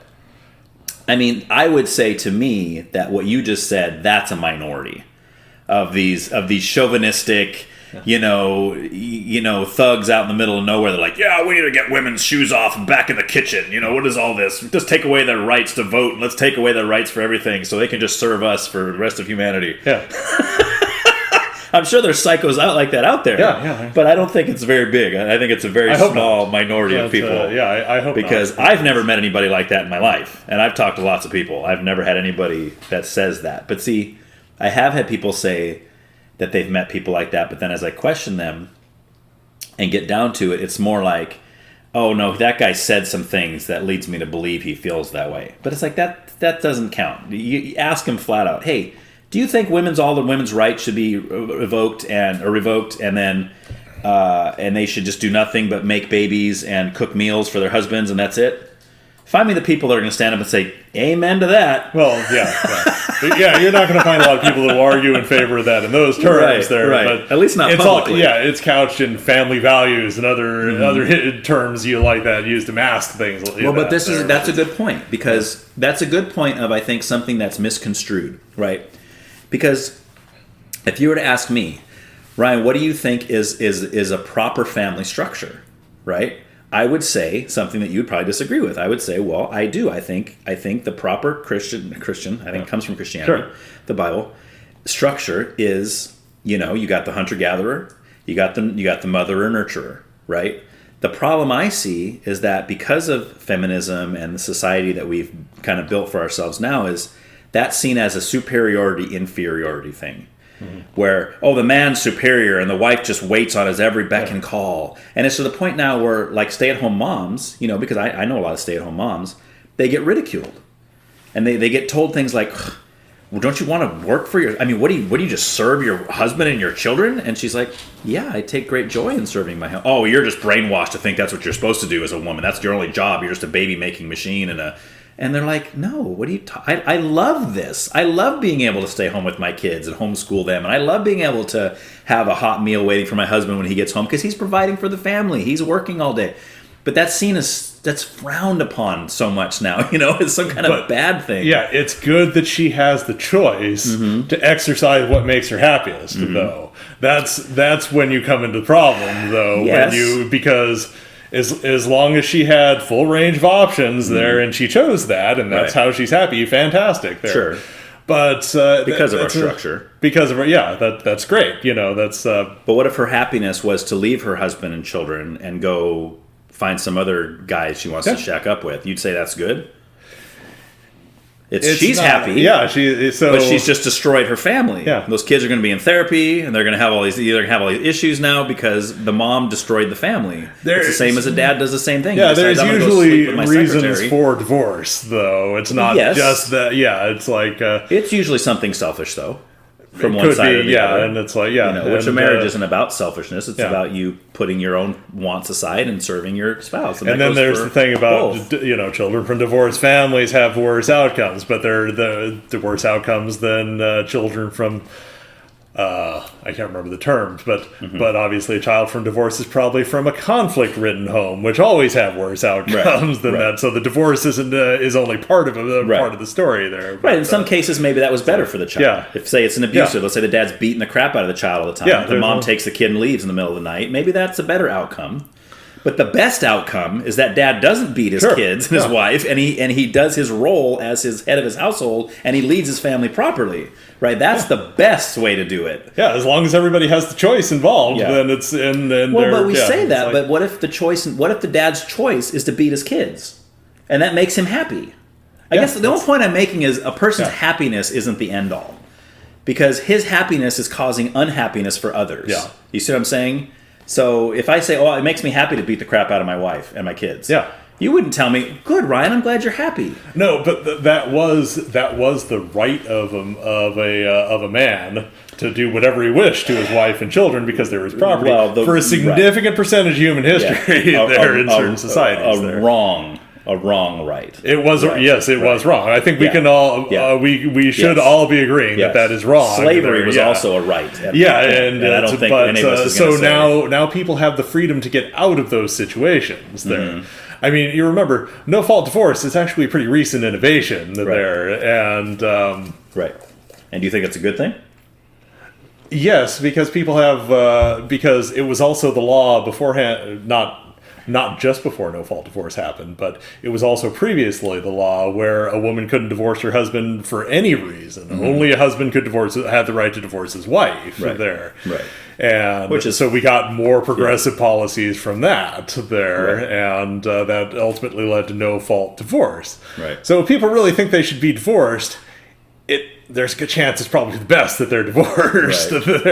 I mean, I would say to me that what you just said, that's a minority of these chauvinistic, thugs out in the middle of nowhere. They're like, yeah, we need to get women's shoes off and back in the kitchen. What is all this? Just take away their rights to vote, and let's take away their rights for everything so they can just serve us for the rest of humanity. Yeah. I'm sure there's psychos like that out there. Yeah. But I don't think it's very big. I think it's a very small minority of people. I hope because not. I've never met anybody like that in my life. And I've talked to lots of people. I've never had anybody that says that. But see, I have had people say that they've met people like that, but then as I question them and get down to it, it's more like, oh no, that guy said some things that leads me to believe he feels that way. But it's like, that doesn't count. You ask him flat out, hey, do you think all the women's rights should be revoked and then and they should just do nothing but make babies and cook meals for their husbands and that's it? Find me the people that are going to stand up and say, amen to that. Well, yeah, you're not going to find a lot of people that will argue in favor of that in those terms there. Right. But at least not publicly. It's couched in family values and other terms you like that used to mask things. Well, but that's a good point, because that's a good point of, I think, something that's misconstrued, right? Because if you were to ask me, Ryan, what do you think is a proper family structure, right? I would say something that you'd probably disagree with. I would say, well, I do. I think the proper Christian, I think it comes from Christianity, the Bible, structure is, you got the hunter-gatherer, you got the mother or nurturer, right? The problem I see is that because of feminism and the society that we've kind of built for ourselves now, is that's seen as a superiority-inferiority thing. Where, the man's superior and the wife just waits on his every beck and call. And it's to the point now where, like, stay-at-home moms, because I know a lot of stay-at-home moms, they get ridiculed. And they get told things like, well, don't you want to work for your, I mean, what do you just serve your husband and your children? And she's like, yeah, I take great joy in serving my husband. Oh, you're just brainwashed to think that's what you're supposed to do as a woman. That's your only job. You're just a baby making machine. And they're like, no, what are you I love this. I love being able to stay home with my kids and homeschool them. And I love being able to have a hot meal waiting for my husband when he gets home because he's providing for the family. He's working all day. But that's seen as, that's frowned upon so much now, it's some kind of bad thing. Yeah, it's good that she has the choice to exercise what makes her happiest, though. That's when you come into the problem, though, yes. Because as long as she had full range of options there and she chose that, and that's how she's happy, fantastic there. Sure. But because of our structure. Because of her, that's great. That's. But what if her happiness was to leave her husband and children and go find some other guy she wants to shack up with? You'd say that's good? She's happy. Yeah, but she's just destroyed her family. Yeah. Those kids are going to be in therapy, and they're going to have all these issues now because the mom destroyed the family. It's the same as a dad does the same thing. Yeah, there's usually reasons for divorce, though. It's not just that. Yeah, it's like it's usually something selfish, though. From one side or the other. And it's like, which a marriage isn't about selfishness. It's about you putting your own wants aside and serving your spouse. And then there's the thing about, children from divorced families have worse outcomes, but they're the worse outcomes than children from, I can't remember the terms, but obviously a child from divorce is probably from a conflict-ridden home, which always have worse outcomes than that. So the divorce is only part of part of the story there. But, in some cases, maybe that was better for the child. Yeah. If, say, it's an abusive, let's say the dad's beating the crap out of the child all the time. Yeah, the mom takes the kid and leaves in the middle of the night. Maybe that's a better outcome. But the best outcome is that dad doesn't beat his kids and his wife, and he does his role as his head of his household, and he leads his family properly. Right? That's the best way to do it. Yeah, as long as everybody has the choice involved, then it's but we say that. But what if the dad's choice is to beat his kids, and that makes him happy? I guess the only point I'm making is a person's happiness isn't the end all, because his happiness is causing unhappiness for others. Yeah. You see what I'm saying? So if I say, "Oh, it makes me happy to beat the crap out of my wife and my kids," you wouldn't tell me, "Good, Ryan, I'm glad you're happy." No, but that was the right of a man to do whatever he wished to his wife and children because they were his property. For a significant percentage of human history, there in certain societies, a wrong right. It was was wrong. I think we can all we should all be agreeing that is wrong. Slavery was also a right. And I don't think any of us is so say. now people have the freedom to get out of those situations there. I mean, you remember, no-fault divorce is actually a pretty recent innovation there, and right. And do you think it's a good thing? Yes, because people have because it was also the law beforehand, not just before no-fault divorce happened, but it was also previously the law where a woman couldn't divorce her husband for any reason. Only a husband had the right to divorce his wife there. Right. And so we got more progressive policies from that there, and that ultimately led to no-fault divorce. Right. So if people really think they should be divorced, there's a good chance it's probably the best that they're divorced. Right.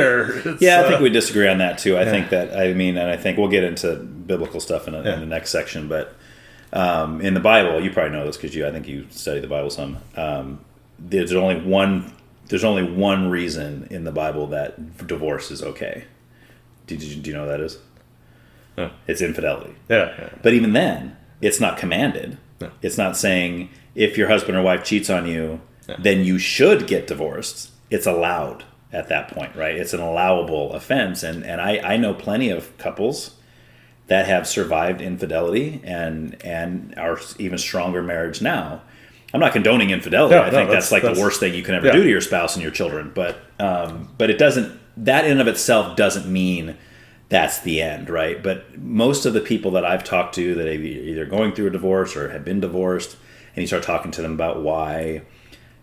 I think we disagree on that too. I think and I think we'll get into biblical stuff in the next section. But in the Bible, you probably know this because I think you study the Bible some. There's only one reason in the Bible that divorce is okay. Do you know what that is? No. It's infidelity. Yeah. But even then, it's not commanded. No. It's not saying if your husband or wife cheats on you, then you should get divorced. It's allowed at that point, right? It's an allowable offense. And I know plenty of couples that have survived infidelity and are even stronger marriage now. I'm not condoning infidelity. I think that's the worst thing you can ever do to your spouse and your children. But it doesn't, that in of itself doesn't mean that's the end, right? But most of the people that I've talked to that are either going through a divorce or have been divorced, and you start talking to them about why,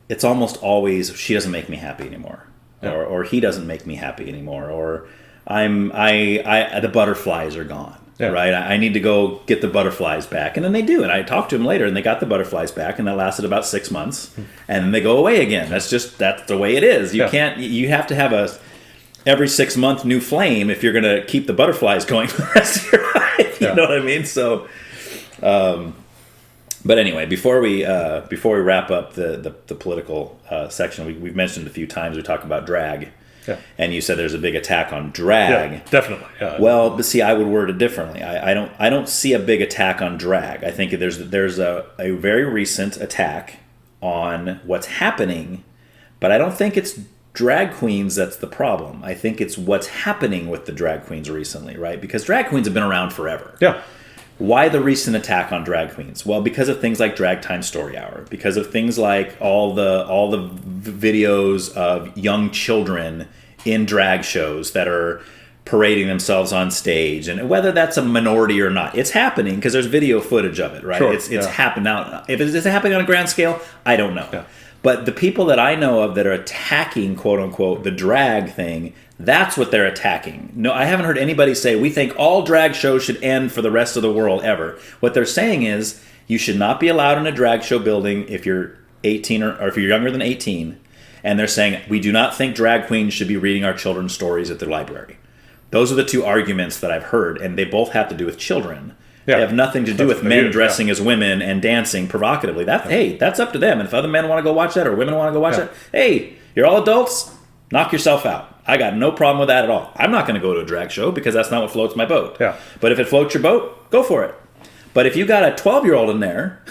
it's almost always, she doesn't make me happy anymore, or he doesn't make me happy anymore, or the butterflies are gone, right? I need to go get the butterflies back, and then they do. And I talked to them later, and they got the butterflies back, and that lasted about 6 months, and then they go away again. That's the way it is. You can't. You have to have every 6 month new flame if you're going to keep the butterflies going for the rest of your life. You know what I mean? So. But anyway, before we wrap up the political section, we've mentioned a few times we talk about drag, and you said there's a big attack on drag. Yeah, definitely. Yeah. Well, but see, I would word it differently. I don't see a big attack on drag. I think there's a very recent attack on what's happening, but I don't think it's drag queens that's the problem. I think it's what's happening with the drag queens recently, right? Because drag queens have been around forever. Yeah. Why the recent attack on drag queens? Well, because of things like Drag Time Story Hour, because of things like all the videos of young children in drag shows that are parading themselves on stage, and whether that's a minority or not, it's happening because there's video footage of it, right? Sure, It's happened now. If it's happening on a grand scale, I don't know. Yeah. But the people that I know of that are attacking, quote unquote, the drag thing, that's what they're attacking. No, I haven't heard anybody say, we think all drag shows should end for the rest of the world ever. What they're saying is, you should not be allowed in a drag show building if you're 18 or if you're younger than 18. And they're saying, we do not think drag queens should be reading our children's stories at the library. Those are the two arguments that I've heard, and they both have to do with children. Yeah. They have nothing to do with men dressing as women and dancing provocatively. Hey, that's up to them. And if other men want to go watch that or women want to go watch that, hey, you're all adults, knock yourself out. I got no problem with that at all. I'm not going to go to a drag show because that's not what floats my boat. Yeah. But if it floats your boat, go for it. But if you got a 12-year-old in there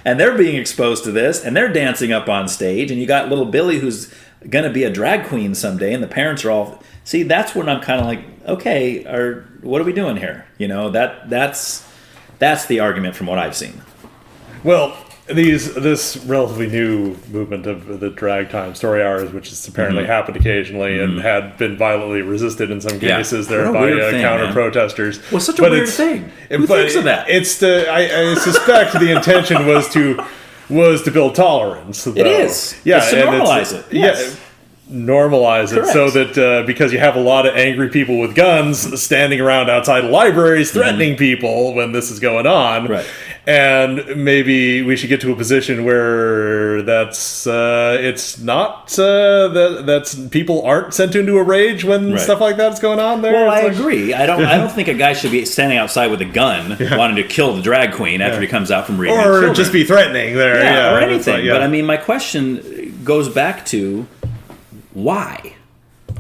and they're being exposed to this and they're dancing up on stage and you got little Billy who's going to be a drag queen someday and the parents are all... See, that's when I'm kind of like, okay, what are we doing here? You know, that's the argument from what I've seen. Well, this relatively new movement of the drag time story hours, which has apparently happened occasionally and had been violently resisted in some cases there by counter protesters. Well, such a weird thing. Who thinks of that? I suspect the intention was to build tolerance. Though. It is. Yeah, it's to normalize it. Yes. Yeah. Normalize it so that because you have a lot of angry people with guns standing around outside libraries threatening people when this is going on, right? And maybe we should get to a position where that's it's not that's people aren't sent into a rage when stuff like that's going on there. Well, I agree. I don't think a guy should be standing outside with a gun wanting to kill the drag queen after he comes out from reading, or just be threatening there, or anything. But I mean, my question goes back to, why?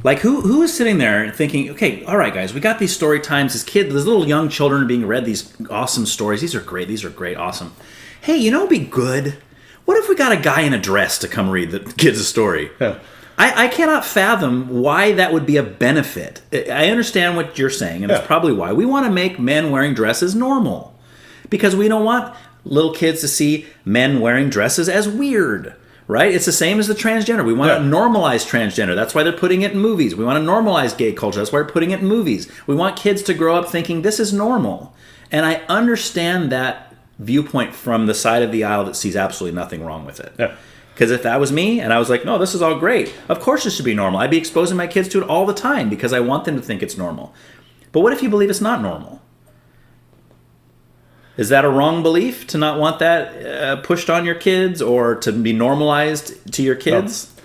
Like, who is sitting there thinking, okay, all right, guys, we got these story times. These little young children are being read these awesome stories. These are great, awesome. Hey, you know what would be good? What if we got a guy in a dress to come read the kids a story? Yeah. I cannot fathom why that would be a benefit. I understand what you're saying, and that's probably why. We want to make men wearing dresses normal. Because we don't want little kids to see men wearing dresses as weird. Right? It's the same as the transgender. We want to normalize transgender. That's why they're putting it in movies. We want to normalize gay culture. That's why we're putting it in movies. We want kids to grow up thinking this is normal. And I understand that viewpoint from the side of the aisle that sees absolutely nothing wrong with it. Yeah. Because if that was me and I was like, no, this is all great. Of course it should be normal. I'd be exposing my kids to it all the time because I want them to think it's normal. But what if you believe it's not normal? Is that a wrong belief to not want that pushed on your kids or to be normalized to your kids?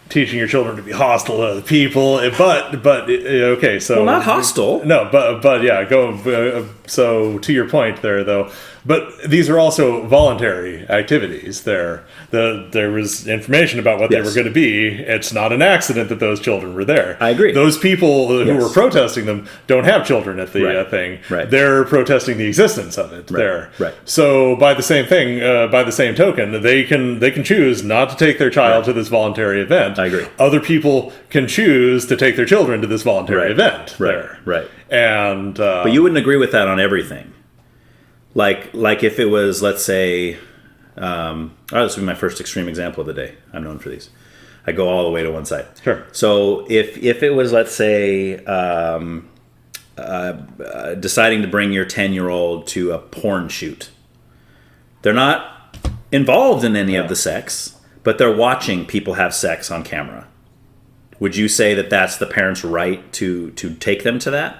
Teaching your children to be hostile to other people, but okay, so... Well, not hostile. No, but yeah, so to your point there, though, but these are also voluntary activities there. There was information about what they were going to be. It's not an accident that those children were there. I agree. Those people who were protesting them don't have children at the thing. Right. They're protesting the existence of it there. Right. So by the same token, they can choose not to take their child to this voluntary event. I agree. Other people can choose to take their children to this voluntary event. Right. And but you wouldn't agree with that on everything. Like if it was, let's say, this would be my first extreme example of the day. I'm known for these. I go all the way to one side. Sure. So if it was, let's say, deciding to bring your 10-year-old to a porn shoot, they're not involved in any of the sex, but they're watching people have sex on camera. Would you say that that's the parent's right to take them to that?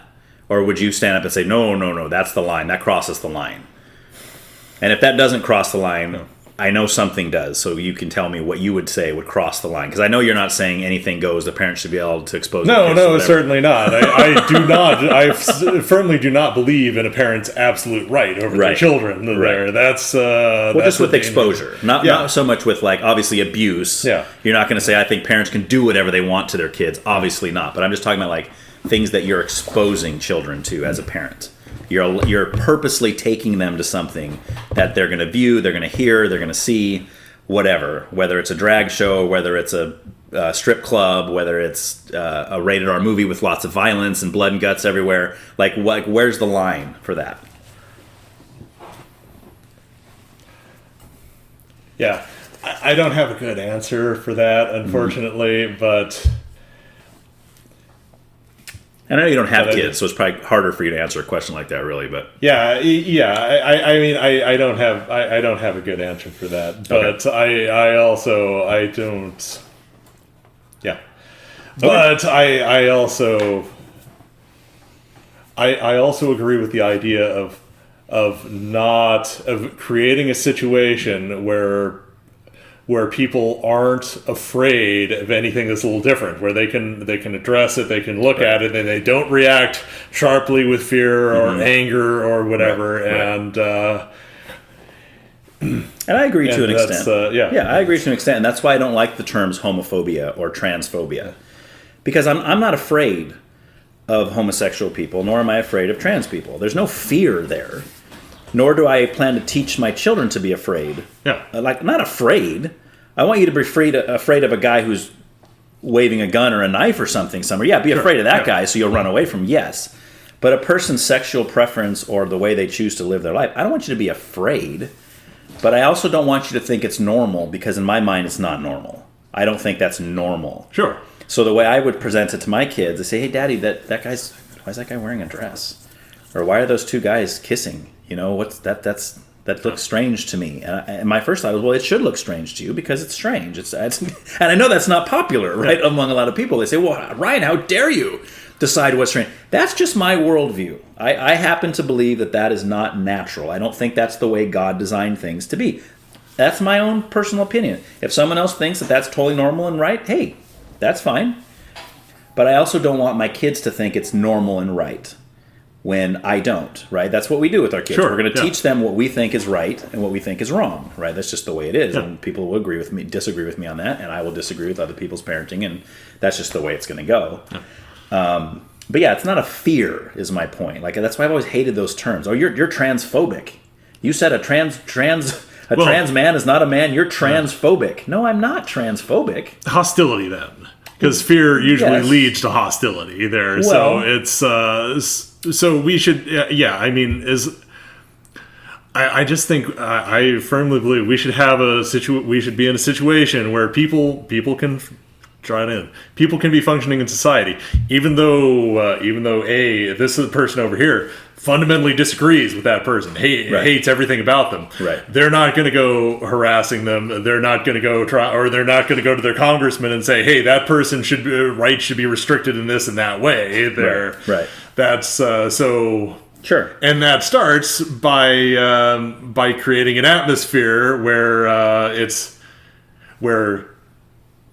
Or would you stand up and say, no, that's the line. That crosses the line. And if that doesn't cross the line, I know something does, so you can tell me what you would say would cross the line. Because I know you're not saying anything goes. The parents should be able to expose. No, certainly not. I do not. I firmly do not believe in a parent's absolute right over their children. There, that's just with exposure, not so much with like obviously abuse. Yeah, you're not going to say I think parents can do whatever they want to their kids. Obviously not. But I'm just talking about like things that you're exposing children to as a parent. You're purposely taking them to something that they're going to view, they're going to hear, they're going to see, whatever. Whether it's a drag show, whether it's a strip club, whether it's a rated R movie with lots of violence and blood and guts everywhere. Like, where's the line for that? Yeah, I don't have a good answer for that, unfortunately, but... And I know you don't have kids, so it's probably harder for you to answer a question like that, really. But I mean, I don't have a good answer for that. But okay. I also don't. Yeah, but okay. I also agree with the idea of creating a situation where people aren't afraid of anything that's a little different, where they can address it, they can look at it, and they don't react sharply with fear or anger or whatever. And I agree to an extent. I agree to an extent, and that's why I don't like the terms homophobia or transphobia, because I'm not afraid of homosexual people, nor am I afraid of trans people. There's no fear there. Nor do I plan to teach my children to be afraid. Yeah. Not afraid. I want you to be afraid of a guy who's waving a gun or a knife or something somewhere. Yeah, be afraid of that guy so you'll run away from him, yes. But a person's sexual preference or the way they choose to live their life, I don't want you to be afraid. But I also don't want you to think it's normal, because in my mind it's not normal. I don't think that's normal. Sure. So the way I would present it to my kids, I say, hey, Daddy, why is that guy wearing a dress? Or why are those two guys kissing? You know, what's that? That looks strange to me. And my first thought was, well, it should look strange to you because it's strange. It's and I know that's not popular, right, among a lot of people. They say, well, Ryan, how dare you decide what's strange? That's just my worldview. I happen to believe that is not natural. I don't think that's the way God designed things to be. That's my own personal opinion. If someone else thinks that that's totally normal and right, hey, that's fine. But I also don't want my kids to think it's normal and right. When I don't, right? That's what we do with our kids. Sure, we're going to teach them what we think is right and what we think is wrong, right? That's just the way it is. Yeah. And people will disagree with me on that, and I will disagree with other people's parenting, and that's just the way it's going to go. Yeah. But yeah, it's not a fear, is my point. Like, that's why I've always hated those terms. Oh, you're transphobic. You said a trans man is not a man. You're transphobic. No, I'm not transphobic. Hostility, then. Because fear usually leads to hostility there. Well, so it's... So we should, I mean, I just think I firmly believe we should have we should be in a situation where people can people can be functioning in society, even though this is the person over here fundamentally disagrees with that person, hates everything about them. Right. They're not going to go harassing them. They're not going to go they're not going to go to their congressman and say, hey, that person should be restricted in this and that way. Right. That's so sure, and that starts by creating an atmosphere where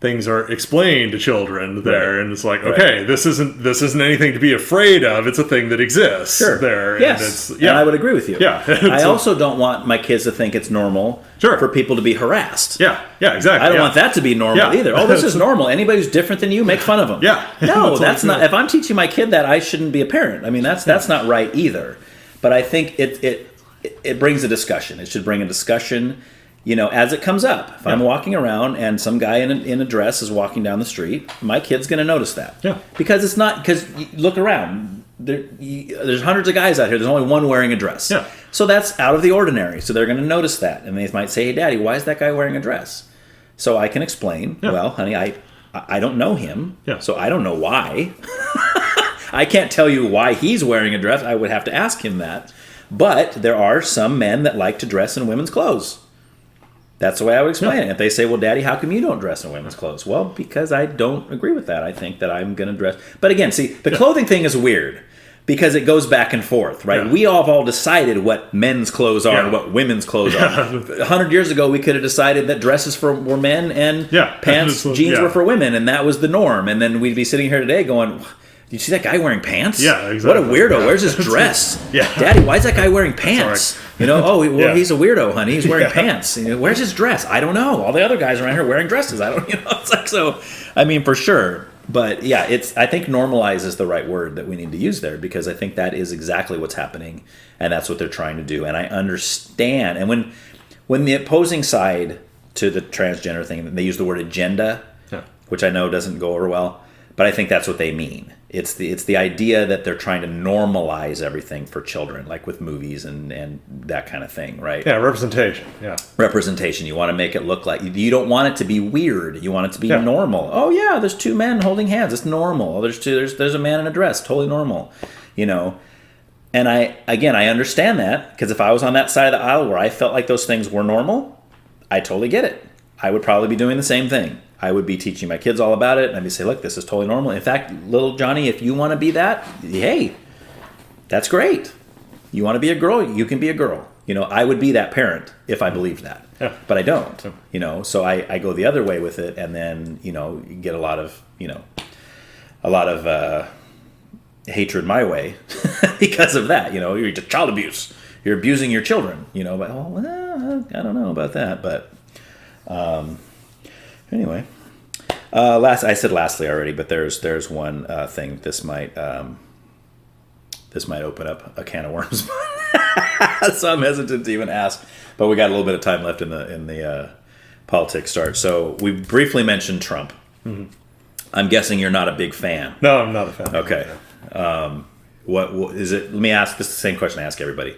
things are explained to children there, and it's like, okay, this isn't anything to be afraid of. It's a thing that exists there. Yes, and I would agree with you. Yeah, I also don't want my kids to think it's normal for people to be harassed. Yeah, exactly. I don't want that to be normal either. Oh, this is normal. Anybody who's different than you, make fun of them. Yeah. No, that's not. If I'm teaching my kid that, I shouldn't be a parent. I mean, that's not right either. But I think it brings a discussion. It should bring a discussion. You know, as it comes up. If I'm walking around and some guy in a dress is walking down the street, my kid's going to notice that. Yeah. Because look around. There's hundreds of guys out here. There's only one wearing a dress. Yeah. So that's out of the ordinary. So they're going to notice that. And they might say, hey, Daddy, why is that guy wearing a dress? So I can explain, well, honey, I don't know him. Yeah. So I don't know why. I can't tell you why he's wearing a dress. I would have to ask him that. But there are some men that like to dress in women's clothes. That's the way I would explain it. If they say, well, Daddy, how come you don't dress in women's clothes? Well, because I don't agree with that. I think that I'm going to dress. But again, see, the clothing thing is weird. because it goes back and forth, right? Yeah. We all decided what men's clothes are and what women's clothes are. 100 years ago, we could have decided that dresses were men and pants, jeans were for women, and that was the norm. And then we'd be sitting here today going, "Did you see that guy wearing pants? Yeah, exactly. What a weirdo. Where's his dress? Daddy, why is that guy wearing pants? You know, he's a weirdo, honey. He's wearing pants. You know, where's his dress? I don't know. All the other guys around here are wearing dresses. I don't, it's like, so, I mean, for sure. But yeah, I think normalize is the right word that we need to use there, because I think that is exactly what's happening, and that's what they're trying to do. And I understand. And when the opposing side to the transgender thing, they use the word agenda, which I know doesn't go over well, but I think that's what they mean. It's the idea that they're trying to normalize everything for children, like with movies and that kind of thing, right? Yeah, representation. Yeah, representation. You want to make it look like, you don't want it to be weird. You want it to be normal. Oh yeah, there's two men holding hands. It's normal. Oh, there's a man in a dress. Totally normal. You know. And I understand that, because if I was on that side of the aisle where I felt like those things were normal, I totally get it. I would probably be doing the same thing. I would be teaching my kids all about it, and I'd be saying, look, this is totally normal. In fact, little Johnny, if you want to be that, hey, that's great. You want to be a girl, you can be a girl. You know, I would be that parent if I believed that. Yeah. But I don't. Yeah. You know, so I go the other way with it, and then, you know, you get a lot of hatred my way because of that. You know, you're just child abuse. You're abusing your children, you know, but I don't know about that, but anyway, I said lastly already, but there's one thing. This might open up a can of worms, so I'm hesitant to even ask. But we got a little bit of time left in the politics start. So we briefly mentioned Trump. Mm-hmm. I'm guessing you're not a big fan. No, I'm not a fan. Okay, what is it? Let me ask this, the same question I ask everybody.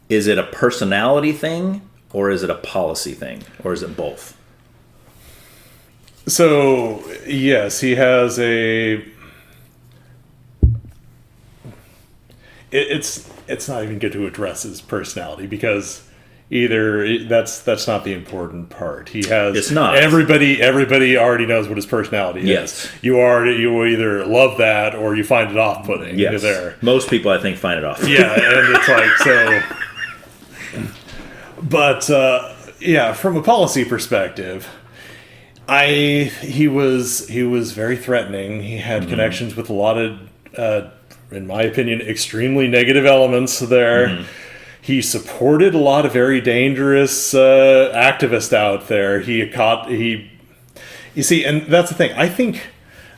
Is it a personality thing, or is it a policy thing, or is it both? So, yes, he has a... It's not even good to address his personality, because either that's not the important part. He has... It's not. Everybody already knows what his personality is. Yes. You either love that or you find it off-putting. Yes. There. Most people, I think, find it off-putting. Yeah, and it's like, so... But, from a policy perspective... He was very threatening. He had connections with a lot of, in my opinion, extremely negative elements there. Mm-hmm. He supported a lot of very dangerous activists out there. You see, and that's the thing. I think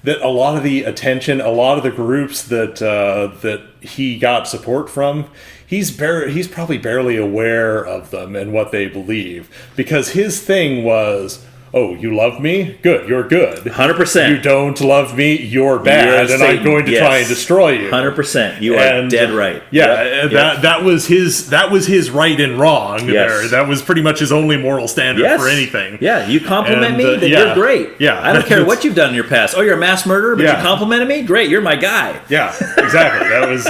that a lot of the attention, a lot of the groups that he got support from, he's probably barely aware of them and what they believe, because his thing was, oh, you love me? Good, you're good. 100%. You don't love me? You're bad, and I'm going to try and destroy you. 100%. You are dead right. Yeah, that was his right and wrong there. That was pretty much his only moral standard for anything. Yeah, you compliment me, then you're great. Yeah, I don't care what you've done in your past. Oh, you're a mass murderer, but you complimented me? Great, you're my guy. Yeah, exactly. That was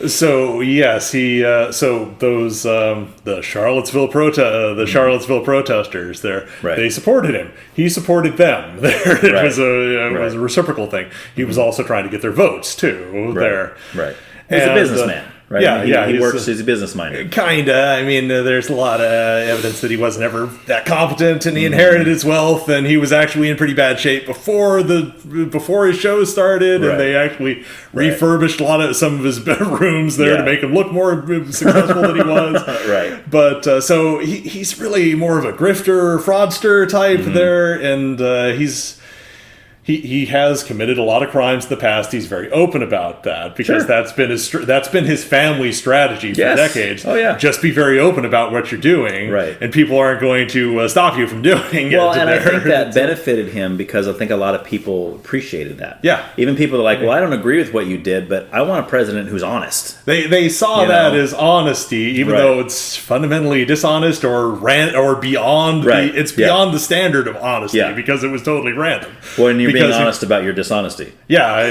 So yes, those the Charlottesville protesters there, they supported him. He supported them. There, it was a reciprocal thing. He was also trying to get their votes too. There, right. He's a businessman. Right? Yeah, he works. He's a business minded. Kinda. I mean, there's a lot of evidence that he wasn't ever that competent, and he inherited his wealth, and he was actually in pretty bad shape before his show started, and they actually refurbished some of his rooms there to make him look more successful than he was. Right. But so he's really more of a grifter, fraudster type there, and He has committed a lot of crimes in the past. He's very open about that, because that's been his family strategy for decades. Oh yeah, just be very open about what you're doing, and people aren't going to stop you from doing it. Well, and I think that benefited him, because I think a lot of people appreciated that. Yeah, even people are like, well, I don't agree with what you did, but I want a president who's honest. They saw that as honesty, even though it's fundamentally dishonest or beyond. It's beyond the standard of honesty, because it was totally random. When you're being honest about your dishonesty. Yeah.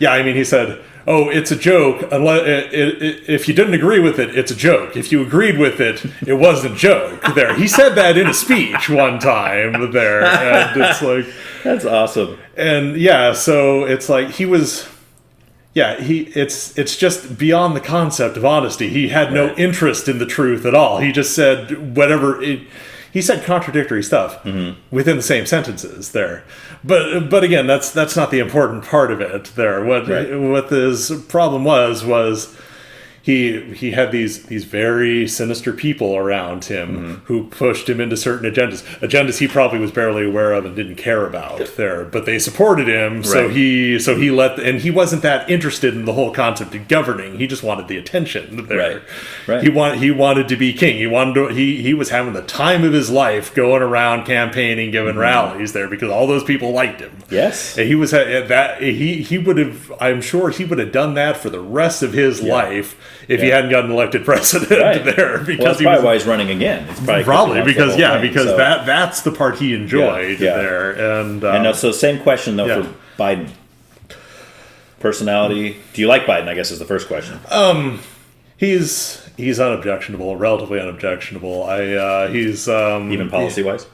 I mean, he said, it's a joke. If you didn't agree with it, it's a joke. If you agreed with it, it wasn't a joke. There, he said that in a speech one time. There, and it's like that's awesome. And so it's like he was. Yeah, it's just beyond the concept of honesty. He had no interest in the truth at all. He just said whatever. He said contradictory stuff within the same sentences there. But again, that's not the important part of it there. What his problem was he had these very sinister people around him who pushed him into certain agendas he probably was barely aware of and didn't care about there, but they supported him. So he and he wasn't that interested in the whole concept of governing. He just wanted the attention there. Right. He wanted to be king. He was having the time of his life going around campaigning, giving rallies there because all those people liked him. Yes. And he was that he would have, I'm sure he would have done that for the rest of his life if he hadn't gotten elected president there, because that's probably why he's running again. It's probably because that's the part he enjoyed there. And so same question though for Biden. Personality. Do you like Biden? I guess is the first question. He's unobjectionable, relatively unobjectionable. He's even policy wise.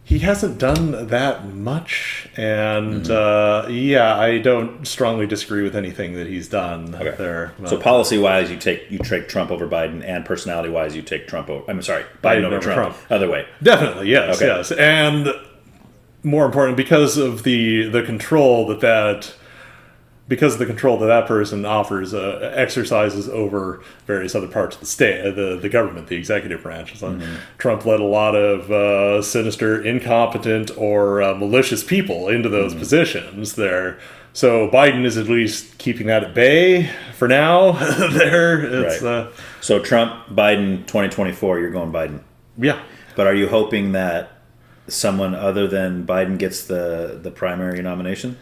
He hasn't done that much, and I don't strongly disagree with anything that he's done there. So policy-wise, you take Trump over Biden, and personality-wise, you take Trump over. I'm sorry, Biden over Trump. Other way, definitely, yes, and more important because of the control that person offers, exercises over various other parts of the state, the government, the executive branch. Trump let a lot of sinister, incompetent, or malicious people into those positions there. So Biden is at least keeping that at bay for now. So Trump, Biden, 2024, you're going Biden. Yeah. But are you hoping that someone other than Biden gets the primary nomination?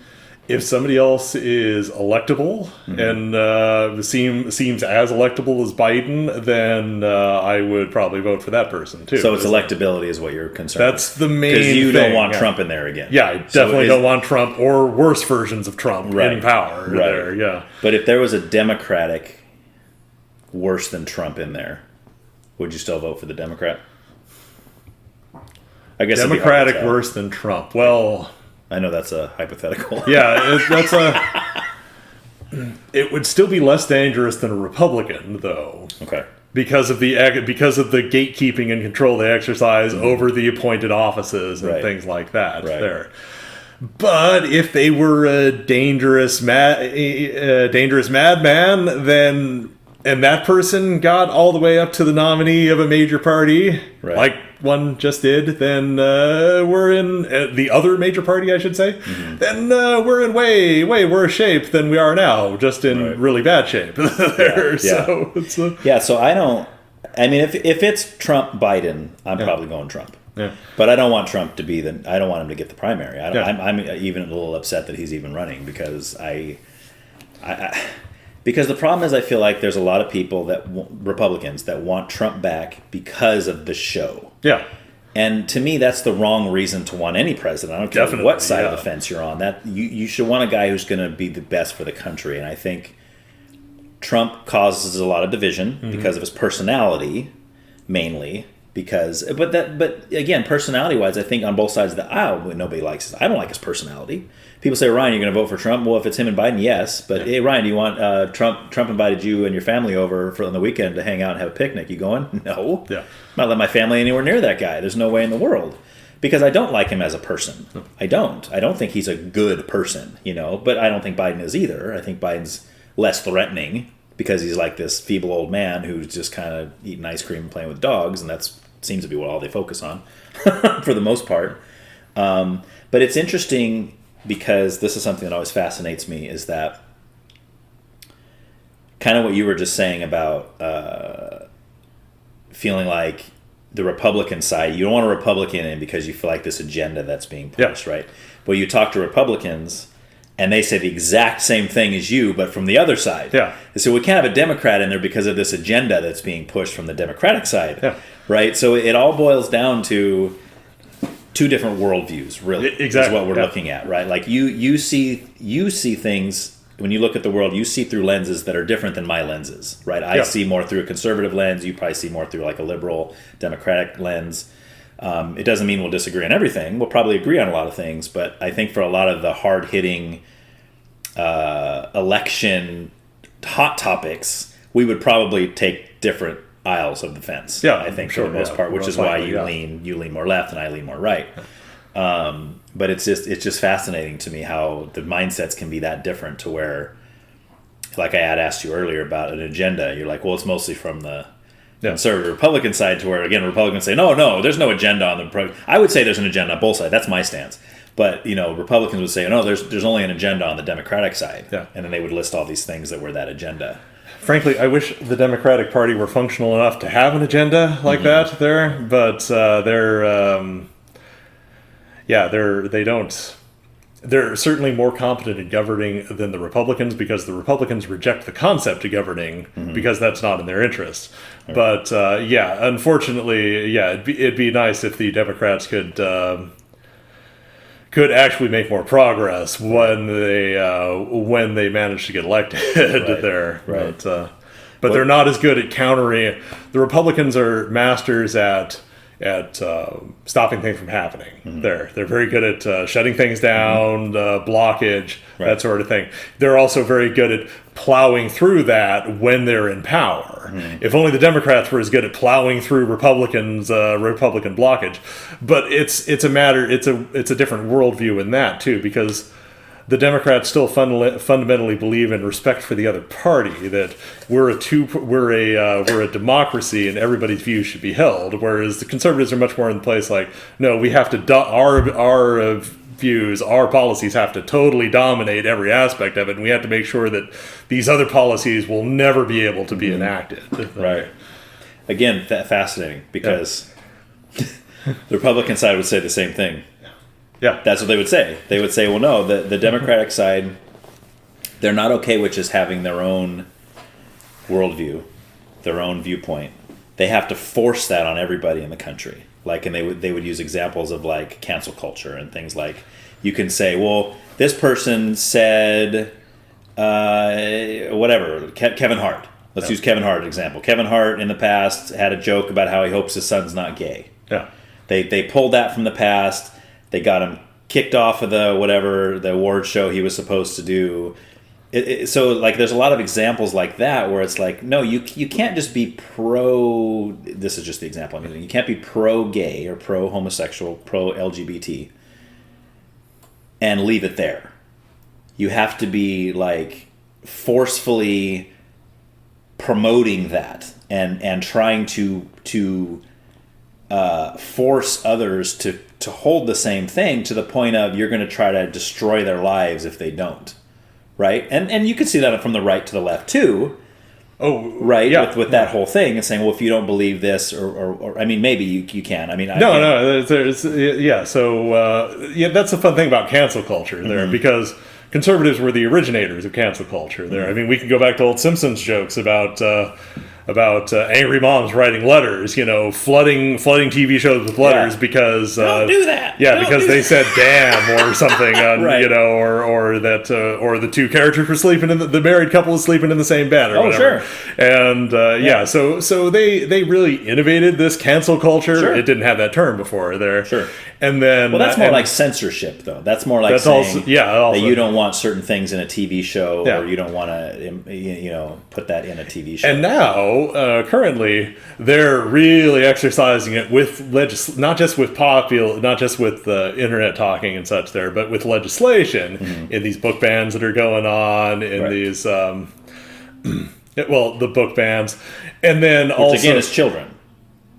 If somebody else is electable and seems as electable as Biden, then I would probably vote for that person too. So it's electability is what you're concerned. That's the main thing. Because you don't want Trump in there again. Yeah, I definitely don't want Trump or worse versions of Trump in power there. Yeah. But if there was a Democratic worse than Trump in there, would you still vote for the Democrat? I guess Democratic worse than Trump. Well, I know that's a hypothetical. It would still be less dangerous than a Republican, though. Okay. Because of the gatekeeping and control they exercise over the appointed offices and things like that. There. But if they were a dangerous madman, then and that person got all the way up to the nominee of a major party, like one just did, then we're in the other major party, I should say. Then we're in way worse shape than we are now, just in really bad shape. So I don't. I mean, if it's Trump Biden, I'm probably going Trump. Yeah. But I don't want Trump to be I don't want him to get the primary. I'm even a little upset that he's even running because because the problem is I feel like there's a lot of people Republicans that want Trump back because of the show. Yeah. And to me, that's the wrong reason to want any president. I don't care what side of the fence you're on. That you should want a guy who's going to be the best for the country. And I think Trump causes a lot of division because of his personality, mainly. But again, personality-wise, I think on both sides of the aisle, nobody likes it. I don't like his personality. People say, Ryan, you're going to vote for Trump? Well, if it's him and Biden, yes. But hey, Ryan, do you want Trump invited you and your family over on the weekend to hang out and have a picnic? You going? No. Yeah. I'm not letting my family anywhere near that guy. There's no way in the world. Because I don't like him as a person. I don't think he's a good person, But I don't think Biden is either. I think Biden's less threatening because he's like this feeble old man who's just kind of eating ice cream and playing with dogs, and that seems to be what all they focus on for the most part. But it's interesting because this is something that always fascinates me, is that kind of what you were just saying about feeling like the Republican side, you don't want a Republican in because you feel like this agenda that's being pushed, right? Well, you talk to Republicans and they say the exact same thing as you, but from the other side. Yeah. So we can't have a Democrat in there because of this agenda that's being pushed from the Democratic side, right? So it all boils down to two different worldviews, really. Exactly. Is what we're looking at, right? Like you see things. When you look at the world, you see through lenses that are different than my lenses, right? I see more through a conservative lens. You probably see more through like a liberal, democratic lens. It doesn't mean we'll disagree on everything. We'll probably agree on a lot of things, but I think for a lot of the hard-hitting election hot topics, we would probably take different aisles of the fence. Yeah, I think sure, for the most part, which is why you lean more left and I lean more right. But it's just fascinating to me how the mindsets can be that different to where, like I had asked you earlier about an agenda, you're like, well, it's mostly from the conservative Republican side, to where, again, Republicans say, no, there's no agenda on the I would say there's an agenda on both sides. That's my stance. But, Republicans would say, no, there's only an agenda on the Democratic side. Yeah. And then they would list all these things that were that agenda. Frankly, I wish the Democratic Party were functional enough to have an agenda like that there, but they don't. They're certainly more competent at governing than the Republicans, because the Republicans reject the concept of governing because that's not in their interest. Right. But unfortunately, it'd be nice if the Democrats could actually make more progress when they manage to get elected there. Right. But they're not as good at countering. The Republicans are masters at stopping things from happening. They're very good at shutting things down, blockage, that sort of thing. They're also very good at plowing through that when they're in power. If only the Democrats were as good at plowing through Republican blockage. But it's a different worldview in that too, because the Democrats still fundamentally believe in respect for the other party, that we're a democracy and everybody's views should be held, whereas the conservatives are much more in the place like, no, we have to our views, our policies have to totally dominate every aspect of it, and we have to make sure that these other policies will never be able to be enacted. Right. Again, fascinating, because the Republican side would say the same thing. Yeah, that's what they would say. They would say, well, no, the Democratic side, they're not okay with just having their own worldview, their own viewpoint. They have to force that on everybody in the country. Like, and they would use examples of like cancel culture and things like, you can say, well, this person said, whatever, Kevin Hart. Let's use Kevin Hart as an example. Kevin Hart in the past had a joke about how he hopes his son's not gay. Yeah, they pulled that from the past. They got him kicked off of the award show he was supposed to do. So like, there's a lot of examples like that where it's like, no, you can't just be pro. This is just the example I'm using. You can't be pro-gay or pro-homosexual, pro-LGBT, and leave it there. You have to be like forcefully promoting that and trying to force others to hold the same thing, to the point of you're going to try to destroy their lives if they don't, right? And you can see that from the right to the left too. Oh, right. Yeah. With that whole thing and saying, well, if you don't believe this, or I mean, maybe you can. I mean, no. There's, yeah. So that's the fun thing about cancel culture there, because conservatives were the originators of cancel culture there. I mean, we can go back to old Simpsons jokes about angry moms writing letters, flooding TV shows with letters because don't do that. Yeah, don't because they said "damn" or something, right. or the two characters were sleeping in the married couple was sleeping in the same bed, or whatever. Sure. And so they really innovated this cancel culture. Sure. It didn't have that term before there. Sure. And then that's more like censorship, though. That's more like saying that you don't want certain things in a TV show, or you don't want to put that in a TV show. And now. Currently, they're really exercising it with not just with internet talking and such there, but with legislation in these book bans that are going on, in these the book bans, and then which also again is children,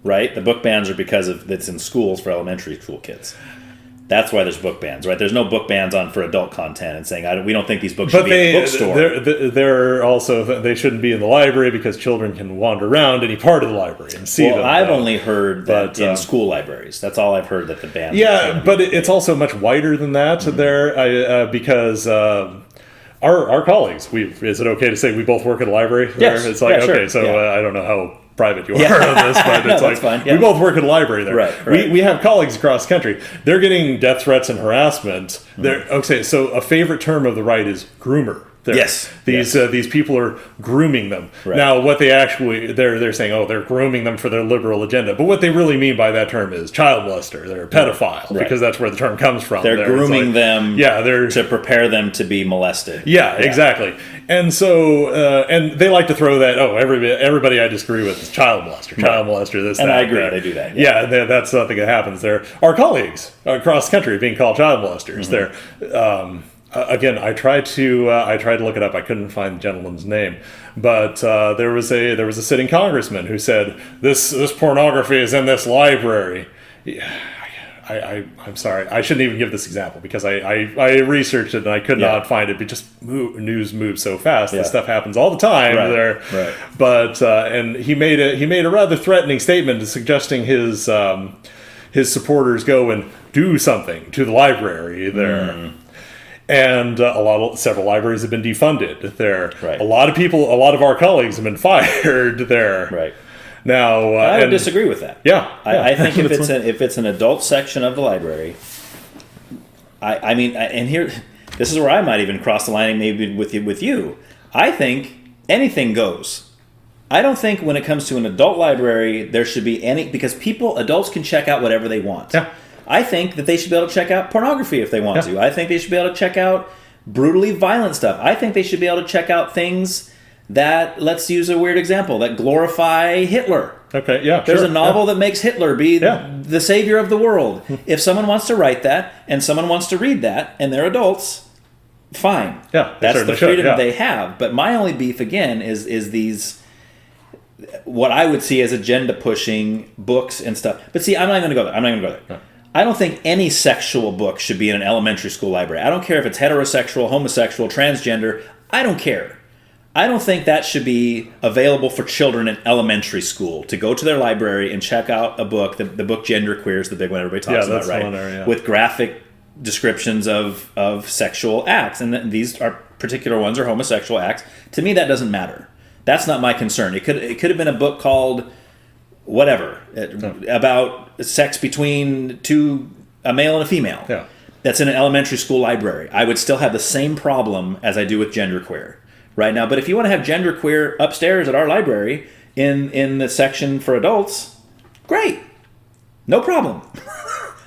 right? The book bans are because it's in schools for elementary school kids. That's why there's book bans, right? There's no book bans for adult content and saying we don't think these books should be in the bookstore. They're also they shouldn't be in the library because children can wander around any part of the library and see them. I've only heard that in school libraries. That's all I've heard, that the ban. Yeah, but it's also much wider than that there, because our colleagues. Is it okay to say we both work at a library? Yes. It's like, yeah, sure. okay, so I don't know how private you are on this, but No, it's that's fine. Yeah. we both work at a library there. Right. We have colleagues across the country. They're getting death threats and harassment. Okay, so a favorite term of the right is groomer. Yes. These people are grooming them. Right. Now, what they actually they're saying, they're grooming them for their liberal agenda. But what they really mean by that term is child molester. They're a pedophile because that's where the term comes from. They're grooming them. They're to prepare them to be molested. Yeah, exactly. And so and they like to throw that. Everybody I disagree with is child molester. Child molester. This and that, I agree. that. They do that. Yeah, that's something that happens there. Our colleagues across the country are being called child molesters. They're again, I tried to look it up. I couldn't find the gentleman's name, but there was a sitting congressman who said this pornography is in this library. Yeah, I'm sorry. I shouldn't even give this example because I researched it and I could not find it. But just news moves so fast. This stuff happens all the time there. Right. But and he made a rather threatening statement suggesting his supporters go and do something to the library there. And several libraries have been defunded there. Right. A lot of our colleagues have been fired there. Right. Now, I would disagree with that. Yeah. I think if it's an adult section of the library, I mean, and here, this is where I might even cross the line, maybe with you. I think anything goes. I don't think when it comes to an adult library there should be because adults can check out whatever they want. Yeah. I think that they should be able to check out pornography if they want to. I think they should be able to check out brutally violent stuff. I think they should be able to check out things that, let's use a weird example, that glorify Hitler. Okay, yeah. There's a novel that makes Hitler be the savior of the world. If someone wants to write that and someone wants to read that and they're adults, fine. Yeah, that's the freedom they have. But my only beef, again, is these, what I would see as agenda-pushing books and stuff. But see, I'm not even going to go there. No. I don't think any sexual book should be in an elementary school library. I don't care if it's heterosexual, homosexual, transgender. I don't care. I don't think that should be available for children in elementary school to go to their library and check out a book. The book Genderqueer is the big one everybody talks about, right? With graphic descriptions of sexual acts. And these are particular ones are homosexual acts. To me, that doesn't matter. That's not my concern. It could have been a book called whatever, about sex between a male and a female. Yeah. That's in an elementary school library. I would still have the same problem as I do with genderqueer right now. But if you want to have genderqueer upstairs at our library in the section for adults, great. No problem.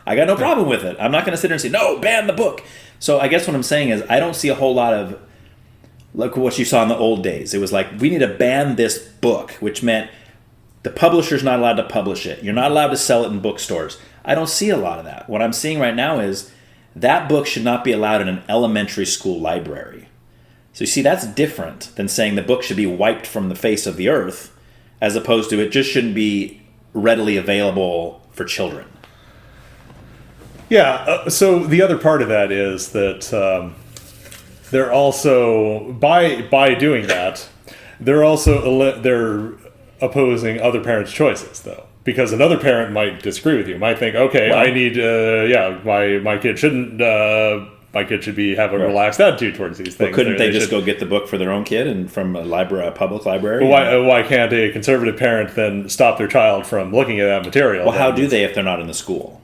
I got no problem with it. I'm not going to sit there and say, no, ban the book. So I guess what I'm saying is I don't see a whole lot of, like what you saw in the old days. It was like, we need to ban this book, which meant the publisher's not allowed to publish it. You're not allowed to sell it in bookstores. I don't see a lot of that. What I'm seeing right now is that book should not be allowed in an elementary school library. So you see, that's different than saying the book should be wiped from the face of the earth, as opposed to it just shouldn't be readily available for children. Yeah, so the other part of that is that they're also, by doing that, they're opposing other parents' choices, though, because another parent might disagree with you, might think, okay, well, I need, my kid shouldn't, my kid should have a relaxed attitude towards these things. Well, couldn't they just go get the book for their own kid and from a public library? Well, why can't a conservative parent then stop their child from looking at that material? Well, how do they if they're not in the school?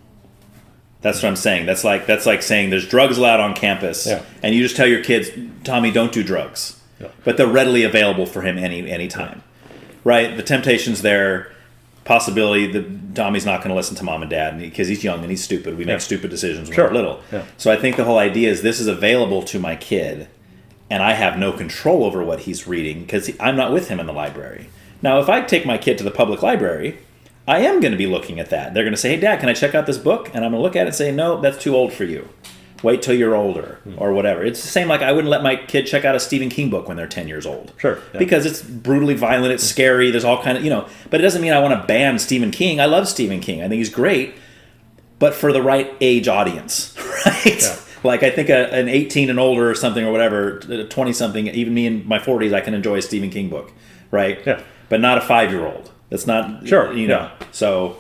That's what I'm saying. That's like saying there's drugs allowed on campus, and you just tell your kids, Tommy, don't do drugs, but they're readily available for him any time. Right, the temptation's there. Possibility that Tommy's not going to listen to mom and dad because he's young and he's stupid. We make stupid decisions when we're little. Yeah. So I think the whole idea is this is available to my kid, and I have no control over what he's reading because I'm not with him in the library. Now, if I take my kid to the public library, I am going to be looking at that. They're going to say, hey, Dad, can I check out this book? And I'm going to look at it and say, no, that's too old for you. Wait till you're older, or whatever. It's the same like I wouldn't let my kid check out a Stephen King book when they're 10 years old. Sure. Yeah. Because it's brutally violent, it's scary, there's all kind of, but it doesn't mean I want to ban Stephen King. I love Stephen King. I think he's great, but for the right age audience, right? Yeah. Like I think an 18 and older or something or whatever, 20-something, even me in my 40s, I can enjoy a Stephen King book, right? Yeah. But not a 5-year-old. That's not, sure. So...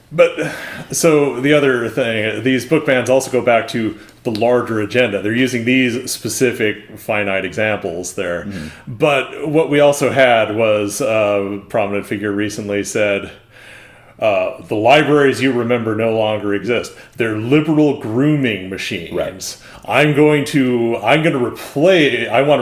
But so the other thing, these book bans also go back to the larger agenda. They're using these specific finite examples there. But what we also had was a prominent figure recently said, the libraries you remember no longer exist. They're liberal grooming machines. Right. I want to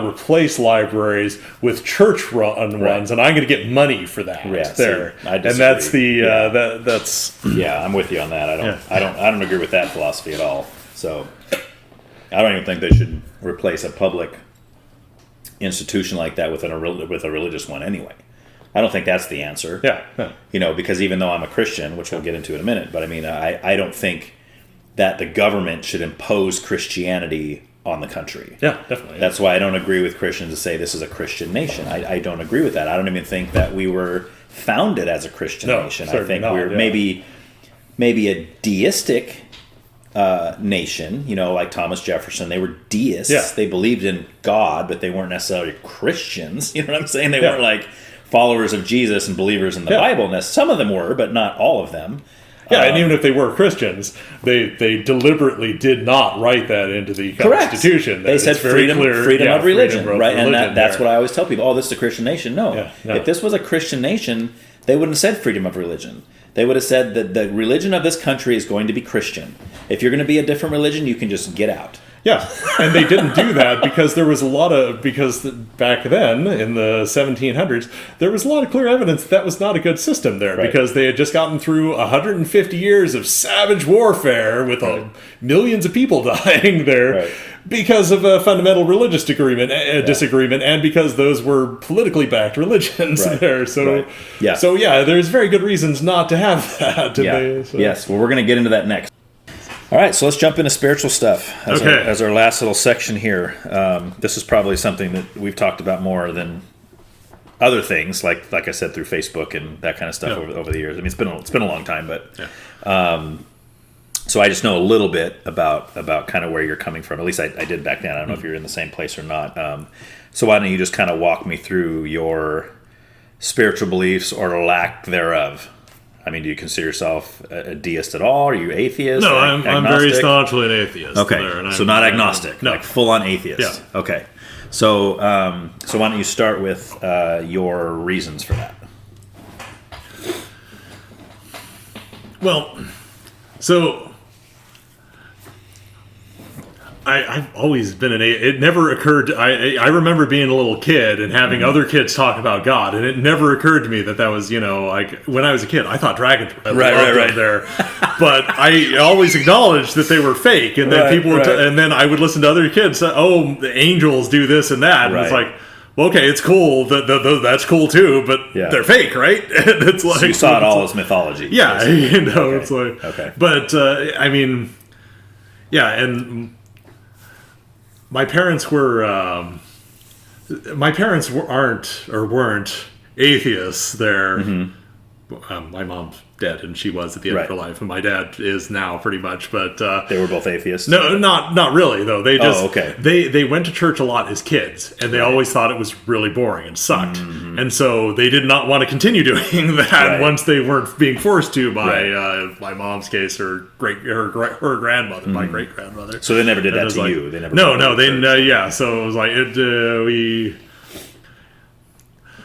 replace libraries with church-run ones, and I'm going to get money for that. Yeah, there, see, I disagree. and that's the that's. Yeah, I'm with you on that. I don't agree with that philosophy at all. So I don't even think they should replace a public institution like that with a religious one anyway. I don't think that's the answer. Yeah. Because even though I'm a Christian, which we'll get into in a minute, but I mean, I don't think that the government should impose Christianity on the country. Yeah, definitely. That's why I don't agree with Christians to say this is a Christian nation. I don't agree with that. I don't even think that we were founded as a Christian nation. I think we're maybe a deistic nation, like Thomas Jefferson. They were deists. Yeah. They believed in God, but they weren't necessarily Christians. You know what I'm saying? They weren't like followers of Jesus and believers in the Bible. Some of them were, but not all of them. Yeah, and even if they were Christians, they deliberately did not write that into the Constitution. They said freedom of religion, right? And that's what I always tell people. Oh, this is a Christian nation. No. If this was a Christian nation, they wouldn't have said freedom of religion. They would have said that the religion of this country is going to be Christian. If you're going to be a different religion, you can just get out. Yeah, and they didn't do that because there was because back then, in the 1700s, there was a lot of clear evidence that was not a good system there, because they had just gotten through 150 years of savage warfare with millions of people dying there because of a fundamental religious disagreement, and because those were politically backed religions there. So, there's very good reasons not to have that. Yes, well, we're going to get into that next. All right, so let's jump into spiritual stuff as our last little section here. This is probably something that we've talked about more than other things, like I said, through Facebook and that kind of stuff over the years. I mean, it's been a long time, but so I just know a little bit about kind of where you're coming from. At least I did back then. I don't know if you're in the same place or not. So why don't you just kind of walk me through your spiritual beliefs or lack thereof? I mean, do you consider yourself a deist at all? Are you atheist? No, I'm very staunchly an atheist. Okay, so not agnostic, like full-on atheist. Yeah. Okay, so why don't you start with your reasons for that? Well, so I've always been it never occurred to, I remember being a little kid and having other kids talk about God, and it never occurred to me that was, like, when I was a kid, I thought dragons were right there. But I always acknowledged that they were fake, and then people would and then I would listen to other kids say, oh, the angels do this and that, and it's like, well, okay, it's cool, that's cool too, but they're fake, right? It's like, so you saw it all as mythology. Yeah, basically. It's like, but I mean, and my parents weren't atheists. They're my mom's dead, and she was at the end of her life, and my dad is now pretty much. But they were both atheists. No, not really though. They just okay. They went to church a lot as kids, and they always thought it was really boring and sucked, and so they did not want to continue doing that once they weren't being forced to by my mom's case, her grandmother, my great grandmother. So they never did that to you. They never. So it was like we.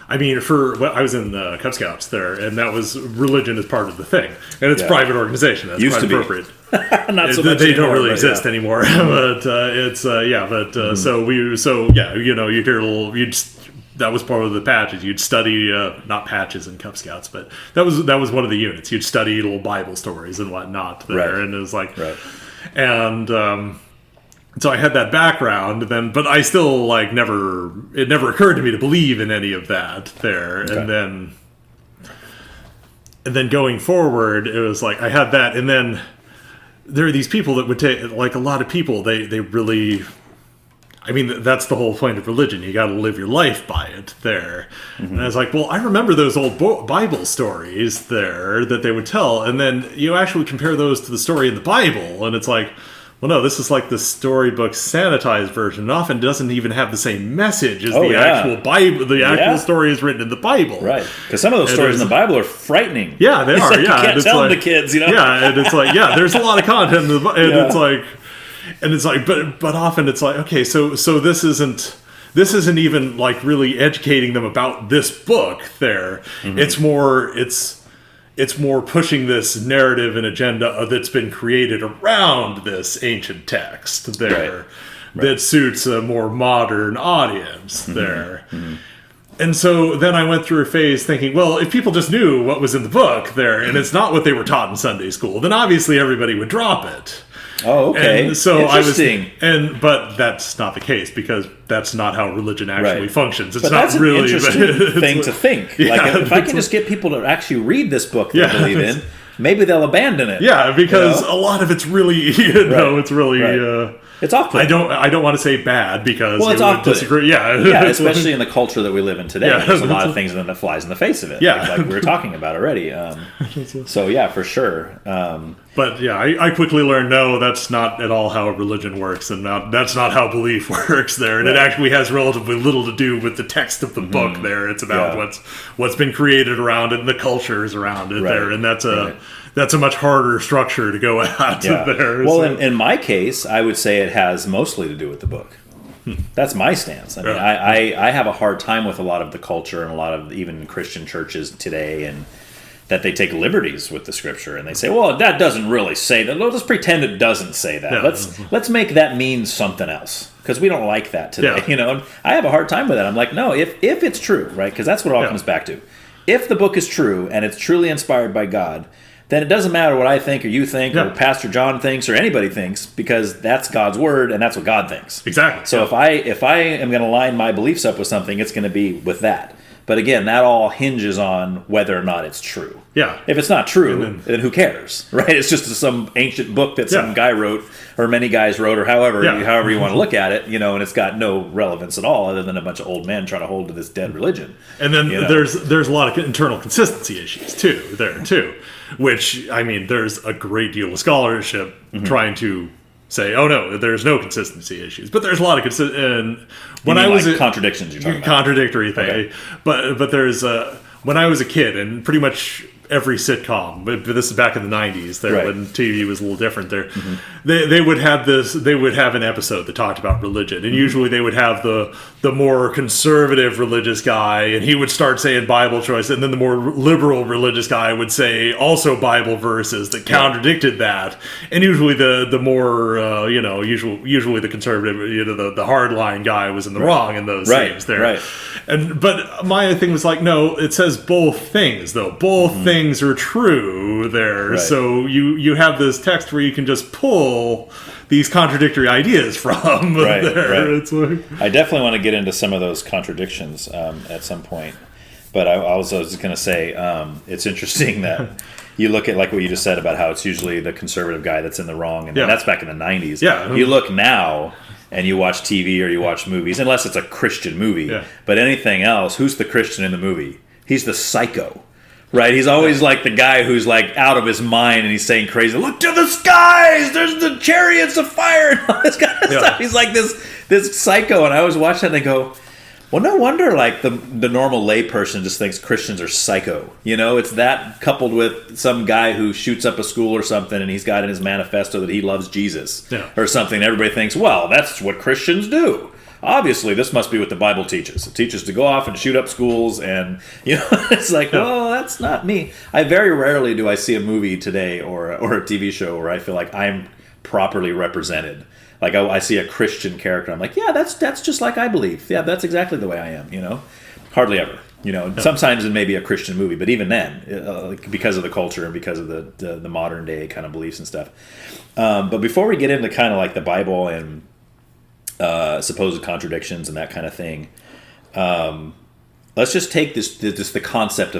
I mean, I was in the Cub Scouts there, and that was religion as part of the thing, and it's a private organization. That's Used quite to appropriate. Not so much they anymore, don't really exist anymore, but it's so you hear a little. That was part of the patches. You'd study not patches in Cub Scouts, but that was one of the units. You'd study little Bible stories and whatnot there, and it was like, and. So I had that background then, but I still it never occurred to me to believe in any of that there. Okay. And then going forward, it was like I had that, and then there are these people that would take, like a lot of people, they really, I mean, that's the whole point of religion. You got to live your life by it there. And I was like, well, I remember those old Bible stories there that they would tell, and then you actually compare those to the story in the Bible, and it's like, well, no, this is like the storybook sanitized version. It often doesn't even have the same message as the actual Bible. The actual story is written in the Bible. Right. Because some of those stories in the Bible are frightening. Yeah, they are. Like, you can't tell them to kids, you know? Yeah, and it's like, there's a lot of content in the and it's like, but often it's like, okay, so this isn't even like really educating them about this book there. Mm-hmm. It's more pushing this narrative and agenda that's been created around this ancient text there that suits a more modern audience there. Mm-hmm. And so then I went through a phase thinking, well, if people just knew what was in the book there and it's not what they were taught in Sunday school, then obviously everybody would drop it. Oh, okay. And so Interesting. But that's not the case because that's not how religion actually functions. It's but not that's an really interesting thing to think. Like if I can just get people to actually read this book they believe in, maybe they'll abandon it. Yeah, because a lot of it's really, it's really. It's off-putting. I don't want to say bad because it's off-putting. Disagree. Yeah, especially in the culture that we live in today. There's a lot of things that flies in the face of it. Yeah, like we were talking about already. So yeah, for sure. But yeah, I quickly learned no, that's not at all how religion works, and that's not how belief works there. And it actually has relatively little to do with the text of the book. There, it's about what's been created around it and the cultures around it there, and that's a much harder structure to go at there. Well, in my case, I would say it has mostly to do with the book. That's my stance. I mean, I have a hard time with a lot of the culture and a lot of even Christian churches today, and that they take liberties with the scripture and they say, well, that doesn't really say that. Let's pretend it doesn't say that. Yeah. Let's make that mean something else because we don't like that today. Yeah. You know, I have a hard time with that. I'm like, no, if it's true, right? Because that's what it all comes back to. If the book is true and it's truly inspired by God, then it doesn't matter what I think or you think or Pastor John thinks or anybody thinks because that's God's word and that's what God thinks. Exactly. So if I am going to line my beliefs up with something, it's going to be with that. But again, that all hinges on whether or not it's true. Yeah. If it's not true, then who cares, right? It's just some ancient book that some guy wrote, or many guys wrote, or however you want to look at it, you know, and it's got no relevance at all, other than a bunch of old men trying to hold to this dead religion. And then there's a lot of internal consistency issues too, which I mean, there's a great deal of scholarship trying to say, oh no, there's no consistency issues, but there's a lot of contradictions. You're talking about contradictory thing, okay. But there's when I was a kid, and pretty much every sitcom, but this is back in the 90s there when TV was a little different there. They would have an episode that talked about religion, and usually they would have the more conservative religious guy, and he would start saying Bible choice, and then the more liberal religious guy would say also Bible verses that contradicted that, and usually the more usually the conservative, the hardline guy was in the wrong in those scenes there. But my thing was like, no, it says both things though. Both things are true there. So you have this text where you can just pull these contradictory ideas from there. It's like, I definitely want to get into some of those contradictions at some point. But I was just going to say, it's interesting that you look at like what you just said about how it's usually the conservative guy that's in the wrong, and that's back in the 90s. Yeah. You look now and you watch TV or you watch movies, unless it's a Christian movie. Yeah. But anything else, who's the Christian in the movie? He's the psycho. Right, he's always like the guy who's like out of his mind and he's saying crazy, look to the skies, there's the chariots of fire and all this kind of stuff. He's like this psycho, and I always watch that and they go, well, no wonder like the normal lay person just thinks Christians are psycho. You know, it's that coupled with some guy who shoots up a school or something and he's got in his manifesto that he loves Jesus or something. Everybody thinks, well, that's what Christians do. Obviously, this must be what the Bible teaches. It teaches to go off and shoot up schools, and it's like, well, that's not me. I very rarely do I see a movie today or a TV show where I feel like I'm properly represented. Like I see a Christian character, I'm like, yeah, that's just like I believe. Yeah, that's exactly the way I am. Hardly ever. Sometimes it may be a Christian movie, but even then, because of the culture and because of the modern day kind of beliefs and stuff. But before we get into kind of like the Bible and supposed contradictions and that kind of thing. Let's just take this the concept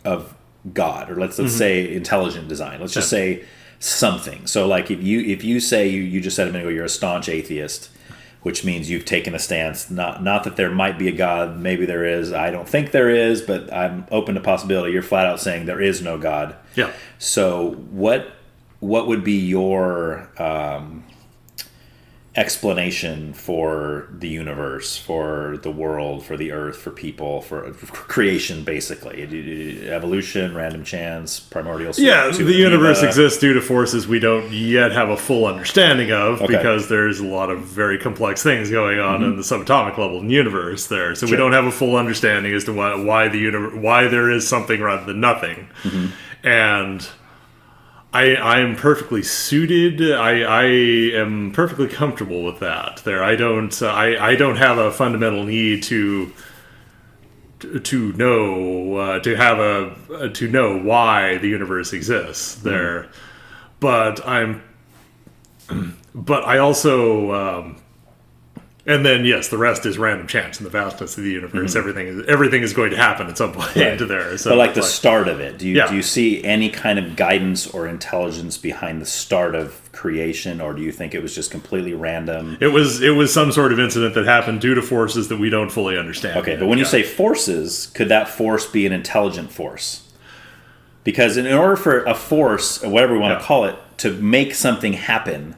of God, or let's say intelligent design. Let's just say something. So like if you say you just said a minute ago you're a staunch atheist, which means you've taken a stance not that there might be a God, maybe there is. I don't think there is, but I'm open to possibility. You're flat out saying there is no God. Yeah. So what would be your explanation for the universe, for the world, for the earth, for people, for creation, basically. Evolution, random chance, primordial soup. Yeah, the universe exists due to forces we don't yet have a full understanding of, because there's a lot of very complex things going on in the subatomic level in the universe there. So we don't have a full understanding as to why there is something rather than nothing. And I am perfectly suited. I am perfectly comfortable with that. There, I don't have a fundamental need to know why the universe exists. There, but I also. And then, yes, the rest is random chance in the vastness of the universe. Everything is going to happen at some point into there. So, but the start of it, do you see any kind of guidance or intelligence behind the start of creation, or do you think it was just completely random? It was some sort of incident that happened due to forces that we don't fully understand. Okay, but when you say forces, could that force be an intelligent force? Because in order for a force, or whatever we want to call it, to make something happen,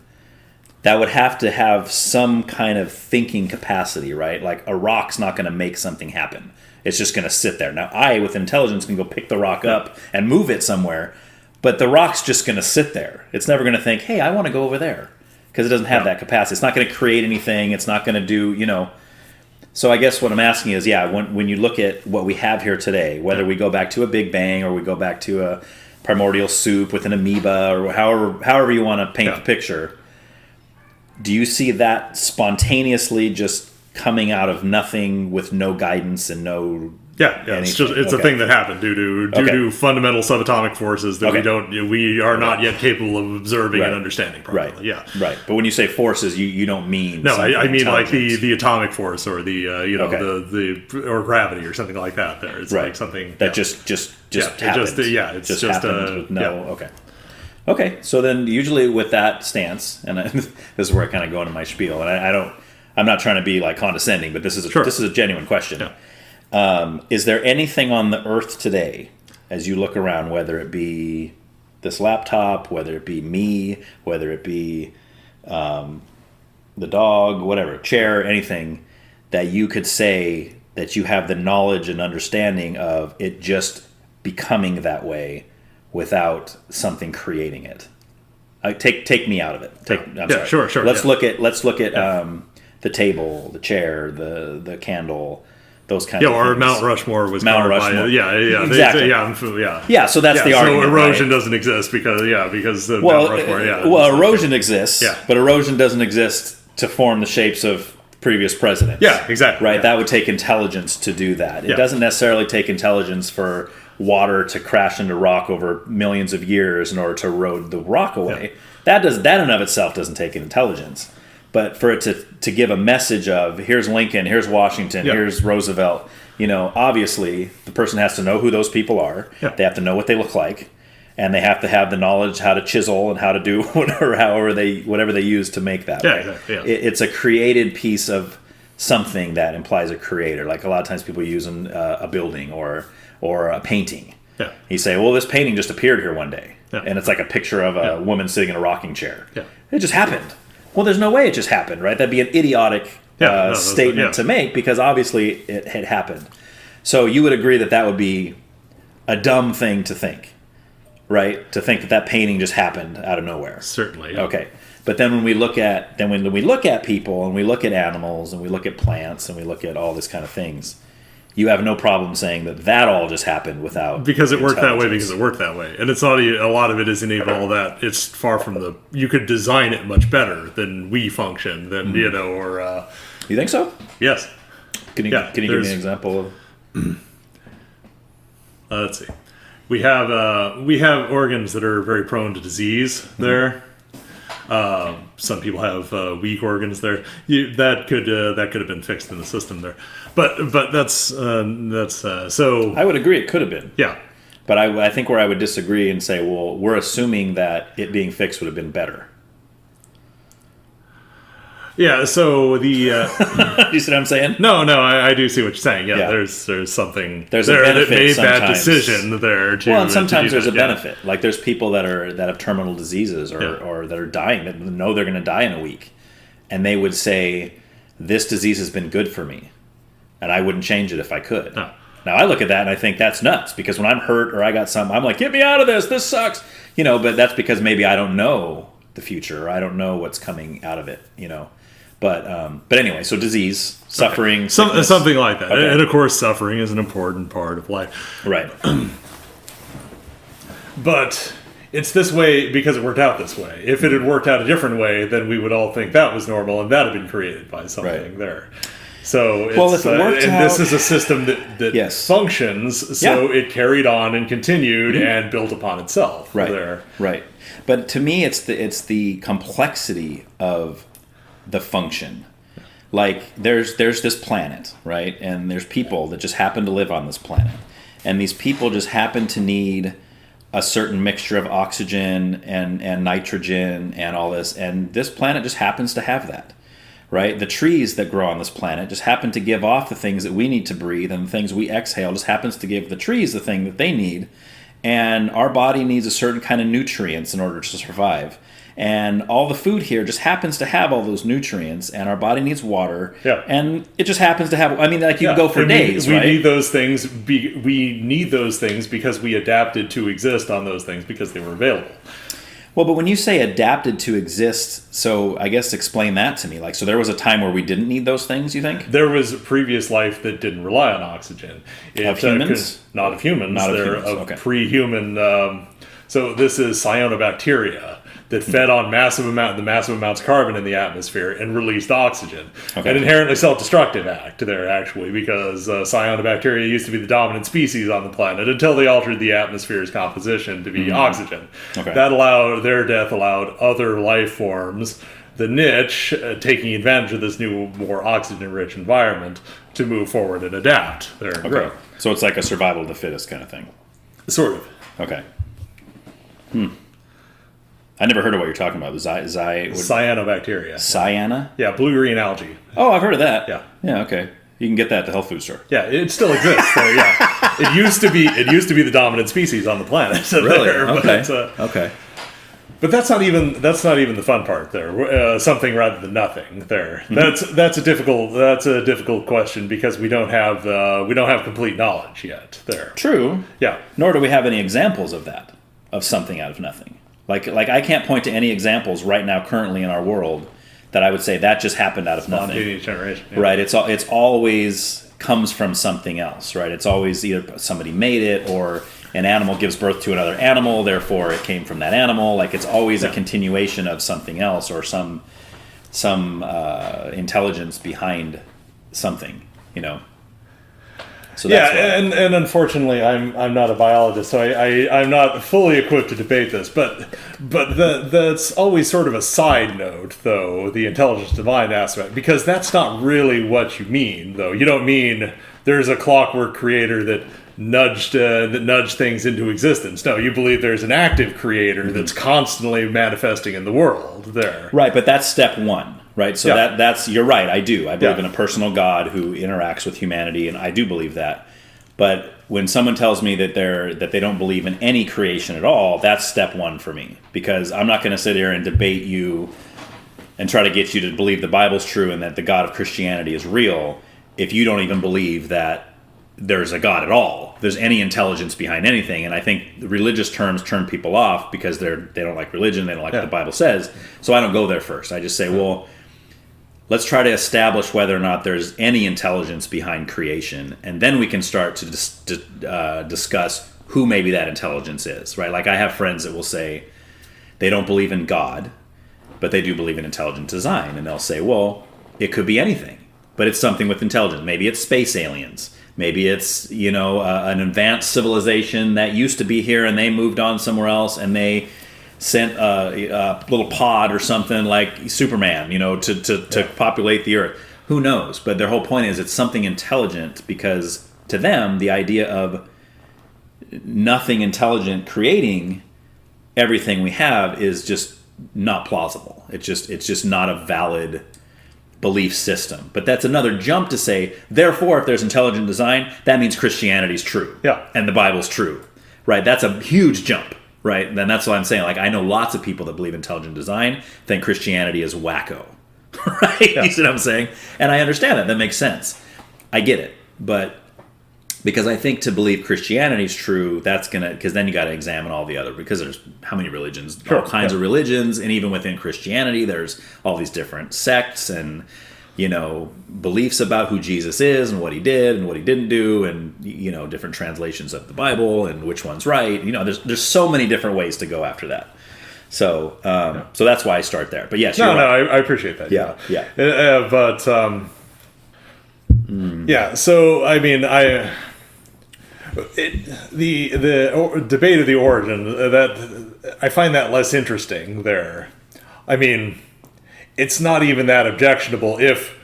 that would have to have some kind of thinking capacity, right? Like a rock's not going to make something happen. It's just going to sit there. Now, I, with intelligence, can go pick the rock up and move it somewhere, but the rock's just going to sit there. It's never going to think, hey, I want to go over there, because it doesn't have that capacity. It's not going to create anything. It's not going to do, So I guess what I'm asking is, when you look at what we have here today, whether we go back to a Big Bang or we go back to a primordial soup with an amoeba, or however you want to paint the picture, do you see that spontaneously just coming out of nothing with no guidance and no? It's a thing that happened due to fundamental subatomic forces that we are not yet capable of observing and understanding properly. Right. But when you say forces, you don't mean I mean like the atomic force or the or gravity or something like that. There, it's like something that just happens. It just happens with no. Okay, so then usually with that stance, and this is where I kind of go into my spiel, and I'm not trying to be like condescending, but this is a genuine question. Is there anything on the earth today, as you look around, whether it be this laptop, whether it be me, whether it be the dog, whatever, chair, anything, that you could say that you have the knowledge and understanding of it just becoming that way without something creating it? Take me out of it. I'm sorry. Sure. Let's look at the table, the chair, the candle, those kinds of things. Or Mount Rushmore was Mount covered Rushmore. by Exactly. So that's the argument. So erosion right? doesn't exist because of Mount Rushmore. Well, erosion exists, but erosion doesn't exist to form the shapes of previous presidents. Yeah, exactly. Right. That would take intelligence to do that. It doesn't necessarily take intelligence for water to crash into rock over millions of years in order to erode the rock away. That in and of itself doesn't take intelligence. But for it to give a message of, here's Lincoln, here's Washington, here's Roosevelt, obviously the person has to know who those people are. They have to know what they look like, and they have to have the knowledge how to chisel and how to do whatever they use to make that. It's a created piece of something that implies a creator. Like a lot of times people use a building or a painting. You say, well, this painting just appeared here one day. And it's like a picture of a woman sitting in a rocking chair. It just happened. Well, there's no way it just happened, right? That'd be an idiotic statement to make, because obviously it had happened. So you would agree that would be a dumb thing to think, right? To think that painting just happened out of nowhere. Certainly. Okay. But then when we look at people and we look at animals and we look at plants and we look at all this kind of things, you have no problem saying that all just happened without because it worked that way and it's not a lot of it isn't even all that. It's far from you could design it much better than we function than or you think so? Yes. Can you give me an example of let's see. We have organs that are very prone to disease there. Some people have weak organs there. That could have been fixed in the system there, but that's so. I would agree it could have been. Yeah, but I think where I would disagree and say, well, we're assuming that it being fixed would have been better. Yeah. So the you see what I'm saying? No, I do see what you're saying. Yeah. There's something there's there a benefit that made sometimes. That decision there. Well, and sometimes there's a benefit. Like there's people that have terminal diseases or that are dying that know they're going to die in a week, and they would say, this disease has been good for me, and I wouldn't change it if I could. Oh. Now, I look at that and I think that's nuts, because when I'm hurt or I got something, I'm like, get me out of this sucks. But that's because maybe I don't know the future, or I don't know what's coming out of it, But anyway, so disease, suffering, sickness. Something like that. Okay. And of course, suffering is an important part of life. Right. But it's this way because it worked out this way. If it had worked out a different way, then we would all think that was normal, and that had been created by something there. So it's, if it worked out, this is a system that functions, so it carried on and continued and built upon itself. Right. Right. But to me, it's the complexity of the function. Like there's this planet, right? And there's people that just happen to live on this planet. And these people just happen to need a certain mixture of oxygen and nitrogen and all this. And this planet just happens to have that, right? The trees that grow on this planet just happen to give off the things that we need to breathe, and the things we exhale just happens to give the trees the thing that they need. And our body needs a certain kind of nutrients in order to survive. And all the food here just happens to have all those nutrients, and our body needs water. Yeah. And it just happens to have. I mean, like you can go for days, right? We need those things. We need those things because we adapted to exist on those things because they were available. Well, but when you say adapted to exist, so I guess explain that to me. Like, so there was a time where we didn't need those things, you think? There was a previous life that didn't rely on oxygen. Of humans? Not of humans. Not of They're humans. of pre-human. So this is cyanobacteria that fed on massive amounts of carbon in the atmosphere and released oxygen. Okay. An inherently self-destructive act there, actually, because cyanobacteria used to be the dominant species on the planet until they altered the atmosphere's composition to be oxygen. Okay. Their death allowed other life forms, the niche, taking advantage of this new, more oxygen-rich environment, to move forward and adapt and grow. So it's like a survival of the fittest kind of thing. Sort of. Okay. I never heard of what you're talking about. Cyanobacteria. Cyana? Yeah, blue-green algae. Oh, I've heard of that. Yeah. Yeah, okay. You can get that at the health food store. Yeah, it still exists. So, yeah. It used to be the dominant species on the planet. Really? Okay. Okay. But that's not even the fun part there. Something rather than nothing there. Mm-hmm. That's a difficult question because we don't have complete knowledge yet there. True. Yeah. Nor do we have any examples of that, of something out of nothing. Like I can't point to any examples right now currently in our world that I would say that just happened out of nothing. Spontaneous generation. Yeah. Right. It's always comes from something else, right? It's always either somebody made it or an animal gives birth to another animal, therefore it came from that animal. Like it's always a continuation of something else or some intelligence behind something, So that's and unfortunately, I'm not a biologist, so I'm not fully equipped to debate this. But that's always sort of a side note, though, the intelligence divine aspect, because that's not really what you mean, though. You don't mean there's a clockwork creator that nudged things into existence. No, you believe there's an active creator that's constantly manifesting in the world there. Right, but that's step one. Right, so that's you're right. I believe in a personal God who interacts with humanity, and I do believe that. But when someone tells me that they don't believe in any creation at all, that's step one for me, because I'm not going to sit here and debate you and try to get you to believe the Bible's true and that the God of Christianity is real if you don't even believe that there's a God at all. There's any intelligence behind anything, and I think religious terms turn people off because they don't like religion, they don't like what the Bible says. So I don't go there first. I just say, well, let's try to establish whether or not there's any intelligence behind creation, and then we can start to discuss who maybe that intelligence is, right? Like I have friends that will say they don't believe in God, but they do believe in intelligent design, and they'll say, well, it could be anything, but it's something with intelligence. Maybe it's space aliens. Maybe it's, an advanced civilization that used to be here and they moved on somewhere else and they sent a little pod or something like Superman, to populate the Earth. Who knows? But their whole point is it's something intelligent, because to them, the idea of nothing intelligent creating everything we have is just not plausible. It's just not a valid belief system. But that's another jump to say, therefore, if there's intelligent design, that means Christianity's true. Yeah. And the Bible's true. Right? That's a huge jump. Right? Then that's what I'm saying. Like, I know lots of people that believe intelligent design think Christianity is wacko. right? You see what I'm saying? And I understand that. That makes sense. I get it. But because I think to believe Christianity is true, that's going to, because then you got to examine all the other, because there's how many religions, all kinds of religions. And even within Christianity, there's all these different sects and, beliefs about who Jesus is and what he did and what he didn't do, and different translations of the Bible and which one's right. There's so many different ways to go after that. So so that's why I start there. But yes, I appreciate that. Yeah. So I mean, the debate of the origin, that I find that less interesting there. I mean, it's not even that objectionable if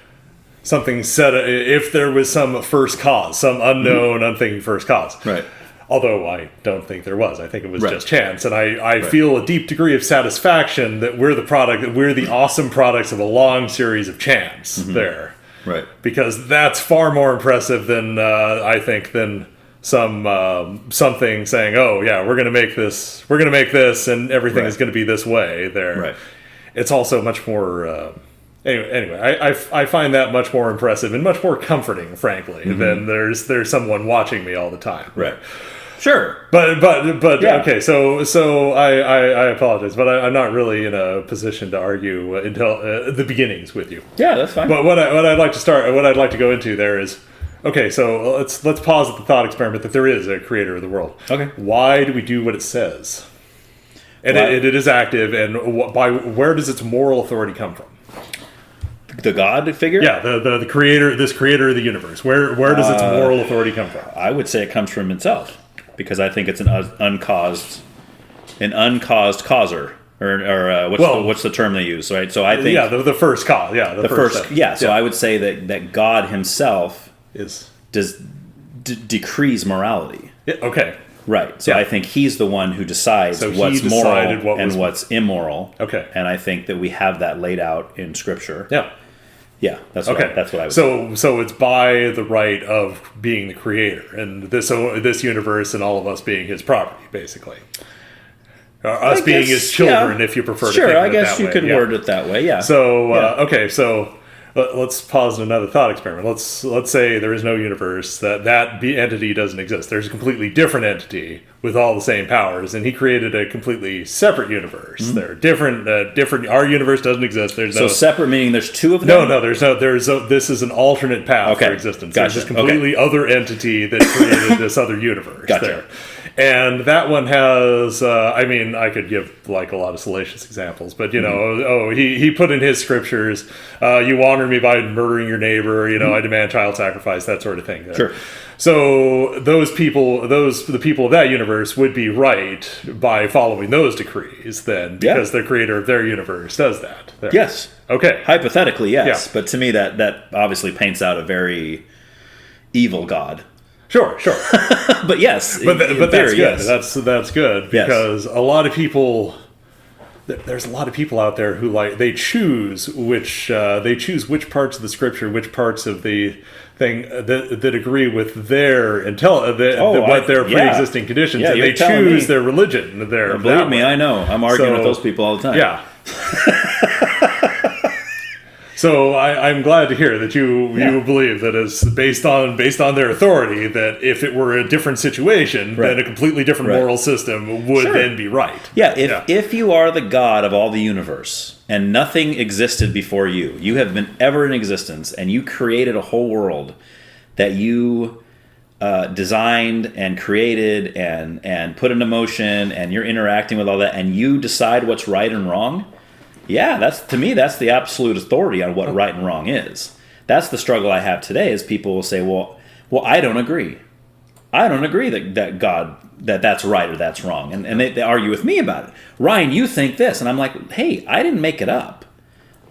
something said, if there was some first cause, some unknown, unthinking first cause. Right. Although I don't think there was. I think it was just chance. And I feel a deep degree of satisfaction that we're the awesome products of a long series of chance there. Right. Because that's far more impressive than, I think, than something saying, oh yeah, we're going to make this and everything is going to be this way there. Right. It's also much more, anyway, I find that much more impressive and much more comforting, frankly, than there's someone watching me all the time. Right. Sure. But okay, so I apologize, but I'm not really in a position to argue until the beginnings with you. Yeah, that's fine. But what I'd like to go into there is, okay, so let's pause at the thought experiment that there is a creator of the world. Okay. Why do we do what it says? And it is active, and where does its moral authority come from? The God figure? Yeah, the creator, this creator of the universe. Where does its moral authority come from? I would say it comes from itself, because I think it's an uncaused causer, or what's the term they use, right? So I think the first cause, the first. So I would say that God Himself does decrees morality. Yeah, okay. Right. So I think He's the one who decides what's moral and what's immoral. Okay. And I think that we have that laid out in Scripture. Yeah. Yeah, that's what I would say. So it's by the right of being the creator, and this universe and all of us being His property, basically. Us being His children, if you prefer to think of it that way. Sure, I guess you could word it that way, yeah. So, okay, so let's pause in another thought experiment. Let's say there is no universe, that entity doesn't exist. There's a completely different entity with all the same powers, and He created a completely separate universe. They're different. Our universe doesn't exist. So separate meaning there's two of them? No. This is an alternate path for existence. Gotcha. There's this completely other entity that created this other universe. Gotcha. There. And that one has, I could give like a lot of salacious examples, but he put in his scriptures, you honor me by murdering your neighbor, I demand child sacrifice, that sort of thing. Sure. So the people of that universe would be right by following those decrees then, because the creator of their universe does that. There. Yes. Okay. Hypothetically, yes. Yeah. But to me, that obviously paints out a very evil God. Sure. But yes, but that's good. Yes. That's good, because a lot of people, there's a lot of people out there who they choose which parts of the scripture, which parts of the thing that agree with their their pre-existing conditions, and they choose their religion. Believe me, I know. I'm arguing with those people all the time. Yeah. So I'm glad to hear that you believe that is based on their authority, that if it were a different situation, then a completely different moral system would then be right. Yeah, if you are the God of all the universe and nothing existed before you, you have been ever in existence, and you created a whole world that you designed and created and put into motion, and you're interacting with all that, and you decide what's right and wrong. Yeah, that's the absolute authority on what right and wrong is. That's the struggle I have today, is people will say, well, I don't agree. I don't agree that God, that's right or that's wrong. And they argue with me about it. Ryan, you think this. And I'm like, hey, I didn't make it up.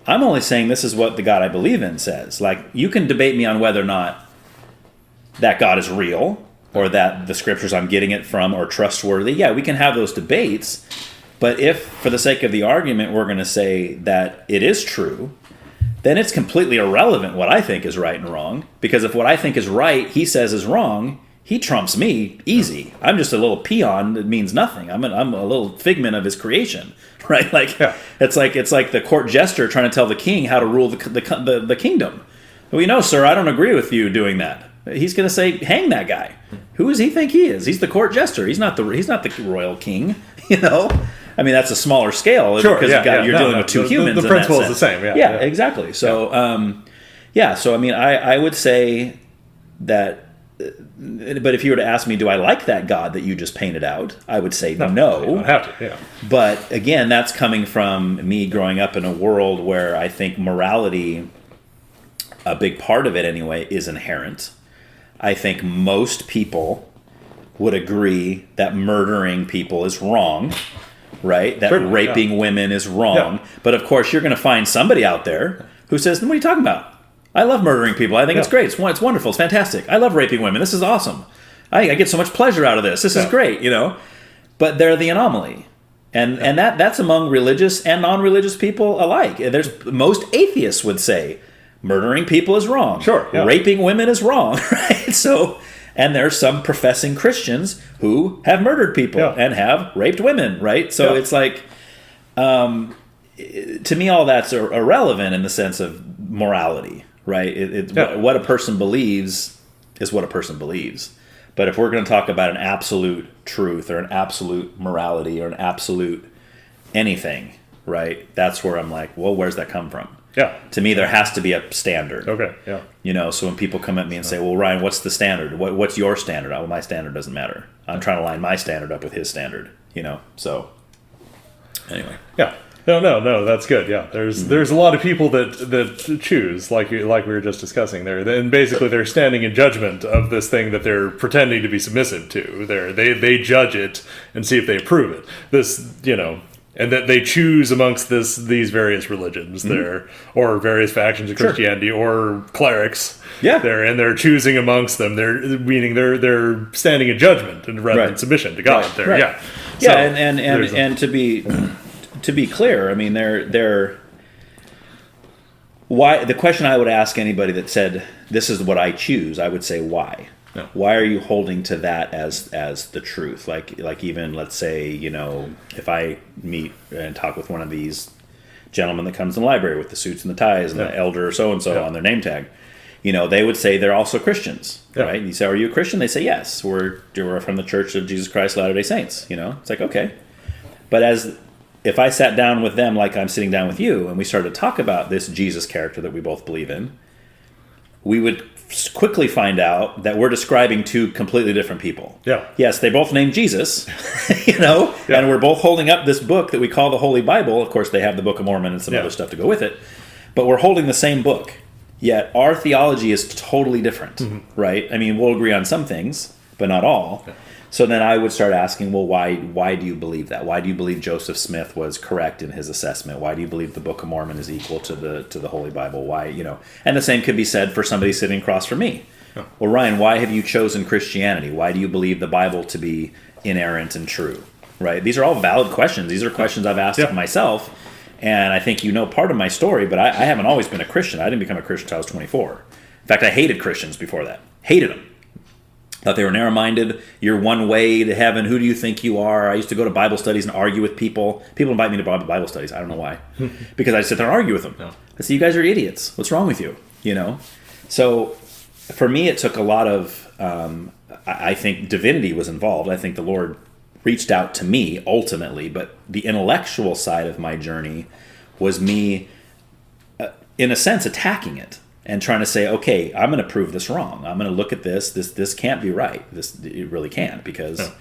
I'm only saying this is what the God I believe in says. Like, you can debate me on whether or not that God is real, or that the scriptures I'm getting it from are trustworthy. Yeah, we can have those debates. But if, for the sake of the argument, we're going to say that it is true, then it's completely irrelevant what I think is right and wrong. Because if what I think is right, He says is wrong, he trumps me easy. I'm just a little peon that means nothing. I'm a little figment of his creation, right? Like it's like the court jester trying to tell the king how to rule the kingdom. Well, sir, I don't agree with you doing that. He's going to say, hang that guy. Who does he think he is? He's the court jester. He's not the royal king. I mean, that's a smaller scale because you're dealing with two humans. The principle is the same. Yeah, exactly. So, So I mean, I would say that. But if you were to ask me, do I like that God that you just painted out? I would say no. You don't have to. Yeah. But again, that's coming from me growing up in a world where I think morality, a big part of it anyway, is inherent. I think most people would agree that murdering people is wrong, right? That raping women is wrong. Yeah. But of course, you're going to find somebody out there who says, what are you talking about? I love murdering people. I think it's great. It's wonderful. It's fantastic. I love raping women. This is awesome. I get so much pleasure out of this. This is great, But they're the anomaly. And that's among religious and non-religious people alike. Most atheists would say murdering people is wrong. Sure. Yeah. Raping women is wrong, right? So, and there's some professing Christians who have murdered people and have raped women, right? So it's like, to me, all that's irrelevant in the sense of morality, right? What a person believes is what a person believes. But if we're going to talk about an absolute truth or an absolute morality or an absolute anything, right? That's where I'm like, well, where's that come from? Yeah. To me, there has to be a standard. Okay. Yeah. So when people come at me and say, well, Ryan, what's the standard? What's your standard? Well, my standard doesn't matter. I'm trying to line my standard up with his standard, So anyway. Yeah. No, that's good. Yeah, there's a lot of people that choose, like we were just discussing there, and basically they're standing in judgment of this thing that they're pretending to be submissive to. They judge it and see if they approve it. And that they choose amongst these various religions or various factions of Christianity or clerics. Yeah, they're choosing amongst them. They're standing in judgment and rather than submission to God. Right. Yeah. Yeah, so, and to be clear, I mean, why the question I would ask anybody that said this is what I choose, I would say why. No. Why are you holding to that as the truth? Like even let's say if I meet and talk with one of these gentlemen that comes in the library with the suits and the ties and the elder so and so on their name tag, they would say they're also Christians, right? And you say, are you a Christian? They say yes, we're from the Church of Jesus Christ of Latter-day Saints. It's like okay, but if I sat down with them like I'm sitting down with you and we started to talk about this Jesus character that we both believe in, we would quickly find out that we're describing two completely different people. Yeah. Yes, they both named Jesus, and we're both holding up this book that we call the Holy Bible. Of course, they have the Book of Mormon and some other stuff to go with it, but we're holding the same book. Yet our theology is totally different, right? I mean, we'll agree on some things, but not all. Yeah. So then I would start asking, well, why do you believe that? Why do you believe Joseph Smith was correct in his assessment? Why do you believe the Book of Mormon is equal to the Holy Bible? Why, And the same could be said for somebody sitting across from me. Yeah. Well, Ryan, why have you chosen Christianity? Why do you believe the Bible to be inerrant and true? Right? These are all valid questions. These are questions I've asked of myself. And I think part of my story, but I haven't always been a Christian. I didn't become a Christian until I was 24. In fact, I hated Christians before that. Hated them. Thought they were narrow-minded. You're one way to heaven. Who do you think you are? I used to go to Bible studies and argue with people. People invite me to Bible studies. I don't know why. Because I sit there and argue with them. No. I say, you guys are idiots. What's wrong with you? So for me, it took a lot of, I think divinity was involved. I think the Lord reached out to me ultimately. But the intellectual side of my journey was me, in a sense, attacking it. And trying to say, okay, I'm going to prove this wrong. I'm going to look at this. This can't be right. It really can't because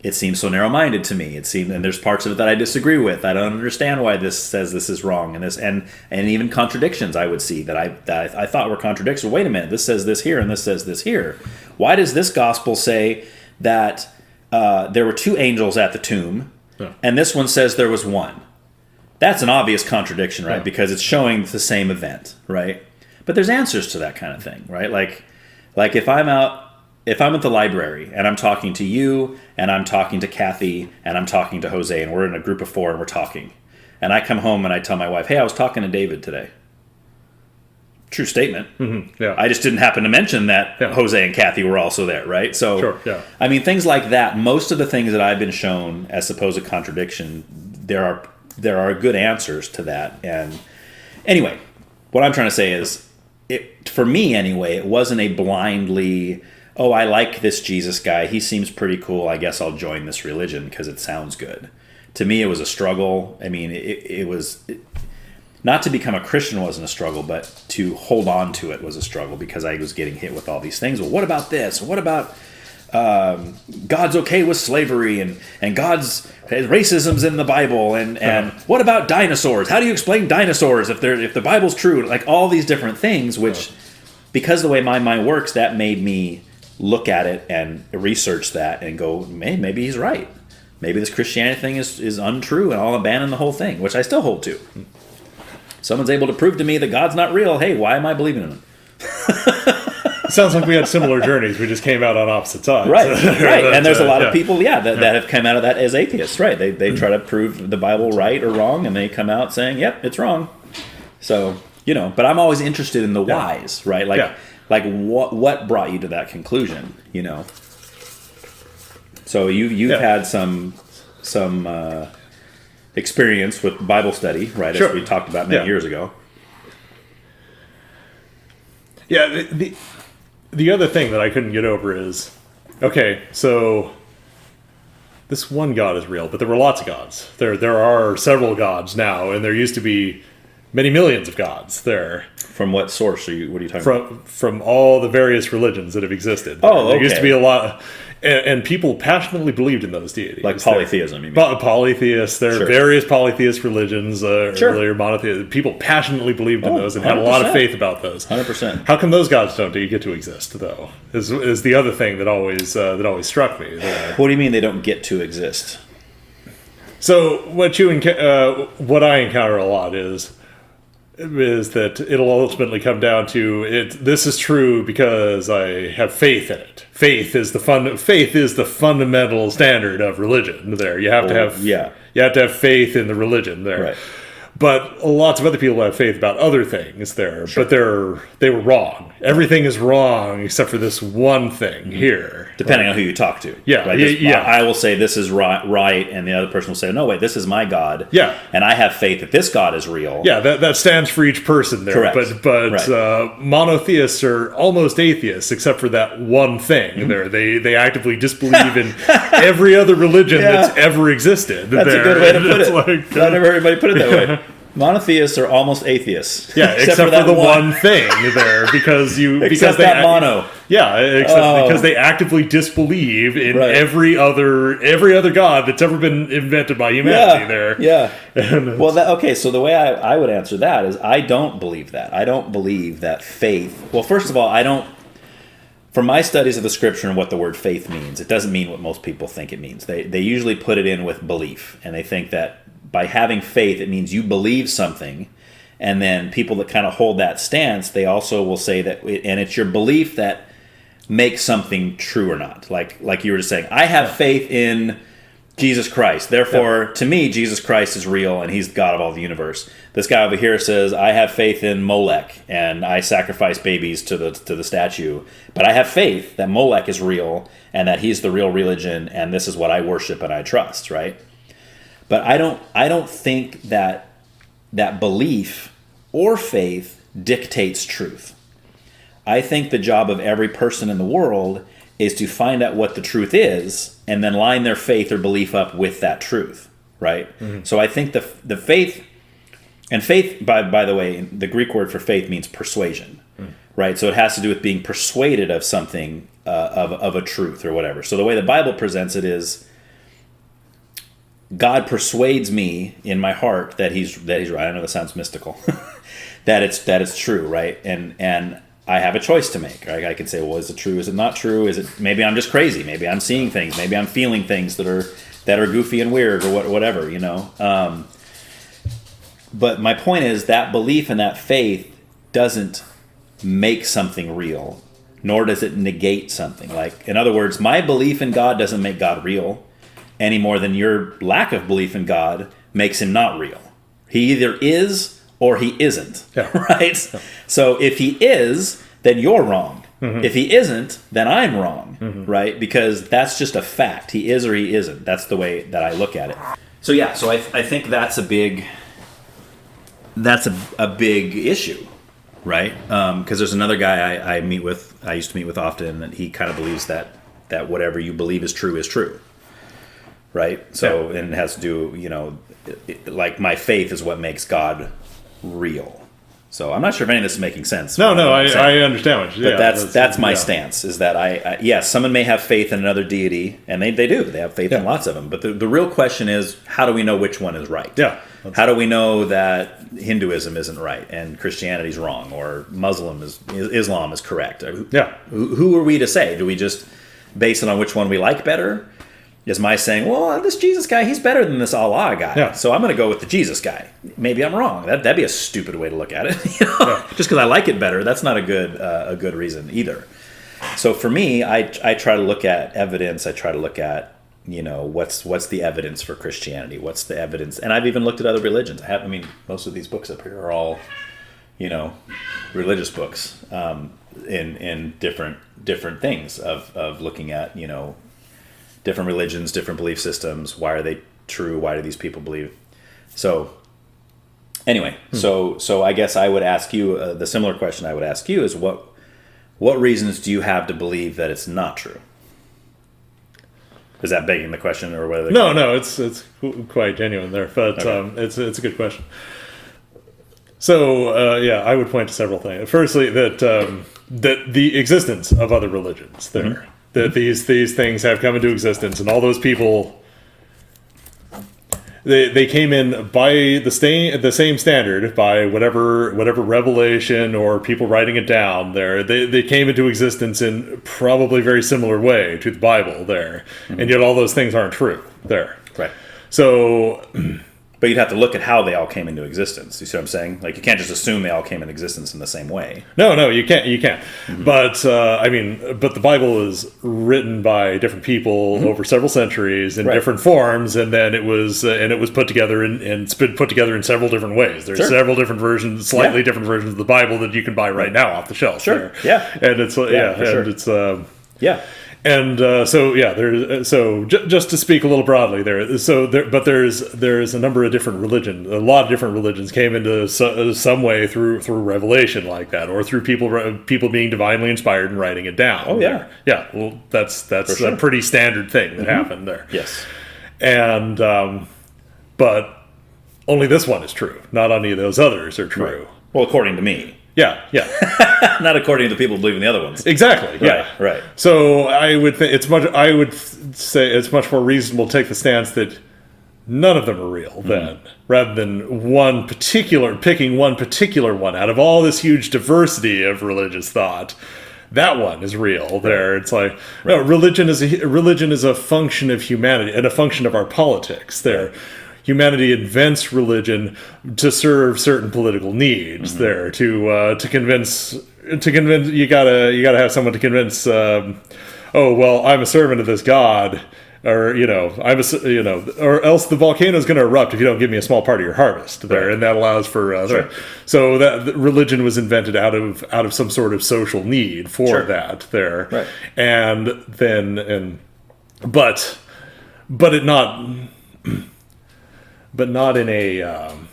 it seems so narrow-minded to me. And there's parts of it that I disagree with. I don't understand why this says this is wrong, and even contradictions I would see that I thought were contradictions. Wait a minute, this says this here and this says this here. Why does this gospel say that there were two angels at the tomb, and this one says there was one? That's an obvious contradiction, right? Because it's showing the same event, right? But there's answers to that kind of thing, right? Like if I'm at the library and I'm talking to you and I'm talking to Kathy and I'm talking to Jose and we're in a group of 4 and we're talking, and I come home and I tell my wife, hey, I was talking to David today. true statement. Yeah. I just didn't happen to mention that Jose and Kathy were also there, right? So, Sure, yeah. I mean, things like that. Most of the things that I've been shown as supposed contradiction, there are good answers to that. And anyway, what I'm trying to say is, for me anyway, it wasn't a blindly, oh, I like this Jesus guy. He seems pretty cool. I guess I'll join this religion because it sounds good. To me, it was a struggle. I mean, it was... Not to become a Christian wasn't a struggle, but to hold on to it was a struggle because I was getting hit with all these things. Well, what about this? What about God's okay with slavery and God's racism's in the Bible and what about dinosaurs? How do you explain dinosaurs if the Bible's true? Like all these different things, which because the way my mind works, that made me look at it and research that and go, maybe he's right. Maybe this Christianity thing is untrue and I'll abandon the whole thing, which I still hold to. Someone's able to prove to me that God's not real. Hey, why am I believing in him? Sounds like we had similar journeys. We just came out on opposite sides. Right. And there's a lot of people, that have come out of that as atheists. Right. They try to prove the Bible right or wrong, and they come out saying, yep, it's wrong. So, but I'm always interested in the whys, right? Like what brought you to that conclusion, So you've had some experience with Bible study, right? As we talked about many years ago. Yeah, the other thing that I couldn't get over is, okay, so this one God is real, but there were lots of gods. There are several gods now, and there used to be many millions of gods there. From what source what are you talking about? From all the various religions that have existed. There used to be a lot... And people passionately believed in those deities. Like polytheism, you mean? Polytheists. There are various polytheist religions, earlier monotheist. People passionately believed in those and had a lot of faith about those. 100%. How come those gods don't get to exist, though? Is the other thing that always struck me. What do you mean they don't get to exist? So what I encounter a lot is that it'll ultimately come down to it. This is true because I have faith in it. Faith is the fundamental standard of religion. There, you have to have you have to have faith in the religion there. Right. But lots of other people have faith about other things there. Sure. But they were wrong. Everything is wrong except for this one thing here. Depending on who you talk to. Yeah. Right? I will say this is right, and the other person will say, no, wait, this is my God. Yeah. And I have faith that this God is real. Yeah, that stands for each person there. Correct. But monotheists are almost atheists except for that one thing there. They actively disbelieve in every other religion that's ever existed. That's a good way to put it. Not everybody put it that way. Monotheists are almost atheists. Yeah, except for the one thing there, because that mono. Yeah, because they actively disbelieve in every other god that's ever been invented by humanity. There. Yeah. Well, so the way I would answer that is I don't believe that. I don't believe that faith. Well, first of all, I don't. From my studies of the scripture and what the word faith means, it doesn't mean what most people think it means. They usually put it in with belief, and they think that by having faith, it means you believe something. And then people that kind of hold that stance, they also will say that, and it's your belief that makes something true or not. Like you were just saying, I have faith in Jesus Christ. Therefore, to me, Jesus Christ is real and he's the God of all the universe. This guy over here says, I have faith in Molech and I sacrifice babies to the statue. But I have faith that Molech is real and that he's the real religion and this is what I worship and I trust, right? But I don't think that belief or faith dictates truth. I think the job of every person in the world is to find out what the truth is and then line their faith or belief up with that truth, right? Mm-hmm. So I think the faith, and faith, by the way, the Greek word for faith means persuasion, right? So it has to do with being persuaded of something, of a truth or whatever. So the way the Bible presents it is, God persuades me in my heart that he's right. I know that sounds mystical, that it's true, right? And I have a choice to make. Right? I can say, well, is it true? Is it not true? Is it maybe I'm just crazy? Maybe I'm seeing things. Maybe I'm feeling things that are goofy and weird or whatever, you know. But my point is that belief and that faith doesn't make something real, nor does it negate something. Like, in other words, my belief in God doesn't make God real any more than your lack of belief in God makes him not real. He either is or he isn't, Yeah. right? So if he is, then you're wrong. If he isn't, then I'm wrong, right? Because that's just a fact. He is or he isn't. That's the way that I look at it. So yeah, so I think that's a big issue, right? Because there's another guy I used to meet with often, and he kind of believes that whatever you believe is true, right? So and it has to do, like my faith is what makes God real. So I'm not sure if any of this is making sense. No, I understand what you're saying. But that's my stance, is that I yes, someone may have faith in another deity, and they do. They have faith in lots of them. But the real question is, how do we know which one is right? Yeah. How do we know that Hinduism isn't right and Christianity is wrong, or Islam is correct? Who are we to say? Do we just base it on which one we like better? Is my saying, well, this Jesus guy, he's better than this Allah guy, so I'm going to go with the Jesus guy. Maybe I'm wrong. That'd be a stupid way to look at it. Just because I like it better, that's not a good reason either. So for me, I try to look at evidence. I try to look at what's the evidence for Christianity? What's the evidence? And I've even looked at other religions. Most of these books up here are all religious books in different things of looking at different religions, different belief systems. Why are they true? Why do these people believe? So anyway, so I guess I would ask you the similar question I would ask you is what reasons do you have to believe that it's not true? Is that begging the question, or whether? No, it's quite genuine there, but okay. It's a good question. So I would point to several things. Firstly, that the existence of other religions there. That these things have come into existence, and all those people, they came in by the same standard, by whatever revelation or people writing it down there. They came into existence in probably very similar way to the Bible there, and yet all those things aren't true there. Right. So. But you'd have to look at how they all came into existence. You see what I'm saying? Like, you can't just assume they all came into existence in the same way. No, you can't. But but the Bible is written by different people over several centuries in different forms, and then it was put together and it's been put together in several different ways. There's several different versions, slightly different versions of the Bible that you can buy right now off the shelf. Sure. There. Yeah. And it's it's And just to speak a little broadly there, but there's a number of different religions. A lot of different religions came into some way through revelation like that, or through people being divinely inspired and writing it down. Oh yeah, yeah. Well, that's a pretty standard thing that happened there. Yes, and but only this one is true. Not any of those others are true. Right. Well, according to me. Yeah. Not according to the people believing the other ones. Exactly. Yeah. Right. So I would say it's much more reasonable to take the stance that none of them are real then, rather than picking one particular one out of all this huge diversity of religious thought. That one is real. There, it's like no, religion is a function of humanity and a function of our politics. There. Humanity invents religion to serve certain political needs. There to convince you gotta have someone to convince. I'm a servant of this god, or or else the volcano is going to erupt if you don't give me a small part of your harvest. There, and that allows for so that religion was invented out of some sort of social need for that. There, right. And then but it not. But not in an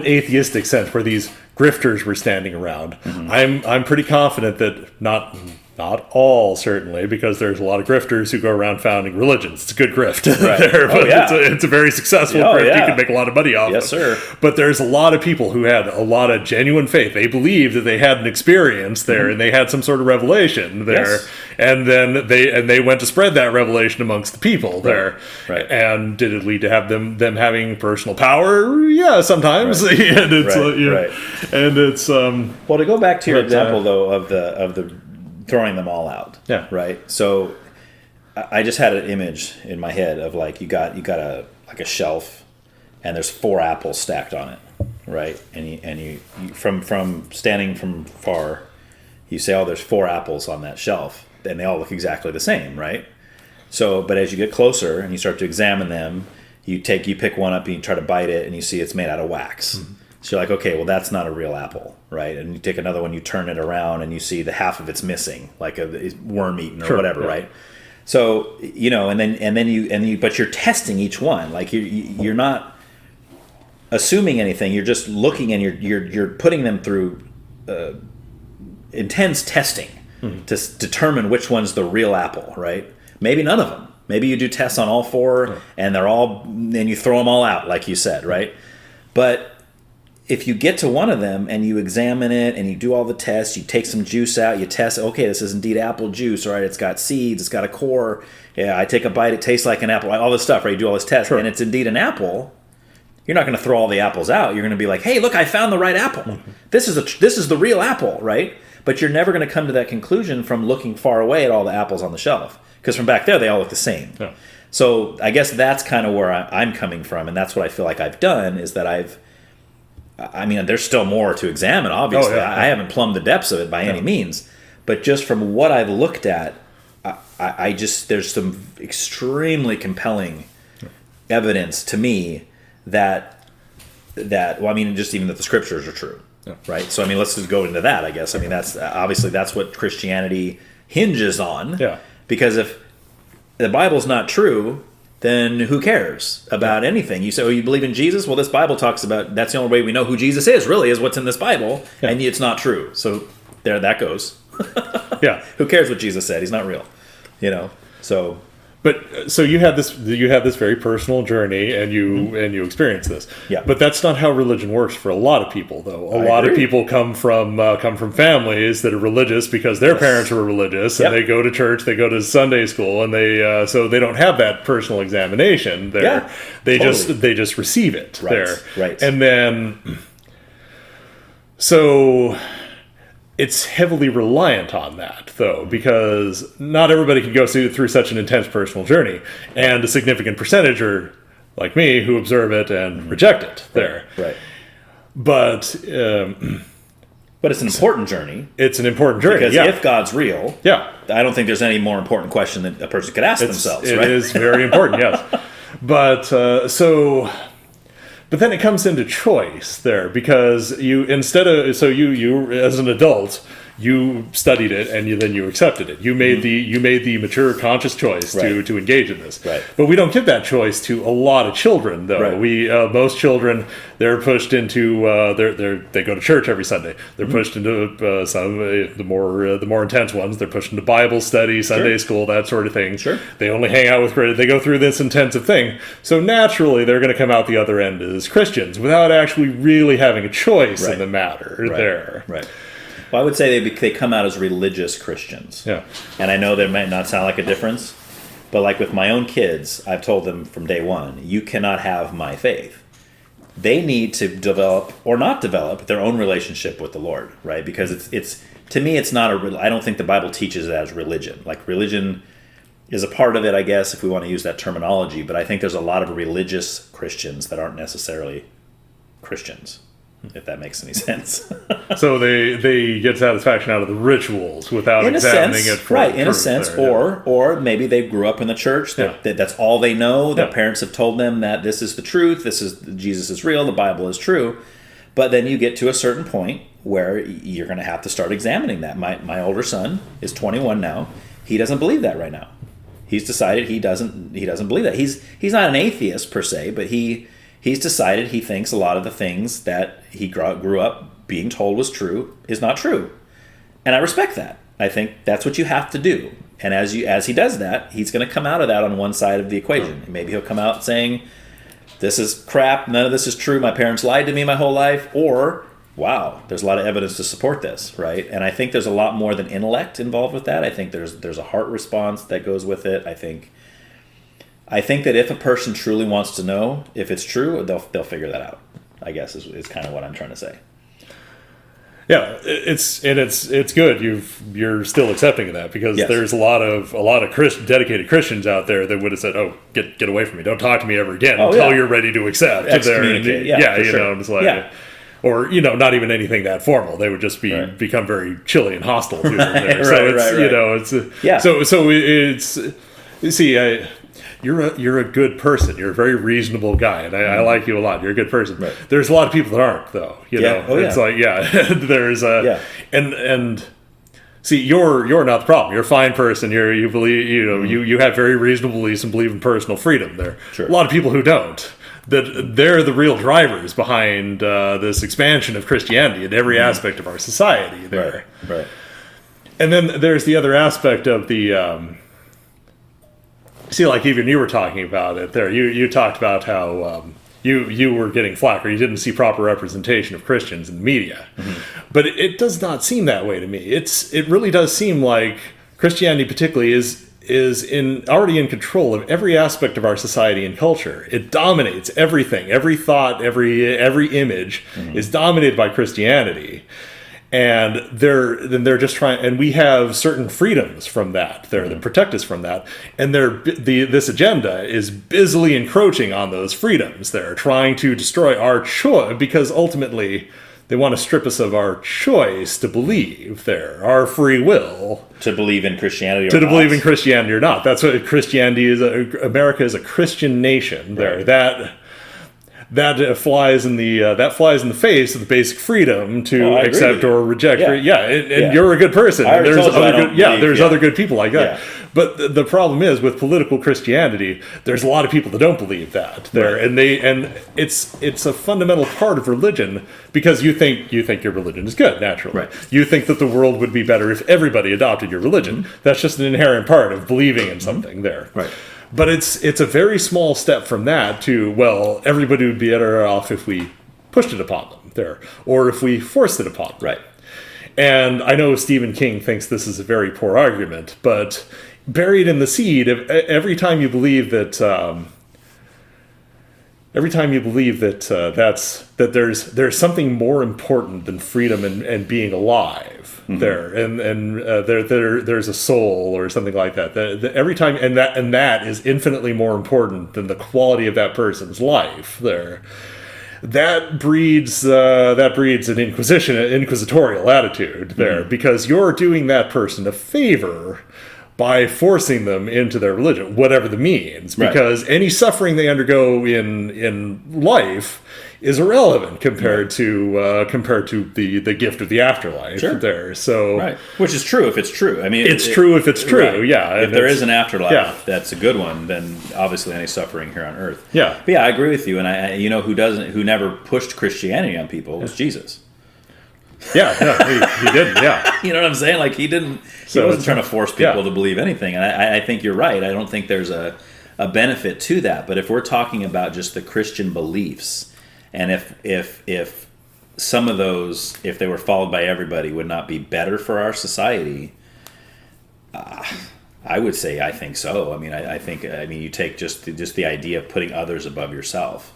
atheistic sense where these grifters were standing around. I'm pretty confident that not all, certainly, because there's a lot of grifters who go around founding religions. It's a good grift there, but it's a very successful grift. You can make a lot of money off of. Yes, sir. But there's a lot of people who had a lot of genuine faith. They believed that they had an experience there, and they had some sort of revelation there, and then they went to spread that revelation amongst the people there. Right. And did it lead to have them having personal power? Yeah, sometimes. Right. And it's and it's well, to go back to your example though of the throwing them all out. Yeah. Right. So I just had an image in my head of like you got a shelf, and there's 4 apples stacked on it, right? And you from standing from far, you say, oh, there's 4 apples on that shelf, and they all look exactly the same, right? So, but as you get closer and you start to examine them, you pick one up and you try to bite it and you see it's made out of wax. So you're like, okay, well, that's not a real apple, right? And you take another one, you turn it around and you see the half of it's missing, like a worm eaten or whatever, right? So, and then you but you're testing each one. Like you're not assuming anything. You're just looking and you're putting them through intense testing to determine which one's the real apple, right? Maybe none of them. Maybe you do tests on all four and you throw them all out, like you said, right? But if you get to one of them and you examine it and you do all the tests, you take some juice out, you test, okay, this is indeed apple juice, right? It's got seeds, it's got a core. Yeah, I take a bite, it tastes like an apple, all this stuff, right? You do all this test, and it's indeed an apple. You're not going to throw all the apples out. You're going to be like, hey, look, I found the right apple. This is the real apple, right? But you're never going to come to that conclusion from looking far away at all the apples on the shelf, because from back there, they all look the same. Yeah. So I guess that's kind of where I'm coming from, and that's what I feel like I've done, is that there's still more to examine, obviously. I haven't plumbed the depths of it by any means. But just from what I've looked at, there's some extremely compelling evidence to me that just even that the scriptures are true, right? So, let's just go into that, I guess. That's what Christianity hinges on. Yeah. Because if the Bible's not true, then who cares about anything? You say, oh, you believe in Jesus? Well, this Bible talks about, that's the only way we know who Jesus is, really, is what's in this Bible, and it's not true. So there that goes. Yeah. Who cares what Jesus said? He's not real. So... But so you had this very personal journey, and you experienced this. Yeah. But that's not how religion works for a lot of people, though. A lot of people come from families that are religious because their parents were religious, and they go to church, they go to Sunday school, and so they don't have that personal examination there. Yeah, they just receive it there. Right. And then so it's heavily reliant on that, though, because not everybody can go through such an intense personal journey, and a significant percentage are like me who observe it and reject it there. Right. But it's an important journey. It's an important journey because if God's real, I don't think there's any more important question that a person could ask themselves. It is very important, yes. But But then it comes into choice there, because you as an adult, you studied it and then you accepted it. You made the mature, conscious choice to engage in this. Right. But we don't give that choice to a lot of children, though. Right. We most children, they're pushed into they go to church every Sunday. They're pushed into some the more intense ones. They're pushed into Bible study, Sunday school, that sort of thing. Sure. They only hang out with they go through this intensive thing. So naturally, they're going to come out the other end as Christians without actually really having a choice in the matter there. Right. Well, I would say they come out as religious Christians. Yeah. And I know that might not sound like a difference, but like with my own kids, I've told them from day one, you cannot have my faith. They need to develop or not develop their own relationship with the Lord, right? Because it's to me, it's not I don't think the Bible teaches it as religion. Like religion is a part of it, I guess, if we want to use that terminology, but I think there's a lot of religious Christians that aren't necessarily Christians. If that makes any sense. So they get satisfaction out of the rituals without examining it for right, in a sense. Or maybe they grew up in the church, that's all they know. Their parents have told them that this is the truth, Jesus is real, the Bible is true. But then you get to a certain point where you're going to have to start examining that. My older son is 21 now. He doesn't believe that right now. He's decided he doesn't believe that. He's not an atheist per se, but he's decided he thinks a lot of the things that he grew up being told was true is not true. And I respect that. I think that's what you have to do. And as he does that, he's going to come out of that on one side of the equation. Maybe he'll come out saying, this is crap, none of this is true, my parents lied to me my whole life, or, wow, there's a lot of evidence to support this, right? And I think there's a lot more than intellect involved with that. I think there's a heart response that goes with it. I think that if a person truly wants to know if it's true, they'll figure that out, I guess is kind of what I'm trying to say. Yeah, it's good. You're still accepting of that, because there's a lot of dedicated Christians out there that would have said, "Oh, get away from me! Don't talk to me ever again until you're ready to accept." Excommunicate. It's like, or not even anything that formal. They would just become very chilly and hostile to them there. So it's you're a good person. You're a very reasonable guy, and I like you a lot. You're a good person. Right. There's a lot of people that aren't, though. You know, it's like there's and. See, you're not the problem. You're a fine person. You believe, you have very reasonable beliefs and believe in personal freedom. There are a lot of people who don't. That they're the real drivers behind this expansion of Christianity in every aspect of our society. There, right. And then there's the other aspect of the. See, like even you were talking about it there. You talked about how. You were getting flack, or you didn't see proper representation of Christians in the media. But it does not seem that way to me. It really does seem like Christianity particularly is already in control of every aspect of our society and culture. It dominates everything. Every thought, every image is dominated by Christianity. And they're just trying, and we have certain freedoms from that. That protect us from that, and this agenda is busily encroaching on those freedoms. They're trying to destroy our choice because ultimately they want to strip us of our choice to believe. Our free will to believe in Christianity, believe in Christianity or not. That's what Christianity is. America is a Christian nation. There that flies in the face of the basic freedom to accept or reject. And you're a good person. There's other good people like that. But the problem is with political Christianity, there's a lot of people that don't believe that. And it's a fundamental part of religion because you think your religion is good naturally. Right. You think that the world would be better if everybody adopted your religion. That's just an inherent part of believing in something there. Right. But it's a very small step from that to, well, everybody would be better off if we pushed it upon them there, or if we forced it upon them. Right. And I know Stephen King thinks this is a very poor argument, but buried in the seed of every time you believe that there's something more important than freedom and being alive there, and there's a soul or something like that. Every time, and that is infinitely more important than the quality of that person's life there. That breeds an inquisitorial attitude there, because you're doing that person a favor by forcing them into their religion, whatever the means, because any suffering they undergo in life is irrelevant compared to the gift of the afterlife there. So which is true if it's true. I mean, it's true if it's true. Yeah, if there is an afterlife, that's a good one. Then obviously any suffering here on earth. Yeah, but I agree with you. And I who never pushed Christianity on people was Jesus. He didn't. Yeah, you know what I'm saying? Like he didn't. He wasn't trying to force people to believe anything. And I think you're right. I don't think there's a benefit to that. But if we're talking about just the Christian beliefs, and if some of those, if they were followed by everybody, would not be better for our society, I would say I think so. I mean, you take just the idea of putting others above yourself.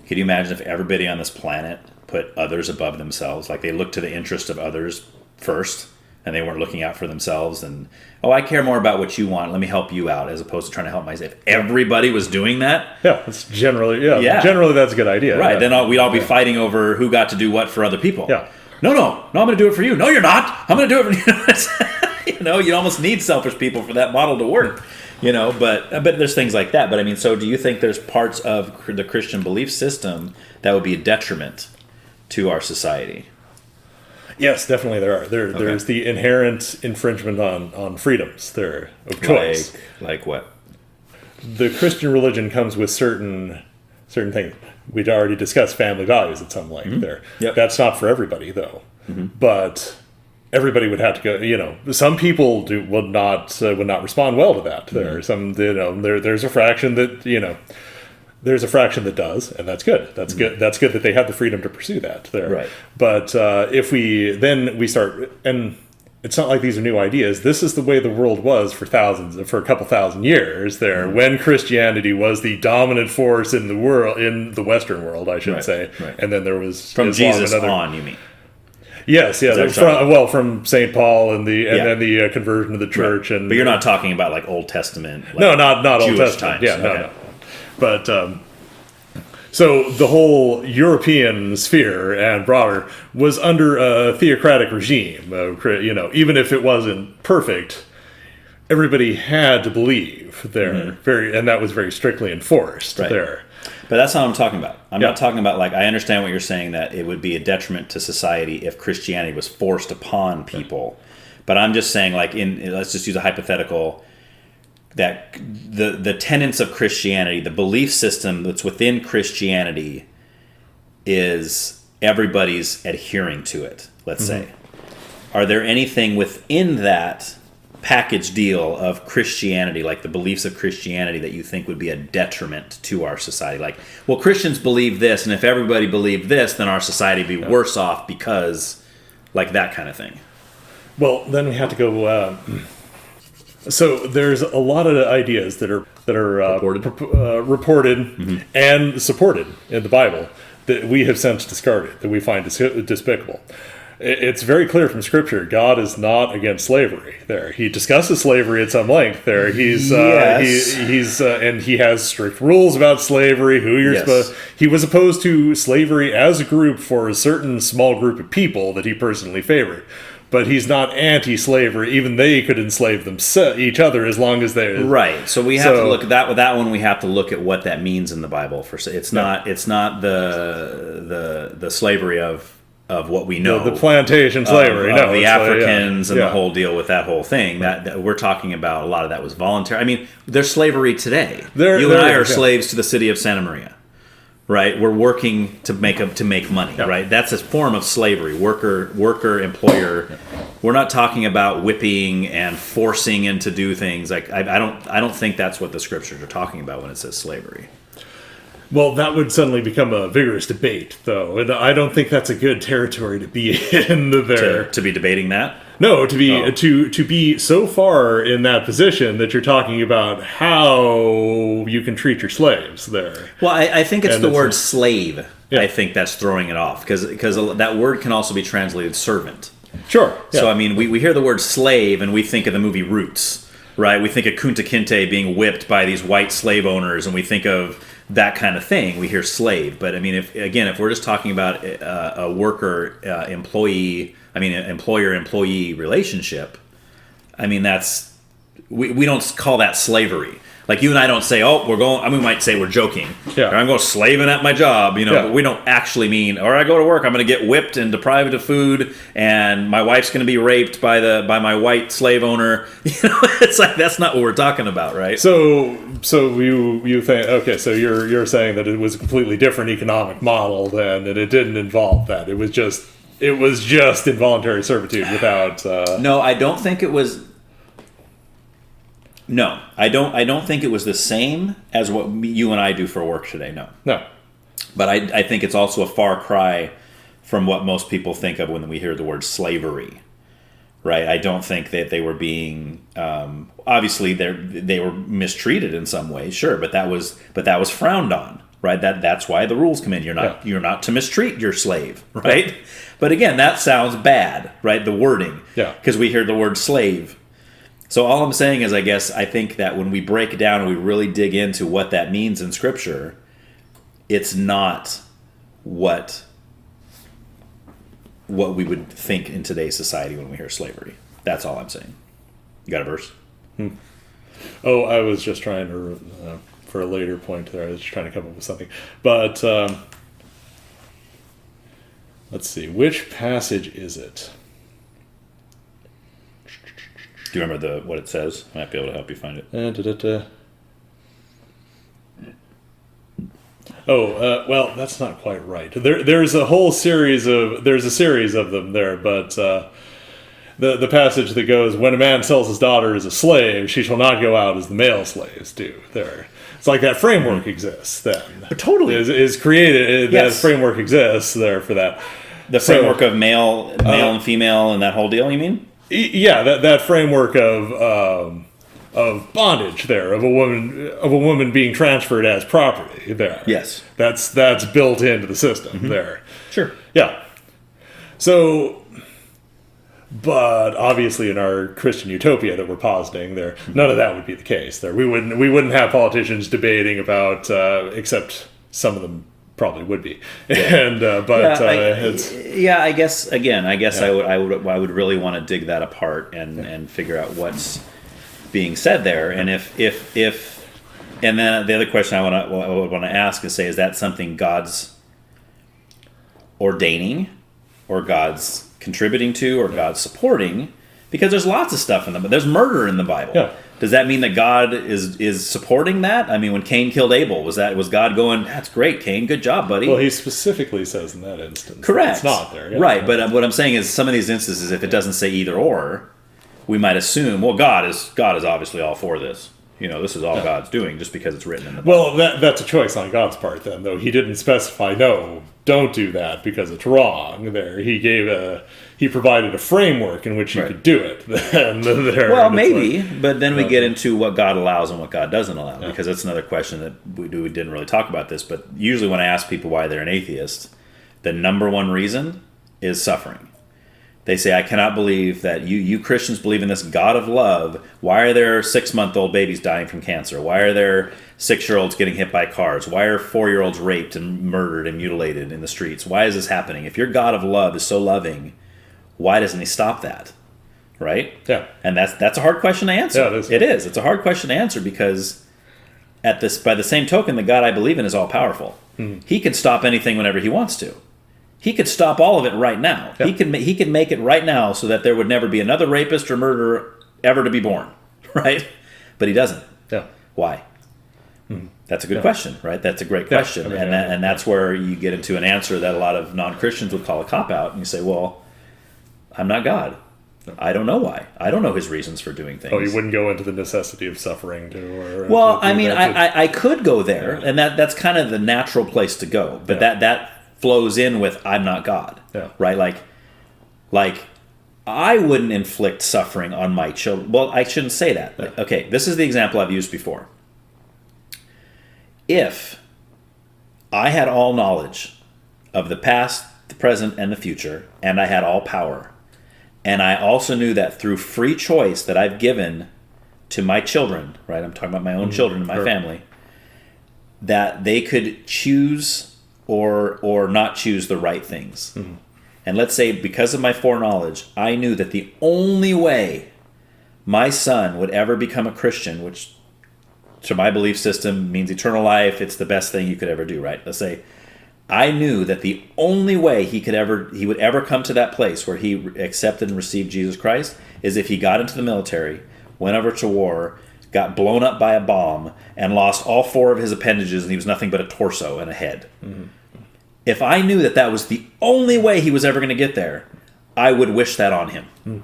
Could you imagine if everybody on this planet put others above themselves? Like they looked to the interest of others first, and they weren't looking out for themselves. And I care more about what you want. Let me help you out, as opposed to trying to help myself. If everybody was doing that, that's generally generally that's a good idea. Right? Then we'd all be fighting over who got to do what for other people. Yeah. No, I'm going to do it for you. No, you're not. I'm going to do it for you. You almost need selfish people for that model to work. But there's things like that. But I mean, so do you think there's parts of the Christian belief system that would be a detriment to our society? Yes, definitely there are. There's the inherent infringement on freedoms there of choice. Like what? The Christian religion comes with certain things. We'd already discussed family values at some length there. Yep. That's not for everybody though. But everybody would have to go. Some people would not respond well to that. There are some. There's a fraction that There's a fraction that does, and that's good. That's good. That's good that they have the freedom to pursue that there. Right. But if we start, and it's not like these are new ideas. This is the way the world was for a couple thousand years there, when Christianity was the dominant force in the world, in the Western world, I should say. Right. And then there was from Jesus on, you mean? Yes, from St. Paul and then the conversion of the church, and but you're not talking about like Old Testament. Like no, not Jewish Old Testament. Times. Yeah, no. But so the whole European sphere and broader was under a theocratic regime. Even if it wasn't perfect, everybody had to believe there, and that was very strictly enforced there. But that's not what I'm talking about. I'm not talking about, like, I understand what you're saying, that it would be a detriment to society if Christianity was forced upon people. But I'm just saying, like, let's just use a hypothetical, that the tenets of Christianity, the belief system that's within Christianity, is everybody's adhering to it, let's say. Are there anything within that package deal of Christianity, like the beliefs of Christianity, that you think would be a detriment to our society? Like, well, Christians believe this, and if everybody believed this, then our society would be worse off because, like, that kind of thing. Well, then we have to go. So there's a lot of ideas that are reported and supported in the Bible that we have since discarded, that we find despicable. It's very clear from Scripture, God is not against slavery. There, he discusses slavery at some length. There, and he has strict rules about slavery. Who you're supposed. He was opposed to slavery as a group for a certain small group of people that he personally favored. But he's not anti-slavery. Even they could enslave each other as long as they right. So we have to look at that. With that one, we have to look at what that means in the Bible. It's not the slavery of what we know, the plantation slavery, the Africans and the whole deal with that whole thing. That we're talking about, a lot of that was voluntary. I mean, there's slavery today. You and I are slaves to the city of Santa Maria. Right, we're working to make money. Right, that's a form of slavery. Worker, employer. We're not talking about whipping and forcing into do things. Like I don't think that's what the scriptures are talking about when it says slavery. Well, that would suddenly become a vigorous debate, though, and I don't think that's a good territory to be in. To be debating that. No, to be so far in that position that you're talking about how you can treat your slaves there. Well, I think it's the word slave. Yeah. I think that's throwing it off, because that word can also be translated servant. Sure. Yeah. So I mean, we hear the word slave and we think of the movie Roots, right? We think of Kunta Kinte being whipped by these white slave owners, and we think of that kind of thing. We hear slave, but I mean, if we're just talking about a worker employee. I mean, an employer-employee relationship, I mean, that's... We don't call that slavery. Like, you and I don't say, we might say we're joking. Yeah. Or I'm going slaving at my job, but we don't actually mean, or I go to work, I'm going to get whipped and deprived of food, and my wife's going to be raped by my white slave owner. It's like, that's not what we're talking about, right? So you think, okay, so you're saying that it was a completely different economic model then, and it didn't involve that. It was just involuntary servitude without. No, I don't think it was. No, I don't think it was the same as what you and I do for work today. No. But I think it's also a far cry from what most people think of when we hear the word slavery, right? I don't think that they were being. Obviously, they were mistreated in some way, sure, but that was frowned on. Right, that's why the rules come in. You're not to mistreat your slave, right? But again, that sounds bad, right? The wording, because we hear the word slave. So all I'm saying is, I think that when we break it down and we really dig into what that means in Scripture, it's not what we would think in today's society when we hear slavery. That's all I'm saying. You got a verse? Oh, I was just trying to. For a later point there, I was just trying to come up with something. But let's see, which passage is it? Do you remember what it says? I might be able to help you find it. Well, that's not quite right. There's a series of them there, but the passage that goes, when a man sells his daughter as a slave, she shall not go out as the male slaves do. There. It's like that framework exists then. But totally. Is created, that framework exists there for that. The framework of male and female and that whole deal, you mean? Yeah, that framework of bondage there, of a woman being transferred as property there. Yes. That's built into the system there. Sure. Yeah. So... But obviously, in our Christian utopia that we're positing, there none of that would be the case. There, we wouldn't have politicians debating about, except some of them probably would be. And I guess I would really want to dig that apart and figure out being said there. And if and then the other question I would want to ask is, say, is that something God's ordaining, or God's contributing to, or God's supporting? Because there's lots of stuff in them. There's murder in the Bible. Yeah. Does that mean that God is supporting that? I mean, when Cain killed Abel, was God going, "That's great, Cain, good job, buddy"? Well, he specifically says in that instance, correct, it's not there, yeah. Right? But what I'm saying is, some of these instances, if it doesn't say either or, we might assume, well, God is obviously all for this. This is all God's doing, just because it's written in the Bible. Well, that's a choice on God's part, then, though. He didn't specify, no, don't do that because it's wrong. There, he provided a framework in which you could do it. Well, maybe, but then we get into what God allows and what God doesn't allow, because that's another question that we didn't really talk about this. But usually, when I ask people why they're an atheist, the number one reason is suffering. They say, I cannot believe that you Christians believe in this God of love. Why are there 6-month-old babies dying from cancer? Why are there 6-year-olds getting hit by cars? Why are 4-year-olds raped and murdered and mutilated in the streets? Why is this happening? If your God of love is so loving, why doesn't he stop that? Right? Yeah. And that's a hard question to answer. Yeah, it is. It is. It's a hard question to answer because by the same token, the God I believe in is all powerful. Mm-hmm. He could stop anything whenever he wants to. He could stop all of it right now. Yeah. He could make it right now so that there would never be another rapist or murderer ever to be born, right? But he doesn't. Yeah. Why? Mm-hmm. That's a good question, right? That's a great question, and that's where you get into an answer that a lot of non-Christians would call a cop-out, and you say, well, I'm not God. I don't know why. I don't know his reasons for doing things. Oh, you wouldn't go into the necessity of suffering Well, I mean, I could go there, and that's kind of the natural place to go, but that flows in with I'm not God, right? Like I wouldn't inflict suffering on my children. Well, I shouldn't say that. Okay, this is the example I've used before. If I had all knowledge of the past, the present, and the future, and I had all power, and I also knew that through free choice that I've given to my children, right? I'm talking about my own children and my family, that they could choose or not choose the right things. Mm-hmm. And let's say because of my foreknowledge, I knew that the only way my son would ever become a Christian, which to my belief system means eternal life, it's the best thing you could ever do, right? Let's say I knew that the only way he would ever come to that place where he accepted and received Jesus Christ is if he got into the military, went over to war, got blown up by a bomb, and lost all 4 of his appendages, and he was nothing but a torso and a head. Mm-hmm. If I knew that was the only way he was ever going to get there, I would wish that on him. Mm.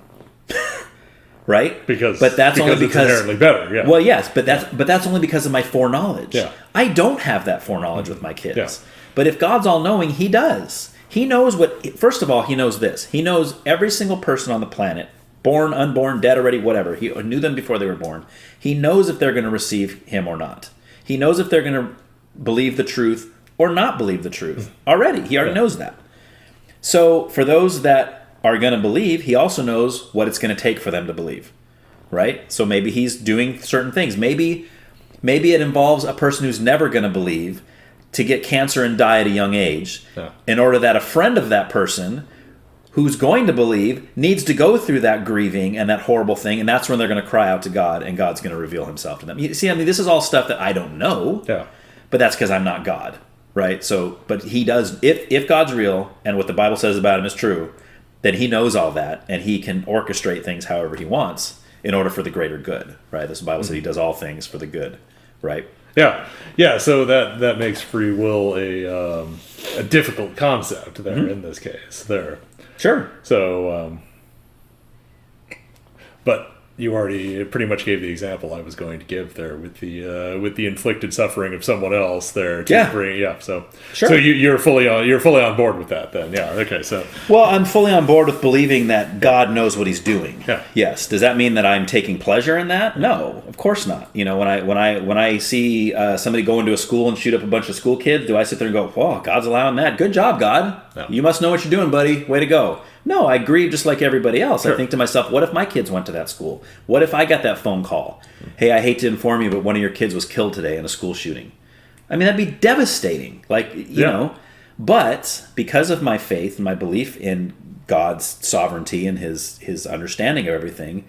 Right? But that's only because it's inherently better. Yeah. Well, yes, but that's only because of my foreknowledge. Yeah. I don't have that foreknowledge with my kids. Yeah. But if God's all-knowing, he does. He knows first of all, he knows this. He knows every single person on the planet, born, unborn, dead already, whatever. He knew them before they were born. He knows if they're going to receive him or not. He knows if they're going to believe the truth or not believe the truth already. He already knows that. So for those that are going to believe, he also knows what it's going to take for them to believe, right? So maybe he's doing certain things. Maybe it involves a person who's never going to believe to get cancer and die at a young age in order that a friend of that person who's going to believe needs to go through that grieving and that horrible thing, and that's when they're going to cry out to God, and God's going to reveal himself to them. You see, I mean, this is all stuff that I don't know, but that's because I'm not God. Right, so but he does. If God's real and what the Bible says about him is true, then he knows all that and he can orchestrate things however he wants in order for the greater good. Right, this Bible says he does all things for the good. Right. Yeah. So that makes free will a difficult concept there in this case. There. Sure. So, but you already pretty much gave the example I was going to give there with the inflicted suffering of someone else there. So sure. So you're fully on board with that then. Yeah. Okay. So well, I'm fully on board with believing that God knows what he's doing. Yeah. Yes. Does that mean that I'm taking pleasure in that? No, of course not. You know, when I see somebody go into a school and shoot up a bunch of school kids, do I sit there and go, "Whoa, God's allowing that? Good job, God. No. You must know what you're doing, buddy. Way to go." No, I grieve just like everybody else. Sure. I think to myself, what if my kids went to that school? What if I got that phone call? Hey, I hate to inform you, but one of your kids was killed today in a school shooting. I mean, that'd be devastating. Like, you know, but because of my faith and my belief in God's sovereignty and his understanding of everything,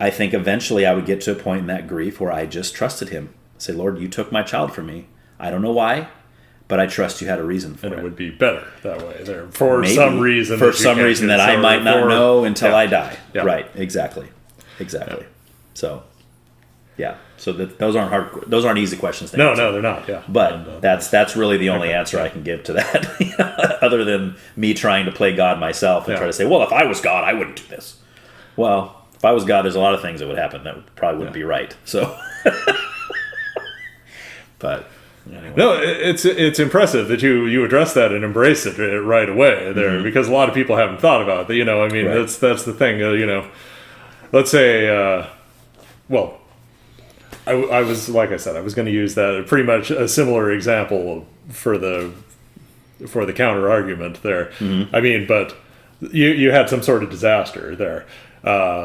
I think eventually I would get to a point in that grief where I just trusted him. Say, Lord, you took my child from me. I don't know why, but I trust you had a reason for it. And it would be better that way there for Maybe. some reason. For some reason that I might not know until I die. Yeah. Right, exactly. Yeah. So, yeah. So those aren't easy questions to answer. No, they're not. Yeah, but that's really the only answer I can give to that, other than me trying to play God myself and try to say, well, if I was God, I wouldn't do this. Well, if I was God, there's a lot of things that would happen that probably wouldn't be right. So, but anyway. No, it's impressive that you address that and embrace it right away there, because a lot of people haven't thought about it. I mean, right. that's the thing. Let's say, well. I was, like I said, I was going to use that pretty much a similar example for the counter argument there. I mean, but you had some sort of disaster there.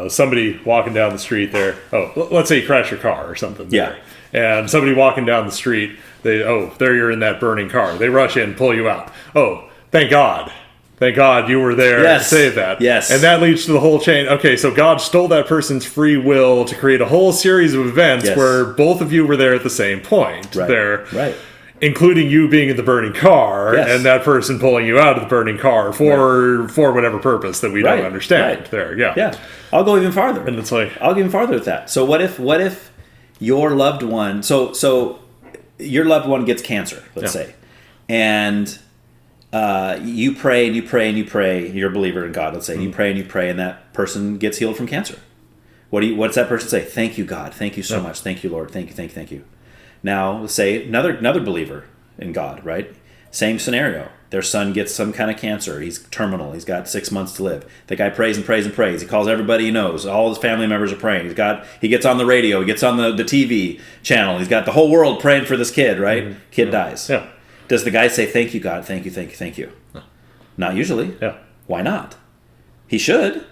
Somebody walking down the street there. Oh, let's say you crash your car or something. Yeah. There. And somebody walking down the street, there you're in that burning car. They rush in, pull you out. Oh, thank God. Thank God you were there to save that. Yes. And that leads to the whole chain. Okay, so God stole that person's free will to create a whole series of events where both of you were there at the same point. There. Right. Including you being in the burning car and that person pulling you out of the burning car for whatever purpose that we don't understand. There, yeah. I'll go even farther. And it's like, I'll go even farther with that. So what if your loved one, so your loved one gets cancer, let's say, and you pray and you pray and you pray. You're a believer in God, let's say. You pray and you pray, and that person gets healed from cancer. What's that person say? Thank you, God. Thank you so much. Thank you, Lord. Thank you. Now, let's say another believer in God, right? Same scenario. Their son gets some kind of cancer. He's terminal. He's got 6 months to live. The guy prays and prays and prays. He calls everybody he knows. All his family members are praying. He gets on the radio. He gets on the TV channel. He's got the whole world praying for this kid, right? Kid dies. Yeah. Does the guy say, thank you, God, thank you? No. Not usually. Yeah. Why not? He should.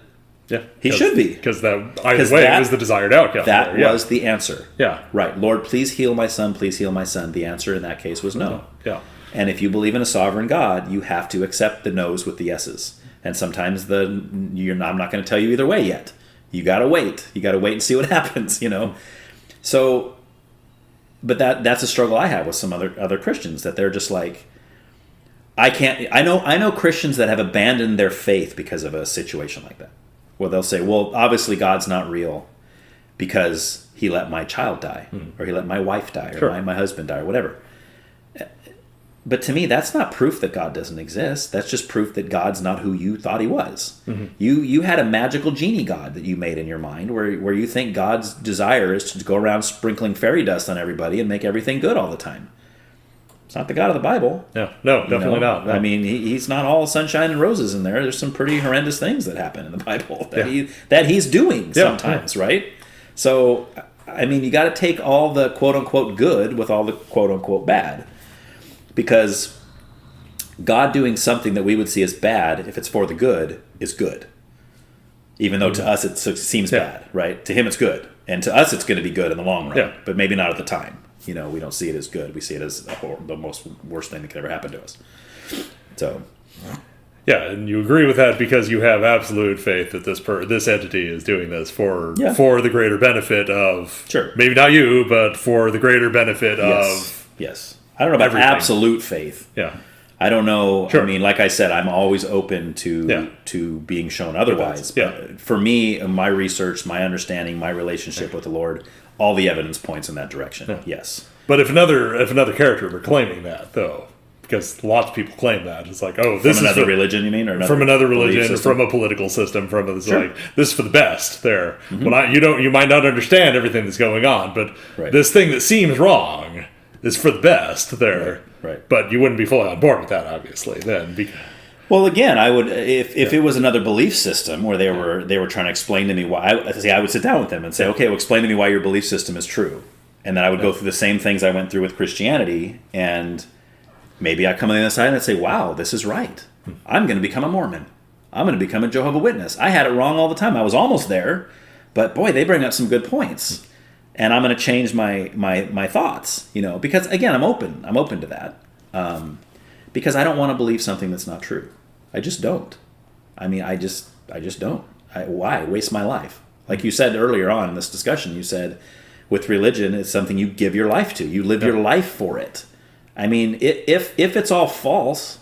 Yeah. He should be. Because either way, it was the desired outcome. That was the answer. Yeah. Right. Lord, please heal my son, please heal my son. The answer in that case was no. Yeah. And if you believe in a sovereign God, you have to accept the no's with the yeses. And sometimes I'm not going to tell you either way yet. You got to wait. You got to wait and see what happens, So... But that's a struggle I have with some other Christians, that they're just like, I know Christians that have abandoned their faith because of a situation like that, where they'll say, well, obviously God's not real because he let my child die, or he let my wife die, or my husband die, or whatever. But to me, that's not proof that God doesn't exist. That's just proof that God's not who you thought he was. You had a magical genie God that you made in your mind where you think God's desire is to go around sprinkling fairy dust on everybody and make everything good all the time. It's not the God of the Bible. Yeah, no, definitely not. No. I mean, he's not all sunshine and roses in there. There's some pretty horrendous things that happen in the Bible that he's doing sometimes, right? So, I mean, you got to take all the quote-unquote good with all the quote-unquote bad. Because God doing something that we would see as bad, if it's for the good, is good. Even though to us it seems bad, right? To him it's good. And to us it's going to be good in the long run. But maybe not at the time. We don't see it as good. We see it as the worst thing that could ever happen to us. So... Yeah, and you agree with that because you have absolute faith that this entity is doing this for the greater benefit of... Maybe not you, but for the greater benefit of... Yes. I don't know about absolute faith. Yeah. I don't know. I mean, like I said, I'm always open to being shown otherwise. But for me, my research, my understanding, my relationship with the Lord, all the evidence points in that direction. Yes. But if another character were claiming that, though, because lots of people claim that, it's like, oh, this from is another religion, you mean, or from another religion, from a political system, from this like this is for the best. There, you might not understand everything that's going on, but this thing that seems wrong is for the best there. Right. But you wouldn't be fully on board with that, obviously, then. Well, again, I would if it was another belief system where they were trying to explain to me why. I would sit down with them and say, okay, well, explain to me why your belief system is true, and then I would go through the same things I went through with Christianity, and maybe I come on the other side and I'd say, wow, this is right. I'm going to become a Mormon. I'm going to become a Jehovah's Witness. I had it wrong all the time. I was almost there, but boy, they bring up some good points. And I'm going to change my thoughts, because again, I'm open to that, because I don't want to believe something that's not true. I just don't. I mean, I just don't. Why waste my life? Like you said earlier on in this discussion, you said with religion, it's something you give your life to. You live your life for it. I mean, if it's all false,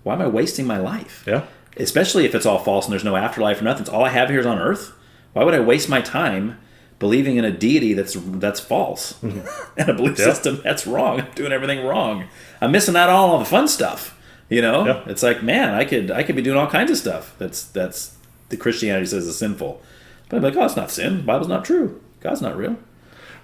why am I wasting my life? Yeah. Especially if it's all false and there's no afterlife or nothing. It's all I have here is on earth. Why would I waste my time believing in a deity that's false and a belief system that's wrong? I'm doing everything wrong. I'm missing out on all the fun stuff. You know, it's like, man, I could be doing all kinds of stuff. That's the Christianity says is sinful. But I'm like, oh, it's not sin. The Bible's not true. God's not real.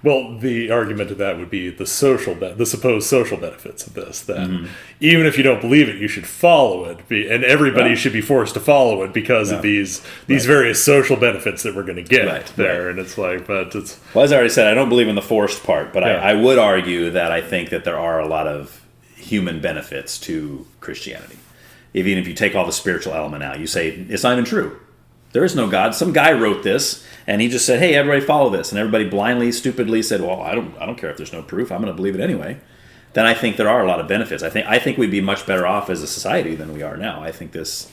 Well, the argument to that would be the supposed social benefits of this. That even if you don't believe it, you should follow it, and everybody should be forced to follow it because of these various social benefits that we're going to get there. And it's like, but it's... Well, as I already said, I don't believe in the forced part, but I would argue that I think that there are a lot of human benefits to Christianity. Even if you take all the spiritual element out, you say, it's not even true. There is no God. Some guy wrote this, and he just said, hey, everybody follow this. And everybody blindly, stupidly said, well, I don't care if there's no proof. I'm going to believe it anyway. Then I think there are a lot of benefits. I think we'd be much better off as a society than we are now. I think this,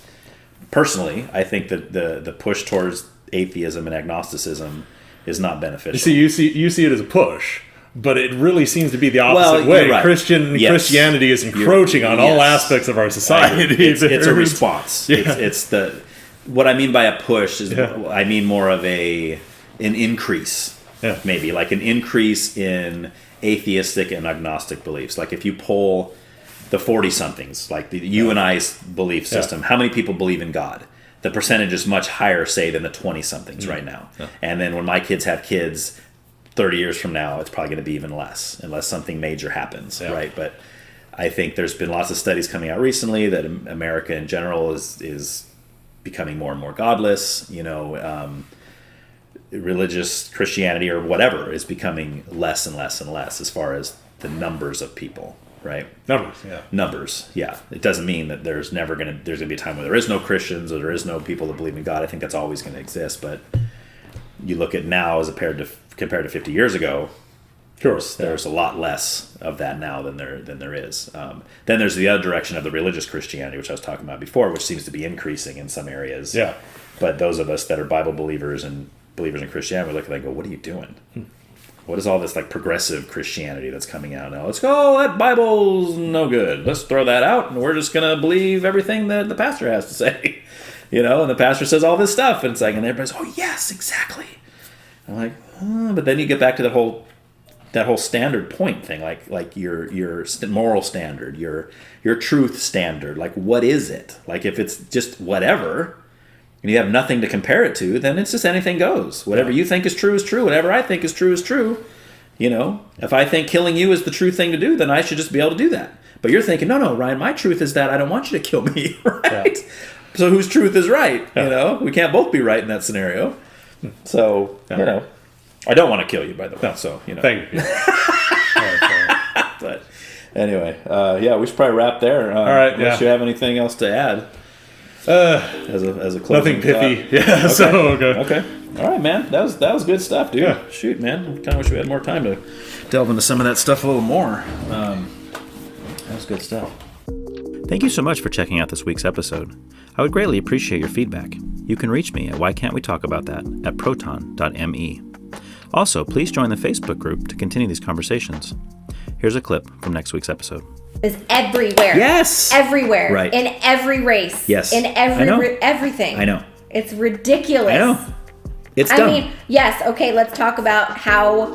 personally, I think that the push towards atheism and agnosticism is not beneficial. You see it as a push. But it really seems to be the opposite way. Right. Christianity is encroaching on all aspects of our society. It's a response. It's the... What I mean by a push is I mean more of an increase, maybe like an increase in atheistic and agnostic beliefs. Like if you poll the 40-somethings, like you and I's belief system, how many people believe in God? The percentage is much higher, say, than the 20-somethings right now. Yeah. And then when my kids have kids 30 years from now, it's probably going to be even less, unless something major happens, right? But I think there's been lots of studies coming out recently that America in general is becoming more and more godless. You know, religious Christianity or whatever is becoming less and less and less as far as the numbers of people, right? Numbers, yeah. It doesn't mean that there's gonna be a time where there is no Christians or there is no people that believe in God. I think that's always going to exist. But you look at now as compared to 50 years ago, there's a lot less of that now than there is. Then there's the other direction of the religious Christianity, which I was talking about before, which seems to be increasing in some areas. Yeah. But those of us that are Bible believers and believers in Christianity, we look at it and go, what are you doing? What is all this like progressive Christianity that's coming out now? Let's go, that Bible's no good. Let's throw that out, and we're just going to believe everything that the pastor has to say. You know, and the pastor says all this stuff, and it's like, and everybody's, oh, yes, exactly. I'm like, but then you get back to that whole standard point thing, like your moral standard, your truth standard. Like, what is it? Like, if it's just whatever, and you have nothing to compare it to, then it's just anything goes. Whatever you think is true is true. Whatever I think is true. You know, if I think killing you is the true thing to do, then I should just be able to do that. But you're thinking, no, Ryan, my truth is that I don't want you to kill me, right? Yeah. So whose truth is right? Yeah. You know, we can't both be right in that scenario. So, you know, I don't want to kill you, by the way. No. So, you know. Thank you. But anyway, we should probably wrap there. All right. Unless you have anything else to add. As a closing nothing pithy. Thought. Yeah. Okay. So okay. All right, man. That was good stuff, dude. Yeah. Shoot, man. I kind of wish we had more time to delve into some of that stuff a little more. That was good stuff. Thank you so much for checking out this week's episode. I would greatly appreciate your feedback. You can reach me at Why Can't We Talk About That at proton.me. Also, please join the Facebook group to continue these conversations. Here's a clip from next week's episode. Is everywhere. Yes. Everywhere. Right. In every race. Yes. In everything. I know. It's ridiculous. I know. It's dumb. I mean, yes, okay, let's talk about how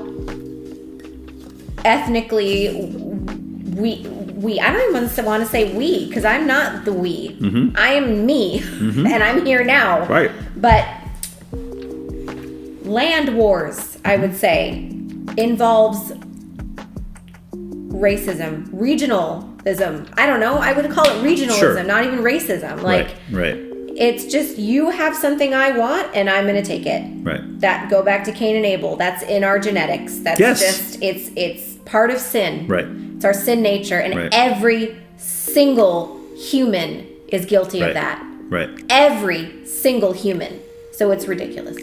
ethnically we I don't even want to say we, because I'm not the we. Mm-hmm. I am me, and I'm here now. Right. But land wars, I would say, involves racism, regionalism. I don't know. I would call it regionalism, not even racism. Like, right. It's just you have something I want, and I'm going to take it. Right. That go back to Cain and Abel. That's in our genetics. That's just it's part of sin. Right. It's our sin nature, and every single human is guilty of that. Right. Every single human. So it's ridiculous.